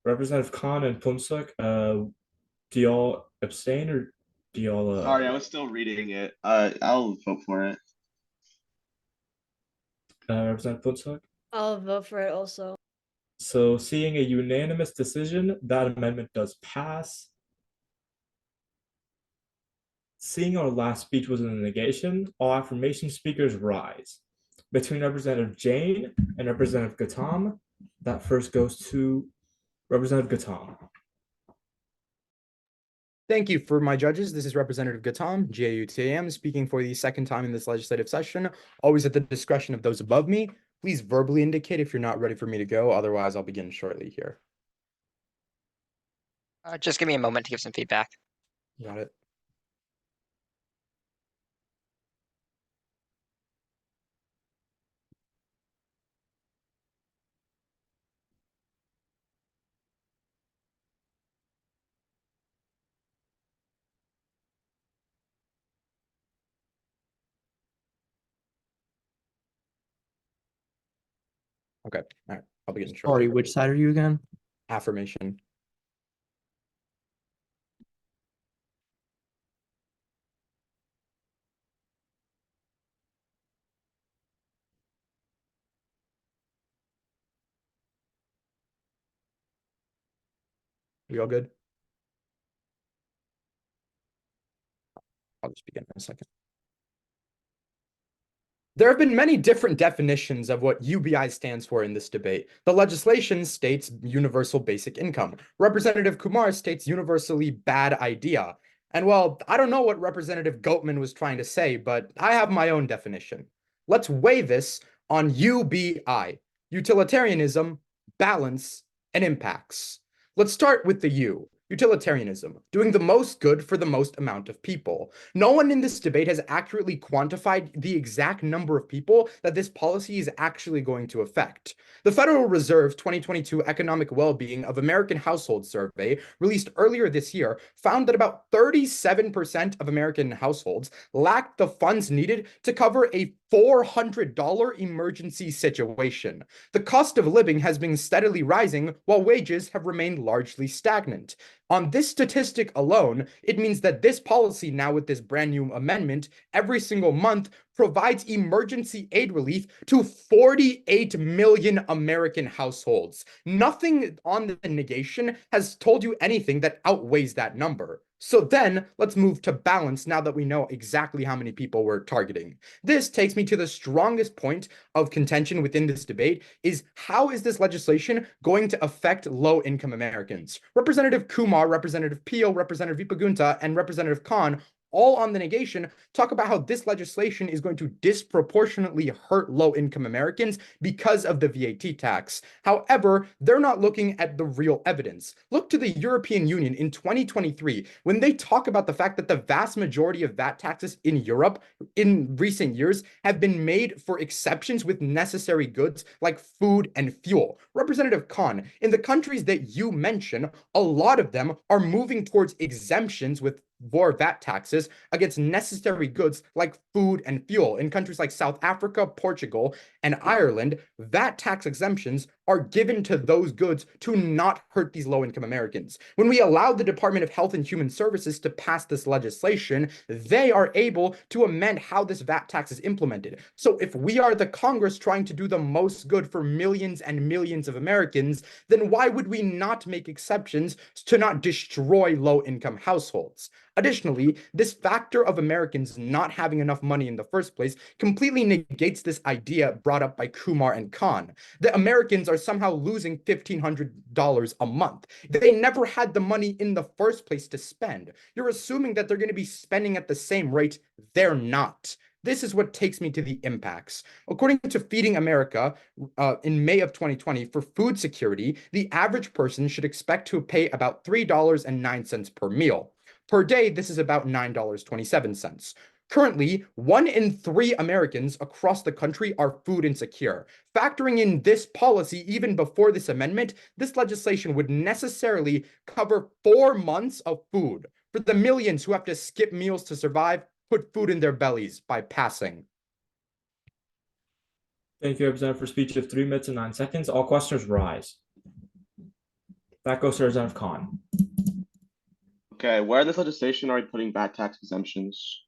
Representative Khan and Pumsuk, do y'all abstain or do y'all Sorry, I was still reading it. I'll vote for it. Representative Pumsuk? I'll vote for it also. So seeing a unanimous decision, that amendment does pass. Seeing our last speech was in a negation, all affirmation speakers rise. Between Representative Jane and Representative Gatam, that first goes to Representative Gatam. Thank you for my judges. This is Representative Gatam, GAUTAM, speaking for the second time in this legislative session, always at the discretion of those above me. Please verbally indicate if you're not ready for me to go. Otherwise, I'll begin shortly here. Just give me a moment to give some feedback. Got it. Okay, all right. I'll begin shortly. Sorry, which side are you again? Affirmation. We all good? I'll just begin in a second. There have been many different definitions of what UBI stands for in this debate. The legislation states universal basic income. Representative Kumar states universally bad idea. And well, I don't know what Representative Goatman was trying to say, but I have my own definition. Let's weigh this on UBI, utilitarianism, balance, and impacts. Let's start with the U. Utilitarianism, doing the most good for the most amount of people. No one in this debate has accurately quantified the exact number of people that this policy is actually going to affect. The Federal Reserve's 2022 Economic Well-Being of American Households survey, released earlier this year, found that about 37% of American households lacked the funds needed to cover a $400 emergency situation. The cost of living has been steadily rising while wages have remained largely stagnant. On this statistic alone, it means that this policy now with this brand new amendment every single month provides emergency aid relief to 48 million American households. Nothing on the negation has told you anything that outweighs that number. So then let's move to balance now that we know exactly how many people we're targeting. This takes me to the strongest point of contention within this debate is how is this legislation going to affect low-income Americans? Representative Kumar, Representative Peel, Representative Vipagunta, and Representative Khan all on the negation talk about how this legislation is going to disproportionately hurt low-income Americans because of the VAT tax. However, they're not looking at the real evidence. Look to the European Union in 2023, when they talk about the fact that the vast majority of VAT taxes in Europe in recent years have been made for exceptions with necessary goods like food and fuel. Representative Khan, in the countries that you mention, a lot of them are moving towards exemptions with VAT taxes against necessary goods like food and fuel. In countries like South Africa, Portugal, and Ireland, VAT tax exemptions are given to those goods to not hurt these low-income Americans. When we allow the Department of Health and Human Services to pass this legislation, they are able to amend how this VAT tax is implemented. So if we are the Congress trying to do the most good for millions and millions of Americans, then why would we not make exceptions to not destroy low-income households? Additionally, this factor of Americans not having enough money in the first place completely negates this idea brought up by Kumar and Khan, that Americans are somehow losing $1,500 a month. They never had the money in the first place to spend. You're assuming that they're going to be spending at the same rate. They're not. This is what takes me to the impacts. According to Feeding America, in May of 2020, for food security, the average person should expect to pay about $3.09 per meal. Per day, this is about $9.27. Currently, 1 in 3 Americans across the country are food insecure. Factoring in this policy even before this amendment, this legislation would necessarily cover 4 months of food for the millions who have to skip meals to survive, put food in their bellies by passing. Thank you, Representative, for speech of 3 minutes and 9 seconds. All questioners rise. That goes to Representative Khan. Okay, where in this legislation are we putting VAT tax exemptions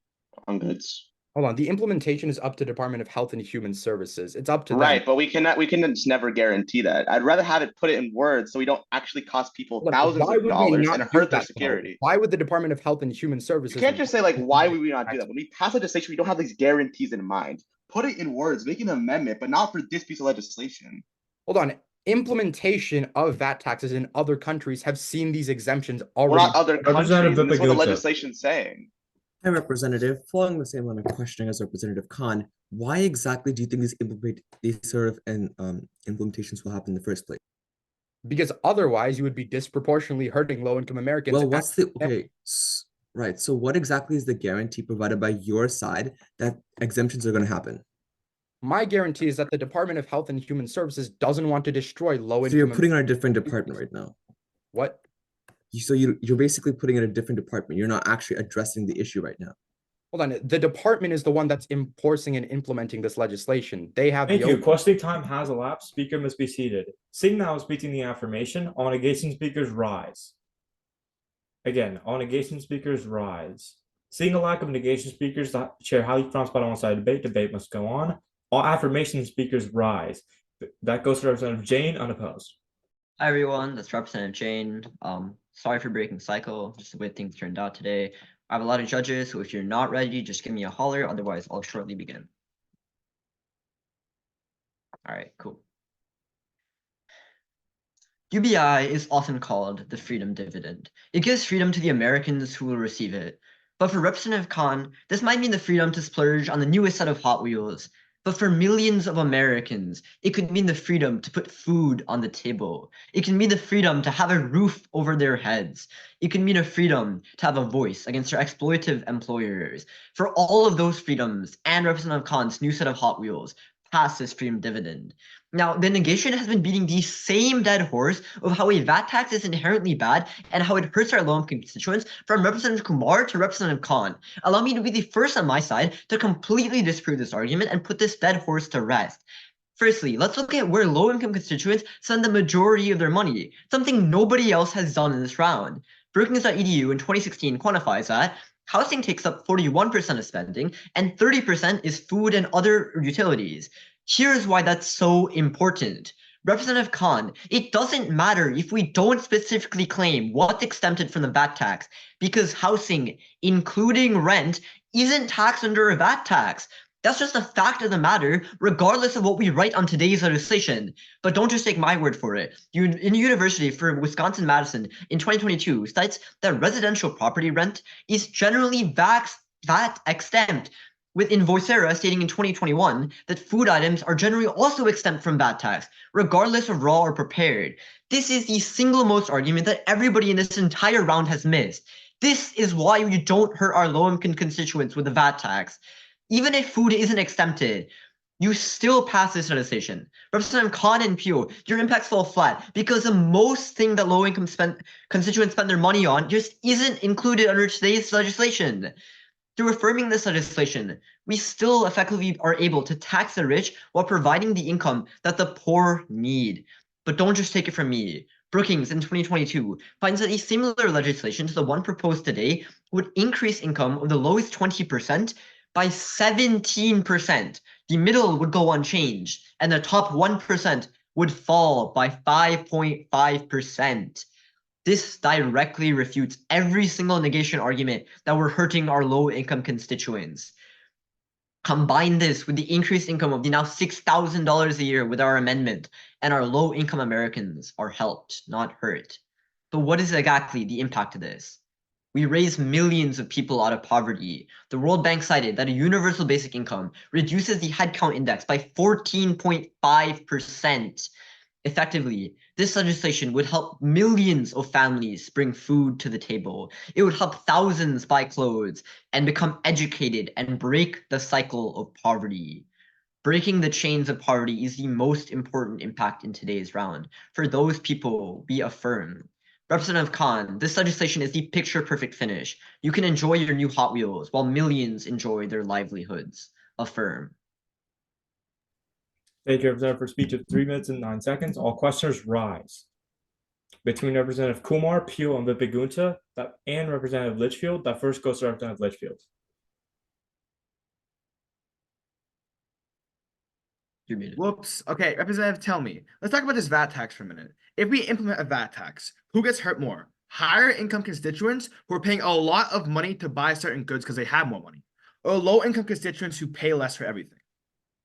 on goods? Hold on, the implementation is up to Department of Health and Human Services. It's up to Right, them. but we can just never guarantee that. I'd rather have it put it in words so we don't actually cost people Hold on, thousands why of would we dollars not and do hurt their that, though? security. Why would the Department of Health and Human Services? You can't just say, like, why would we not do that? When we pass legislation, we don't have these guarantees in mind. Put it in words, make an amendment, but not for this piece of legislation. Hold on. Implementation of VAT taxes in other countries have seen these exemptions We're already. not other countries, and this is what the legislation's saying. Hi, Representative. Following the same line of questioning as Representative Khan, why exactly do you think these sort of implementations will happen in the first place? Because otherwise, you would be disproportionately hurting low-income Americans. Well, what's the right? So, what exactly is the guarantee provided by your side that exemptions are going to happen? My guarantee is that the Department of Health and Human Services doesn't want to destroy low-income. So you're putting on a different department right now. What? So you're basically putting in a different department. You're not actually addressing the issue right now. Hold on. The department is the one that's enforcing and implementing this legislation. They have. Thank you. Questioning time has elapsed. Speaker must be seated. Seeing now speaking the affirmation, all negation speakers rise. Again, all negation speakers rise. Seeing a lack of negation speakers, the chair highly frowns upon alongside debate. Debate must go on. All affirmation speakers rise. That goes to Representative Jane, unopposed. Hi everyone, that's Representative Jane. Sorry for breaking cycle, just the way things turned out today. I have a lot of judges, so if you're not ready, just give me a holler, otherwise I'll shortly begin. All right, cool. UBI is often called the freedom dividend. It gives freedom to the Americans who will receive it. But for Representative Khan, this might mean the freedom to splurge on the newest set of Hot Wheels. But for millions of Americans, it could mean the freedom to put food on the table. It can mean the freedom to have a roof over their heads. It can mean a freedom to have a voice against their exploitative employers. For all of those freedoms and Representative Khan's new set of Hot Wheels, pass this freedom dividend. Now, the negation has been beating the same dead horse of how a VAT tax is inherently bad and how it hurts our low-income constituents, from Representative Kumar to Representative Khan. Allow me to be the first on my side to completely disprove this argument and put this dead horse to rest. Firstly, let's look at where low-income constituents spend the majority of their money, something nobody else has done in this round. Brookings.edu in 2016 quantifies that housing takes up 41% of spending, and 30% is food and other utilities. Here's why that's so important. Representative Khan, it doesn't matter if we don't specifically claim what's exempted from the VAT tax, because housing, including rent, isn't taxed under a VAT tax. That's just a fact of the matter, regardless of what we write on today's legislation. But don't just take my word for it. In University for Wisconsin-Madison in 2022 cites that residential property rent is generally VAT exempt, with Invoicera stating in 2021 that food items are generally also exempt from VAT tax, regardless of raw or prepared. This is the single most argument that everybody in this entire round has missed. This is why we don't hurt our low-income constituents with the VAT tax. Even if food isn't exempted, you still pass this legislation. Representative Khan and Pugh, your impacts fall flat because the most thing that low-income constituents spend their money on just isn't included under today's legislation. Through affirming this legislation, we still effectively are able to tax the rich while providing the income that the poor need. But don't just take it from me. Brookings in 2022 finds that a similar legislation to the one proposed today would increase income of the lowest 20% by 17%. The middle would go unchanged, and the top 1% would fall by 5.5%. This directly refutes every single negation argument that we're hurting our low-income constituents. Combine this with the increased income of the now $6,000 a year with our amendment, and our low-income Americans are helped, not hurt. But what is exactly the impact of this? We raise millions of people out of poverty. The World Bank cited that a universal basic income reduces the headcount index by 14.5%. Effectively, this legislation would help millions of families bring food to the table. It would help thousands buy clothes and become educated and break the cycle of poverty. Breaking the chains of poverty is the most important impact in today's round. For those people, we affirm. Representative Khan, this legislation is the picture-perfect finish. You can enjoy your new Hot Wheels while millions enjoy their livelihoods. Affirm. Thank you, Representative, for speech of 3 minutes and 9 seconds. All questioners rise. Between Representative Kumar, Peel, and Vipagunta, and Representative Litchfield, that first goes to Representative Litchfield. You're muted. Whoops. Okay, Representative, tell me. Let's talk about this VAT tax for a minute. If we implement a VAT tax, who gets hurt more? Higher income constituents who are paying a lot of money to buy certain goods because they have more money, or low income constituents who pay less for everything?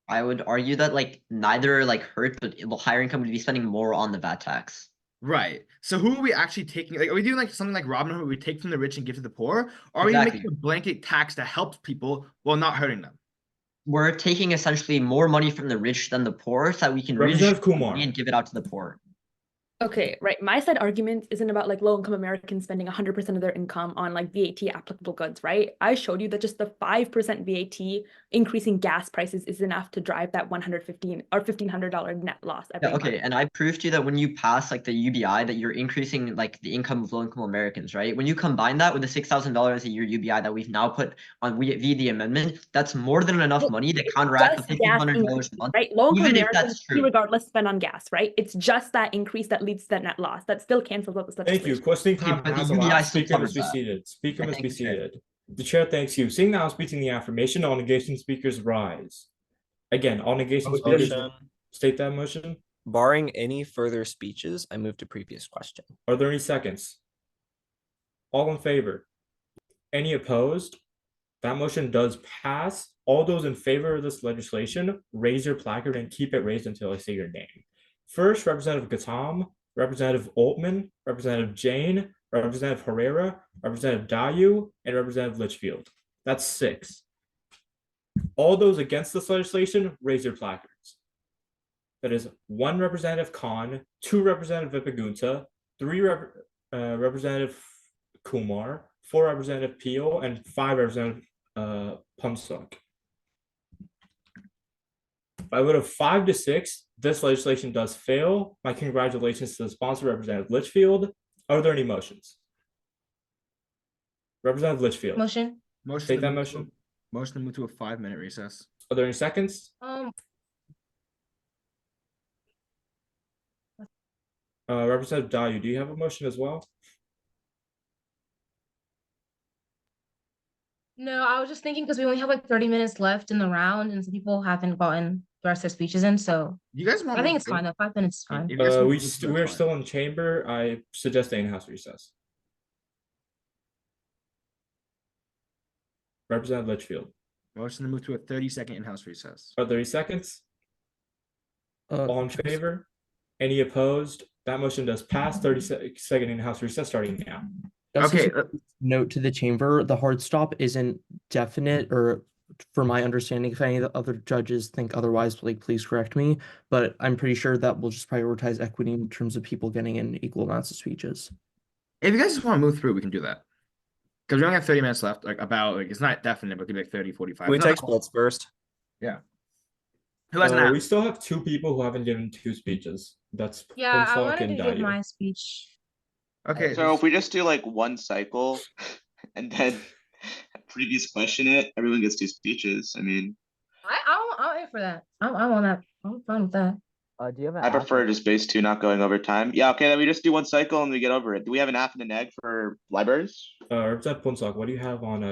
I would argue that like neither like hurt, but higher income would be spending more on the VAT tax. Right. So who are we actually taking? Like, are we doing like something like Robin Hood, where we take from the rich and give to the poor? Or are we making a blanket tax that helps people while not hurting them? We're taking essentially more money from the rich than the poor, so that we can Representative Kumar and give it out to the poor. Okay, right. My side argument isn't about like low-income Americans spending 100% of their income on like VAT applicable goods, right? I showed you that just the 5% VAT increasing gas prices is enough to drive that $115 or $1,500 net loss every month. Okay, and I proved to you that when you pass like the UBI, that you're increasing like the income of low-income Americans, right? When you combine that with the $6,000 a year UBI that we've now put on via the amendment, that's more than enough money to counteract the $1,500 a month. Right, low-income Even if that's Americans, true. regardless, spend on gas, right? It's just that increase that leads to that net loss. That still cancels out the Thank you. Questioning time has elapsed. Speaker must be seated. Speaker must be seated. The chair thanks you. Seeing now speaking the affirmation, all negation speakers rise. Again, all negation speakers state that motion. Barring any further speeches, I move to previous question. Are there any seconds? All in favor? Any opposed? That motion does pass. All those in favor of this legislation, raise your placard and keep it raised until I say your name. First, Representative Gatam, Representative Altman, Representative Jane, Representative Herrera, Representative Dayu, and Representative Litchfield. That's 6. All those against this legislation, raise your placards. That is 1 Representative Khan, 2 Representative Vipagunta, 3 Representative Kumar, 4 Representative Peel, and 5 Representative Pumsuk. By a vote of 5 to 6, this legislation does fail. My congratulations to the sponsor, Representative Litchfield. Are there any motions? Representative Litchfield. Motion. State that motion. Motion to move to a 5-minute recess. Are there any seconds? Representative Dayu, do you have a motion as well? No, I was just thinking because we only have like 30 minutes left in the round, and some people haven't gotten the rest of their speeches in. So you guys want? I think it's fine though. 5 minutes is fine. We're still in chamber. I suggest an in-house recess. Representative Litchfield. Motion to move to a 30-second in-house recess. Are there any seconds? All in favor? Any opposed? That motion does pass. 30-second in-house recess starting now. Okay. Note to the chamber: the hard stop isn't definite, or for my understanding, if any of the other judges think otherwise, like please correct me. But I'm pretty sure that we'll just prioritize equity in terms of people getting in equal amounts of speeches. If you guys just want to move through, we can do that. Because we only have 30 minutes left. It's not definite, but it could be like 30, 45. We take splits first. Yeah. Who has we still have 2 people who haven't given 2 speeches. That's yeah. I wanted to give my speech. Okay, so if we just do like 1 cycle and then previous question it, everyone gets 2 speeches. I mean, I'll aim for that. I'm on that. I'm fine with that. Do you have an I prefer just base 2 not going over time. Yeah, okay, then we just do 1 cycle and we get over it. Do we have an app and an egg for libraries? Representative Punsak, what do you have on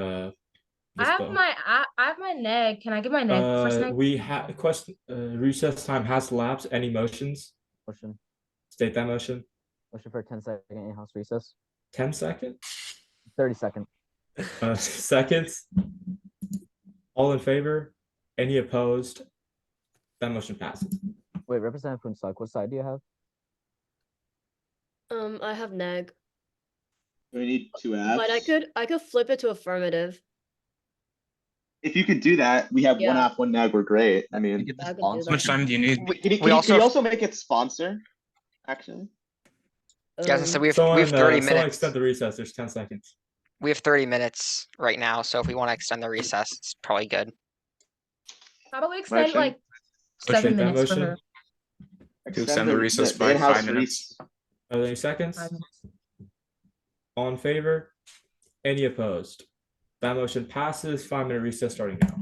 I have my neg. Can I give my neg first neg? We have question recess time has elapsed. Any motions? Motion. State that motion. Motion for a 10-second in-house recess. 10 seconds? 30 seconds. Seconds. All in favor? Any opposed? That motion passes. Wait, Representative Punsak, what side do you have? I have neg. We need 2 apps. But I could flip it to affirmative. If you could do that, we have 1 app, 1 neg. We're great. I mean, how much time do you need? can you also make it sponsor? actually. Yes, so we have Someone, 30 someone minutes. extend the recess. There's 10 seconds. We have 30 minutes right now, so if we want to extend the recess, it's probably good. How about we extend Motion. like Let's 7 take that minutes for motion. her? extend the recess by in-house 5 minutes. Are there any seconds? 5 minutes. All in favor? Any opposed? That motion passes. 5-minute recess starting now.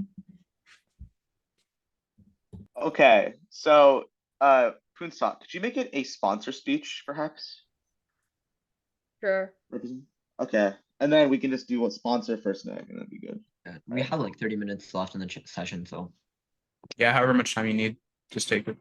Okay, so Poonsock, could you make it a sponsor speech, perhaps? Sure. Okay, and then we can just do what sponsor first name, and that'd be good. We have like 30 minutes left in the session, so. Yeah, however much time you need, just take it.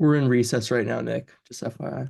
We're in recess right now, Nick. Just FYI.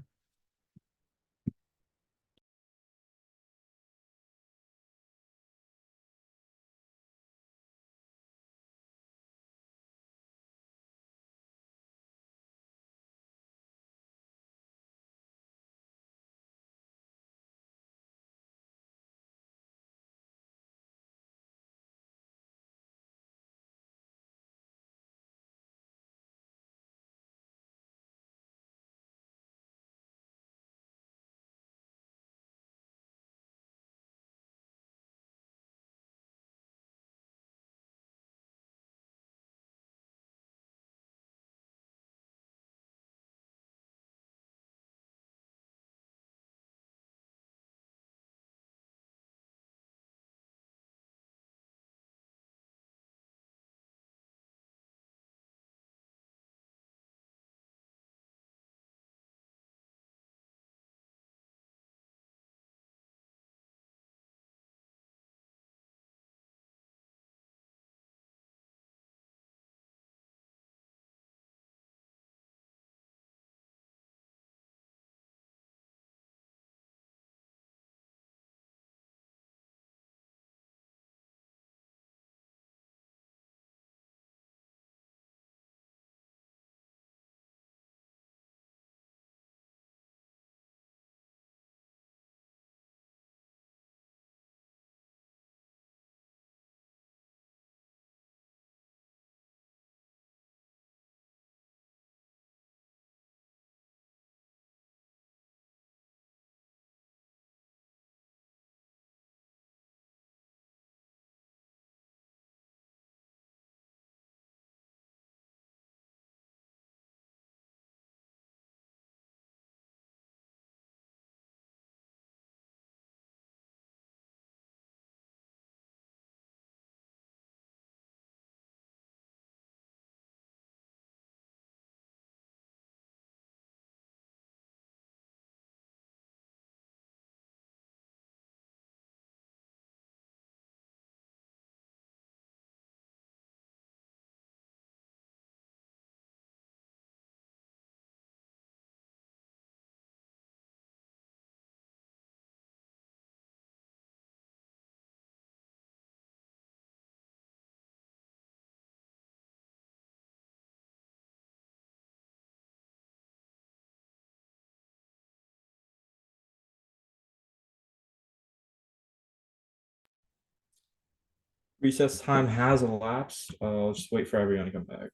Recess time has elapsed. I'll just wait for everyone to come back.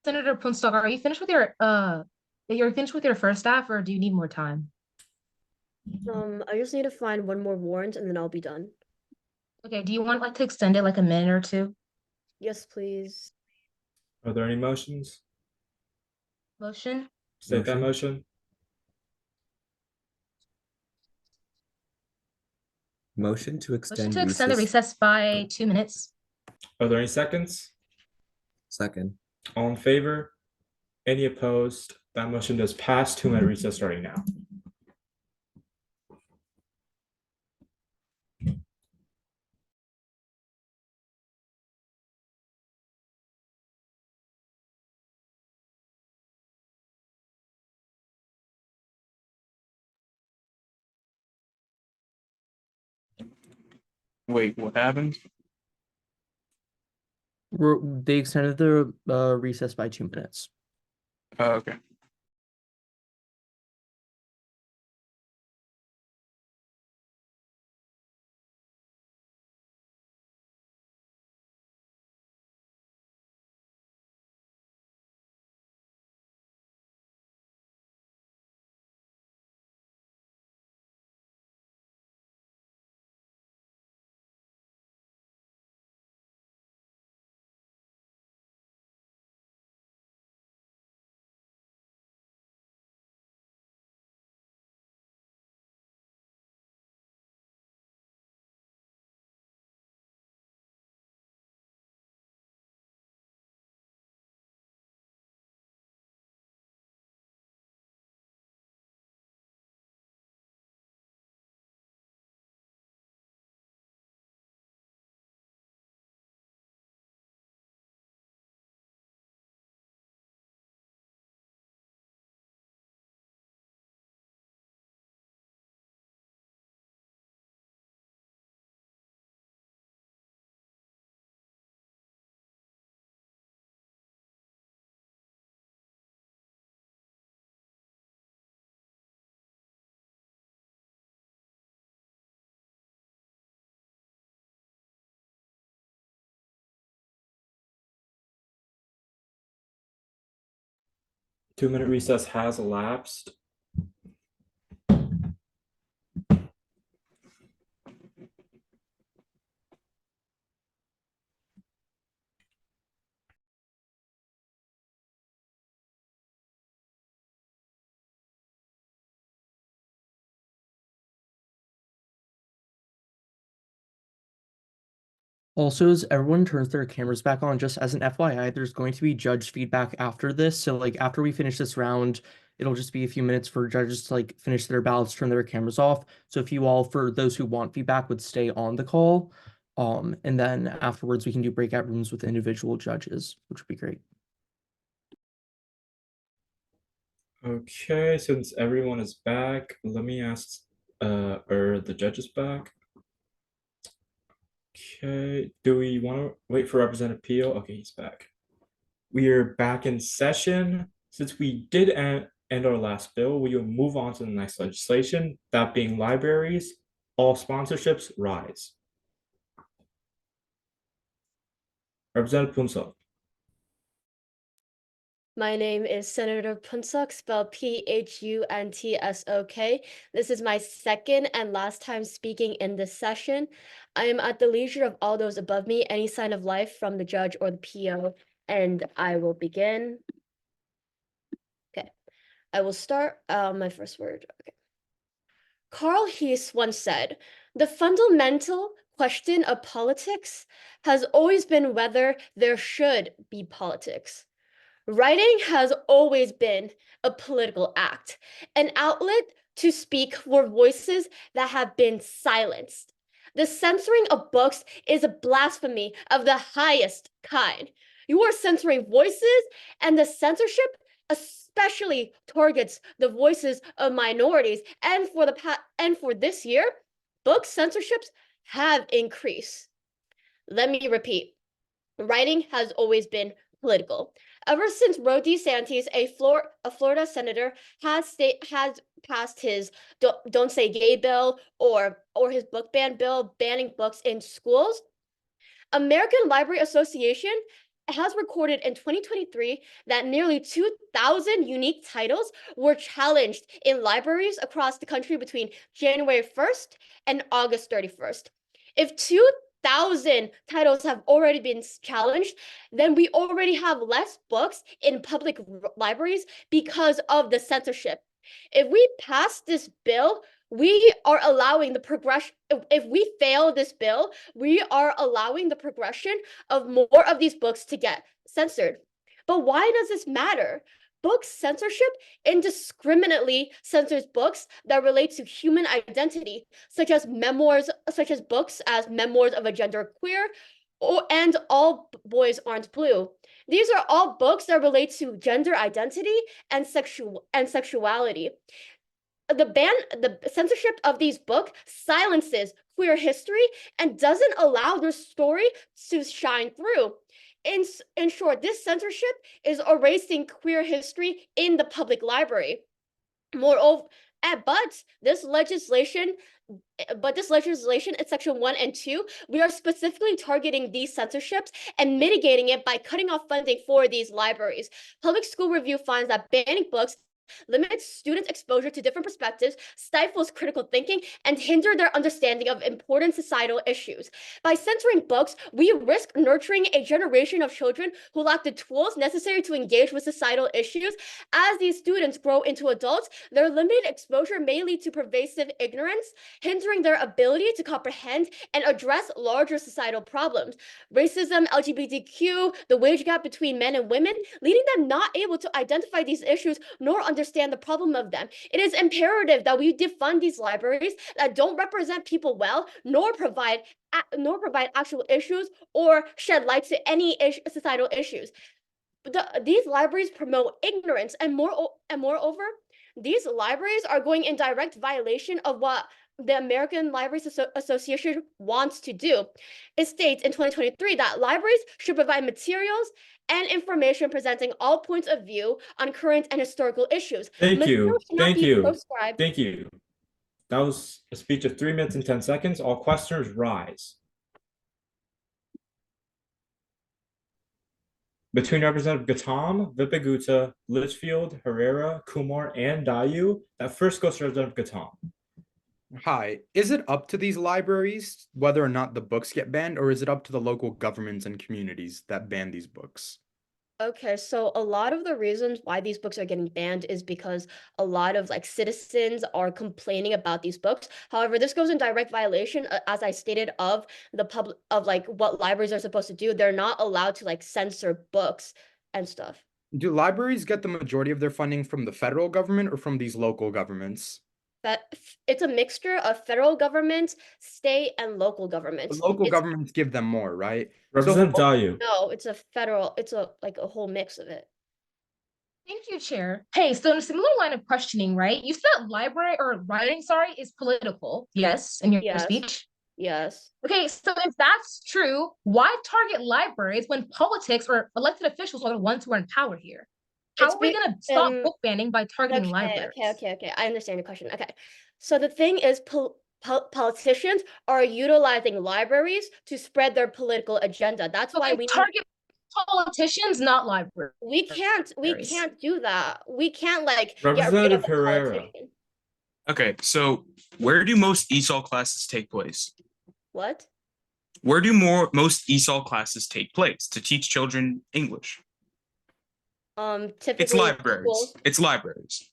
Senator Punstock, are you finished with you're finished with your first staff, or do you need more time? I just need to find one more warrant and then I'll be done. Okay, do you want like to extend it like a minute or two? Yes, please. Are there any motions? Motion? State that motion. Motion to Motion extend to extend the recess by 2 minutes. Are there any seconds? Second. All in favor? Any opposed? That motion does pass. 2-minute recess starting now. Wait, what happened? They extended the recess by 2 minutes. Okay. Two-minute recess has elapsed. Also, as everyone turns their cameras back on, just as an FYI, there's going to be judge feedback after this. So like after we finish this round, it'll just be a few minutes for judges to like finish their ballots, turn their cameras off. So if you all, for those who want feedback, would stay on the call. And then afterwards we can do breakout rooms with individual judges, which would be great. Okay, since everyone is back, let me ask, are the judges back? Okay, do we want to wait for Representative Peel? Okay, he's back. We are back in session. Since we did end our last bill, we will move on to the next legislation, that being libraries. All sponsorships rise. Representative Punso. My name is Senator Punsok, spelled PhuntSok. This is my second and last time speaking in this session. I am at the leisure of all those above me, any sign of life from the judge or the PO, and I will begin. Okay, I will start my first word. Okay. Carl Heese once said, "The fundamental question of politics has always been whether there should be politics." Writing has always been a political act, an outlet to speak for voices that have been silenced. The censoring of books is a blasphemy of the highest kind. You are censoring voices, and the censorship especially targets the voices of minorities. And for this year, book censorships have increased. Let me repeat. Writing has always been political. Ever since Ron DeSantis, a Florida senator, has passed his don't say gay bill or his book ban bill banning books in schools. American Library Association has recorded in 2023 that nearly 2,000 unique titles were challenged in libraries across the country between January 1st and August 31st. If 2,000 titles have already been challenged, then we already have less books in public libraries because of the censorship. If we pass this bill, we are allowing the progression. If we fail this bill, we are allowing the progression of more of these books to get censored. But why does this matter? Book censorship indiscriminately censors books that relate to human identity, such as books as Memoirs of a Genderqueer and All Boys Aren't Blue. These are all books that relate to gender identity and sexuality. The censorship of these books silences queer history and doesn't allow their story to shine through. In short, this censorship is erasing queer history in the public library. Moreover, but this legislation in section 1 and 2, we are specifically targeting these censorships and mitigating it by cutting off funding for these libraries. Public School Review finds that banning books limits students' exposure to different perspectives, stifles critical thinking, and hinder their understanding of important societal issues. By censoring books, we risk nurturing a generation of children who lack the tools necessary to engage with societal issues. As these students grow into adults, their limited exposure may lead to pervasive ignorance, hindering their ability to comprehend and address larger societal problems. Racism, LGBTQ, the wage gap between men and women, leading them not able to identify these issues nor understand the problem of them. It is imperative that we defund these libraries that don't represent people well, nor provide actual issues or shed light to any societal issues. These libraries promote ignorance, and moreover, these libraries are going in direct violation of what the American Libraries Association wants to do. It states in 2023 that libraries should provide materials and information presenting all points of view on current and historical issues. Thank you. Thank you. Proscribed. Thank you. That was a speech of 3 minutes and 10 seconds. All questioners rise. Between Representative Gatam, Vipagutta, Litchfield, Herrera, Kumar, and Dayu, that first goes to Representative Gatam. Hi, is it up to these libraries whether or not the books get banned, or is it up to the local governments and communities that ban these books? Okay, so a lot of the reasons why these books are getting banned is because a lot of citizens are complaining about these books. However, this goes in direct violation, as I stated, of the public of what libraries are supposed to do. They're not allowed to censor books and stuff. Do libraries get the majority of their funding from the federal government or from these local governments? That it's a mixture of federal government, state, and local governments. The local governments give them more, right? Representative Dayu. No, it's a whole mix of it. Thank you, Chair. Hey, so in a similar line of questioning, right? You said writing, is political. Yes, in your speech. Yes. Okay, so if that's true, why target libraries when politics or elected officials are the ones who are in power here? How are we going to stop book banning by targeting libraries? Okay. I understand your question. Okay. So the thing is, politicians are utilizing libraries to spread their political agenda. That's why we target politicians, not libraries. We can't do that. We can't Representative Herrera. Okay, so where do most ESOL classes take place? What? Where do most ESOL classes take place to teach children English? Typically it's libraries. Schools. It's libraries.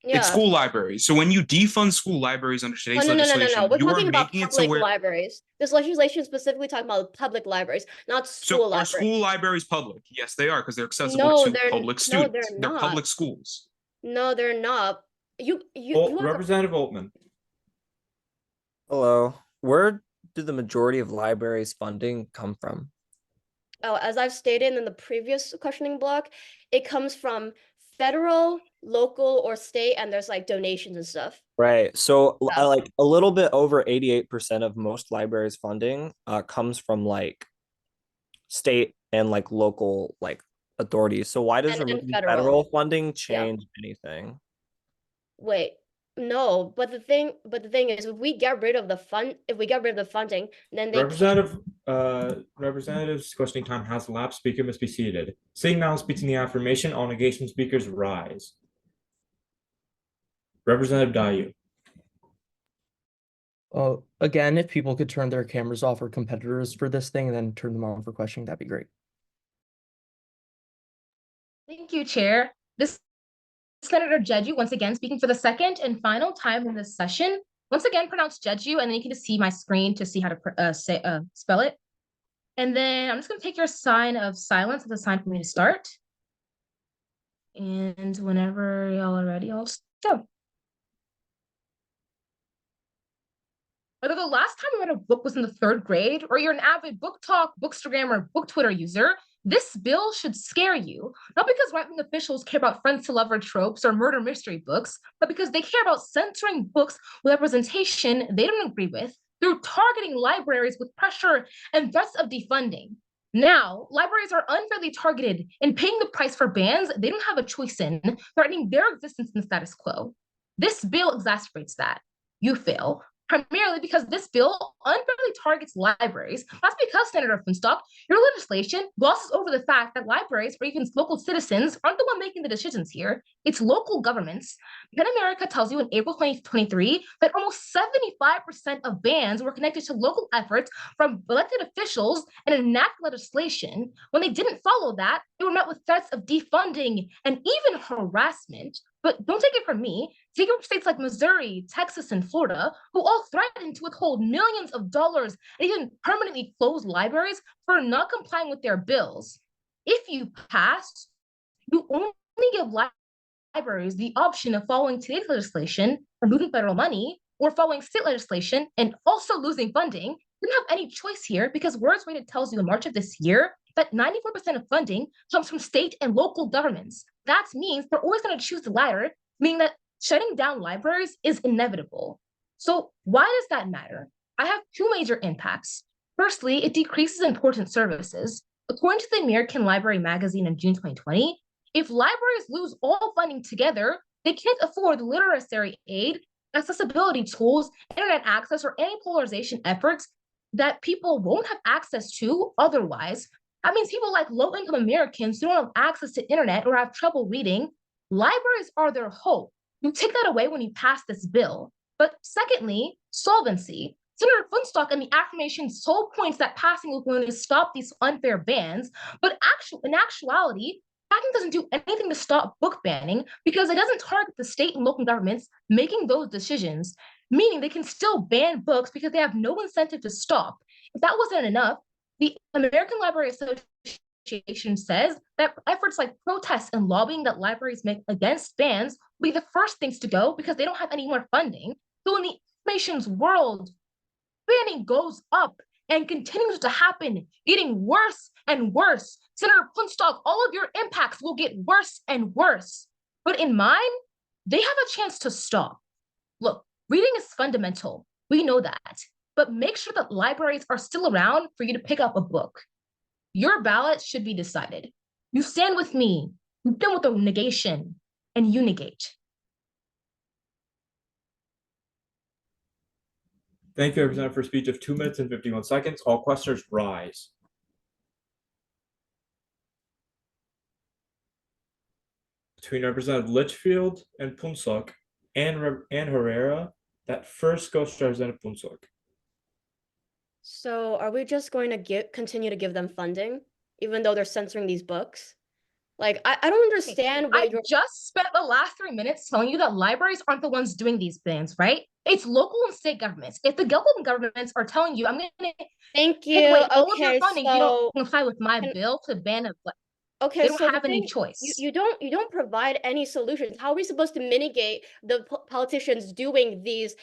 Yeah. It's school libraries. So when you defund school libraries under today's legislation, no. We're you talking are about making it so public libraries. This legislation is specifically talking about public libraries, not school libraries. Are school libraries public? Yes, they are, because they're accessible to public students. No, they're not. Public schools. No, they're not. Representative Altman. Hello. Where do the majority of libraries' funding come from? Oh, as I've stated in the previous questioning block, it comes from federal, local, or state, and there's donations and stuff. Right. So a little bit over 88% of most libraries' funding comes from state and local authorities. So why does removing federal funding change anything? Wait, No, but the thing is, if we get rid of the funding, then they Representatives, questioning time has elapsed. Speaker must be seated. Seeing now speech in the affirmation, all negation speakers rise. Representative Dayu. Again, if people could turn their cameras off or competitors for this thing, and then turn them on for questioning, that'd be great. Thank you, Chair. This Senator Jeju, once again, speaking for the second and final time in this session. Once again, pronounce Jeju, and then you can just see my screen to see how to spell it. And then I'm just going to take your sign of silence as a sign for me to start. And whenever y'all are ready, I'll go. Whether the last time you read a book was in the 3rd grade, or you're an avid book talk, bookstagram, or book Twitter user, this bill should scare you. Not because right-wing officials care about friends-to-lover tropes or murder mystery books, but because they care about censoring books with representation they don't agree with through targeting libraries with pressure and threats of defunding. Now, libraries are unfairly targeted and paying the price for bans they don't have a choice in, threatening their existence in the status quo. This bill exacerbates that. You fail. Primarily because this bill unfairly targets libraries. That's because, Senator Finstock, your legislation glosses over the fact that libraries, or even local citizens, aren't the one making the decisions here. It's local governments. PEN America tells you in April 2023 that almost 75% of bans were connected to local efforts from elected officials and enacted legislation. When they didn't follow that, they were met with threats of defunding and even harassment. But don't take it from me. Take it from states like Missouri, Texas, and Florida, who all threatened to withhold millions of dollars and even permanently close libraries for not complying with their bills. If you pass, you only give libraries the option of following today's legislation and losing federal money, or following state legislation and also losing funding. You don't have any choice here because Words Rated tells you in March of this year that 94% of funding comes from state and local governments. That means they're always going to choose the latter, meaning that shutting down libraries is inevitable. So why does that matter? I have 2 major impacts. Firstly, it decreases important services. According to the American Library magazine in June 2020, if libraries lose all funding together, they can't afford literary aid, accessibility tools, internet access, or any polarization efforts that people won't have access to otherwise. That means people like low-income Americans who don't have access to internet or have trouble reading. Libraries are their hope. You take that away when you pass this bill. But secondly, solvency. Senator Finstock and the affirmation's sole points that passing was going to stop these unfair bans, but in actuality, passing doesn't do anything to stop book banning because it doesn't target the state and local governments making those decisions, meaning they can still ban books because they have no incentive to stop. If that wasn't enough, the American Library Association says that efforts like protests and lobbying that libraries make against bans will be the first things to go because they don't have any more funding. So in the information's world, banning goes up and continues to happen, getting worse and worse. Senator Finstock, all of your impacts will get worse and worse. But in mine, they have a chance to stop. Look, reading is fundamental. We know that. But make sure that libraries are still around for you to pick up a book. Your ballot should be decided. You stand with me, you deal with the negation, and you negate. Thank you, Representative, for a speech of 2 minutes and 51 seconds. All questioners rise. Between Representative Litchfield and Punsuk and Herrera, that first goes to Representative Punsuk. So are we just going to continue to give them funding, even though they're censoring these books? Like, I don't understand what I just spent the last 3 minutes telling you that libraries aren't the ones doing these bans, right? It's local and state governments. If the local governments are telling you, I'm going to Thank you. take away all of your funding, you don't So comply with my bill to ban a okay, they don't so have any choice. You don't provide any solutions. How are we supposed to mitigate the politicians doing these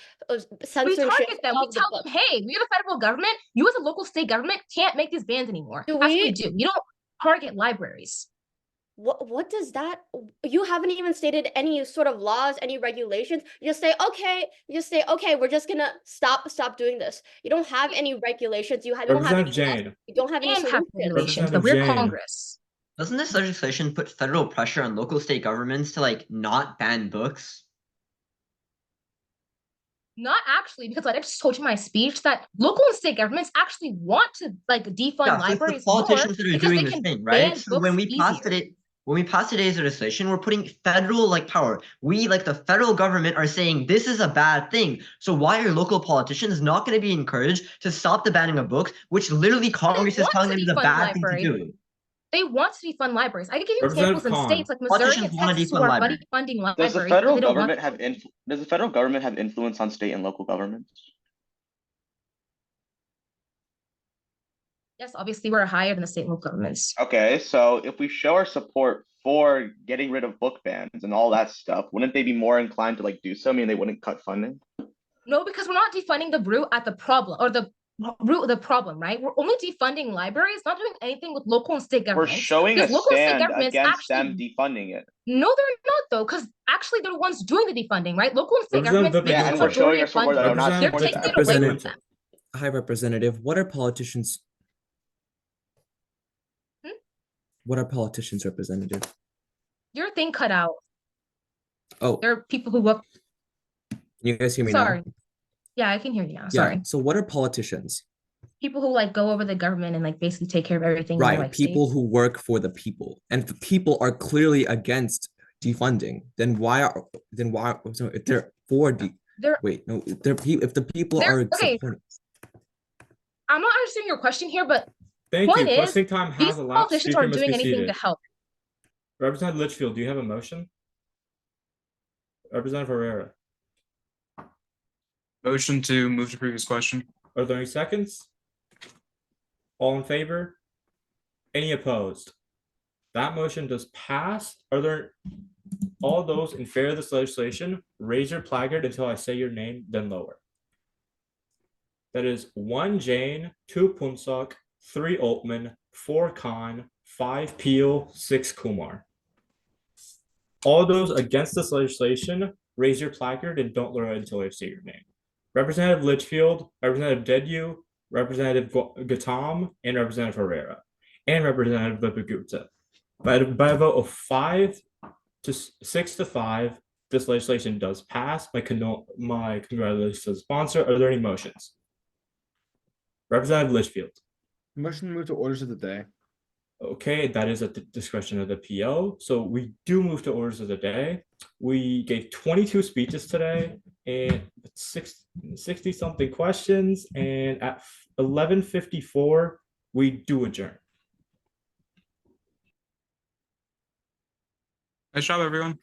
censorship? We target them. We tell them, hey, we're the federal government. You as a local state government can't make these bans anymore. That's what we do. You don't target libraries. What does that? You haven't even stated any sort of laws, any regulations. You just say, okay, we're just gonna stop doing this. You don't have any regulations. You don't have any laws. You don't have any regulations. But we're Congress. Doesn't this legislation put federal pressure on local state governments to like not ban books? Not actually, because like I just told you in my speech that local and state governments actually want to like defund Yeah, so it's the libraries more politicians that are because doing they this can thing, right? ban So books when we passed easier. it, when we passed today's legislation, we're putting federal like power. We like the federal government are saying this is a bad thing. So why are local politicians not going to be encouraged to stop the banning of books, which literally Congress is want telling to them is a defund bad thing to libraries. do? They want to defund libraries. I can give you Representative examples in Khan. states like Missouri Politicians and want to Texas who defund are libraries. funding libraries. Does the but federal they don't want government have does the federal government have influence on state and local governments? Yes, obviously we're higher than the state and local governments. Okay, so if we show our support for getting rid of book bans and all that stuff, wouldn't they be more inclined to like do so? I mean, they wouldn't cut funding. No, because we're not defunding the root at the problem or the root of the problem, right? We're only defunding libraries, not doing anything with local and state We're governments. showing a Because local and state stand governments against them actually defunding it. No, they're not though, because actually they're the ones doing the defunding, right? Local and state Representative governments make Yeah, the and we're majority showing our of support funding. that are not They're supporting taking that. it away from Representative, them. hi, Representative. What are politicians? What are politicians, Representative? Your thing cut out. Oh, There are people who look. can you guys hear me Sorry. now? Yeah, I can hear you now. Yeah. Sorry. So what are politicians? People who like go over the government and like basically take care of everything. Right. Like People who work for the people. And if the people are clearly against defunding, then why so if they're for wait, no, if the people are okay. supporting. I'm not understanding your question here, but Thank point you. is, Questioning time has these elapsed. politicians Speaker aren't must doing be anything seated. to help. Representative Litchfield, do you have a motion? Representative Herrera. Motion to move to previous question. Are there any seconds? All in favor? Any opposed? That motion does pass. Are there all those in favor of this legislation? Raise your placard until I say your name, then lower. That is 1 Jane, 2 Punsok, 3 Altman, 4 Khan, 5 Peel, 6 Kumar. All those against this legislation, raise your placard and don't lower it until I say your name. Representative Litchfield, Representative Dedew, Representative Gautam, and Representative Herrera, and Representative Lipagupta. By a vote of 6 to 5, this legislation does pass. My congratulations to the sponsor. Are there any motions? Representative Litchfield. Motion to move to orders of the day. Okay, that is at the discretion of the PO. So we do move to orders of the day. We gave 22 speeches today and 60 something questions. And at 11:54, we do adjourn. Nice job, everyone.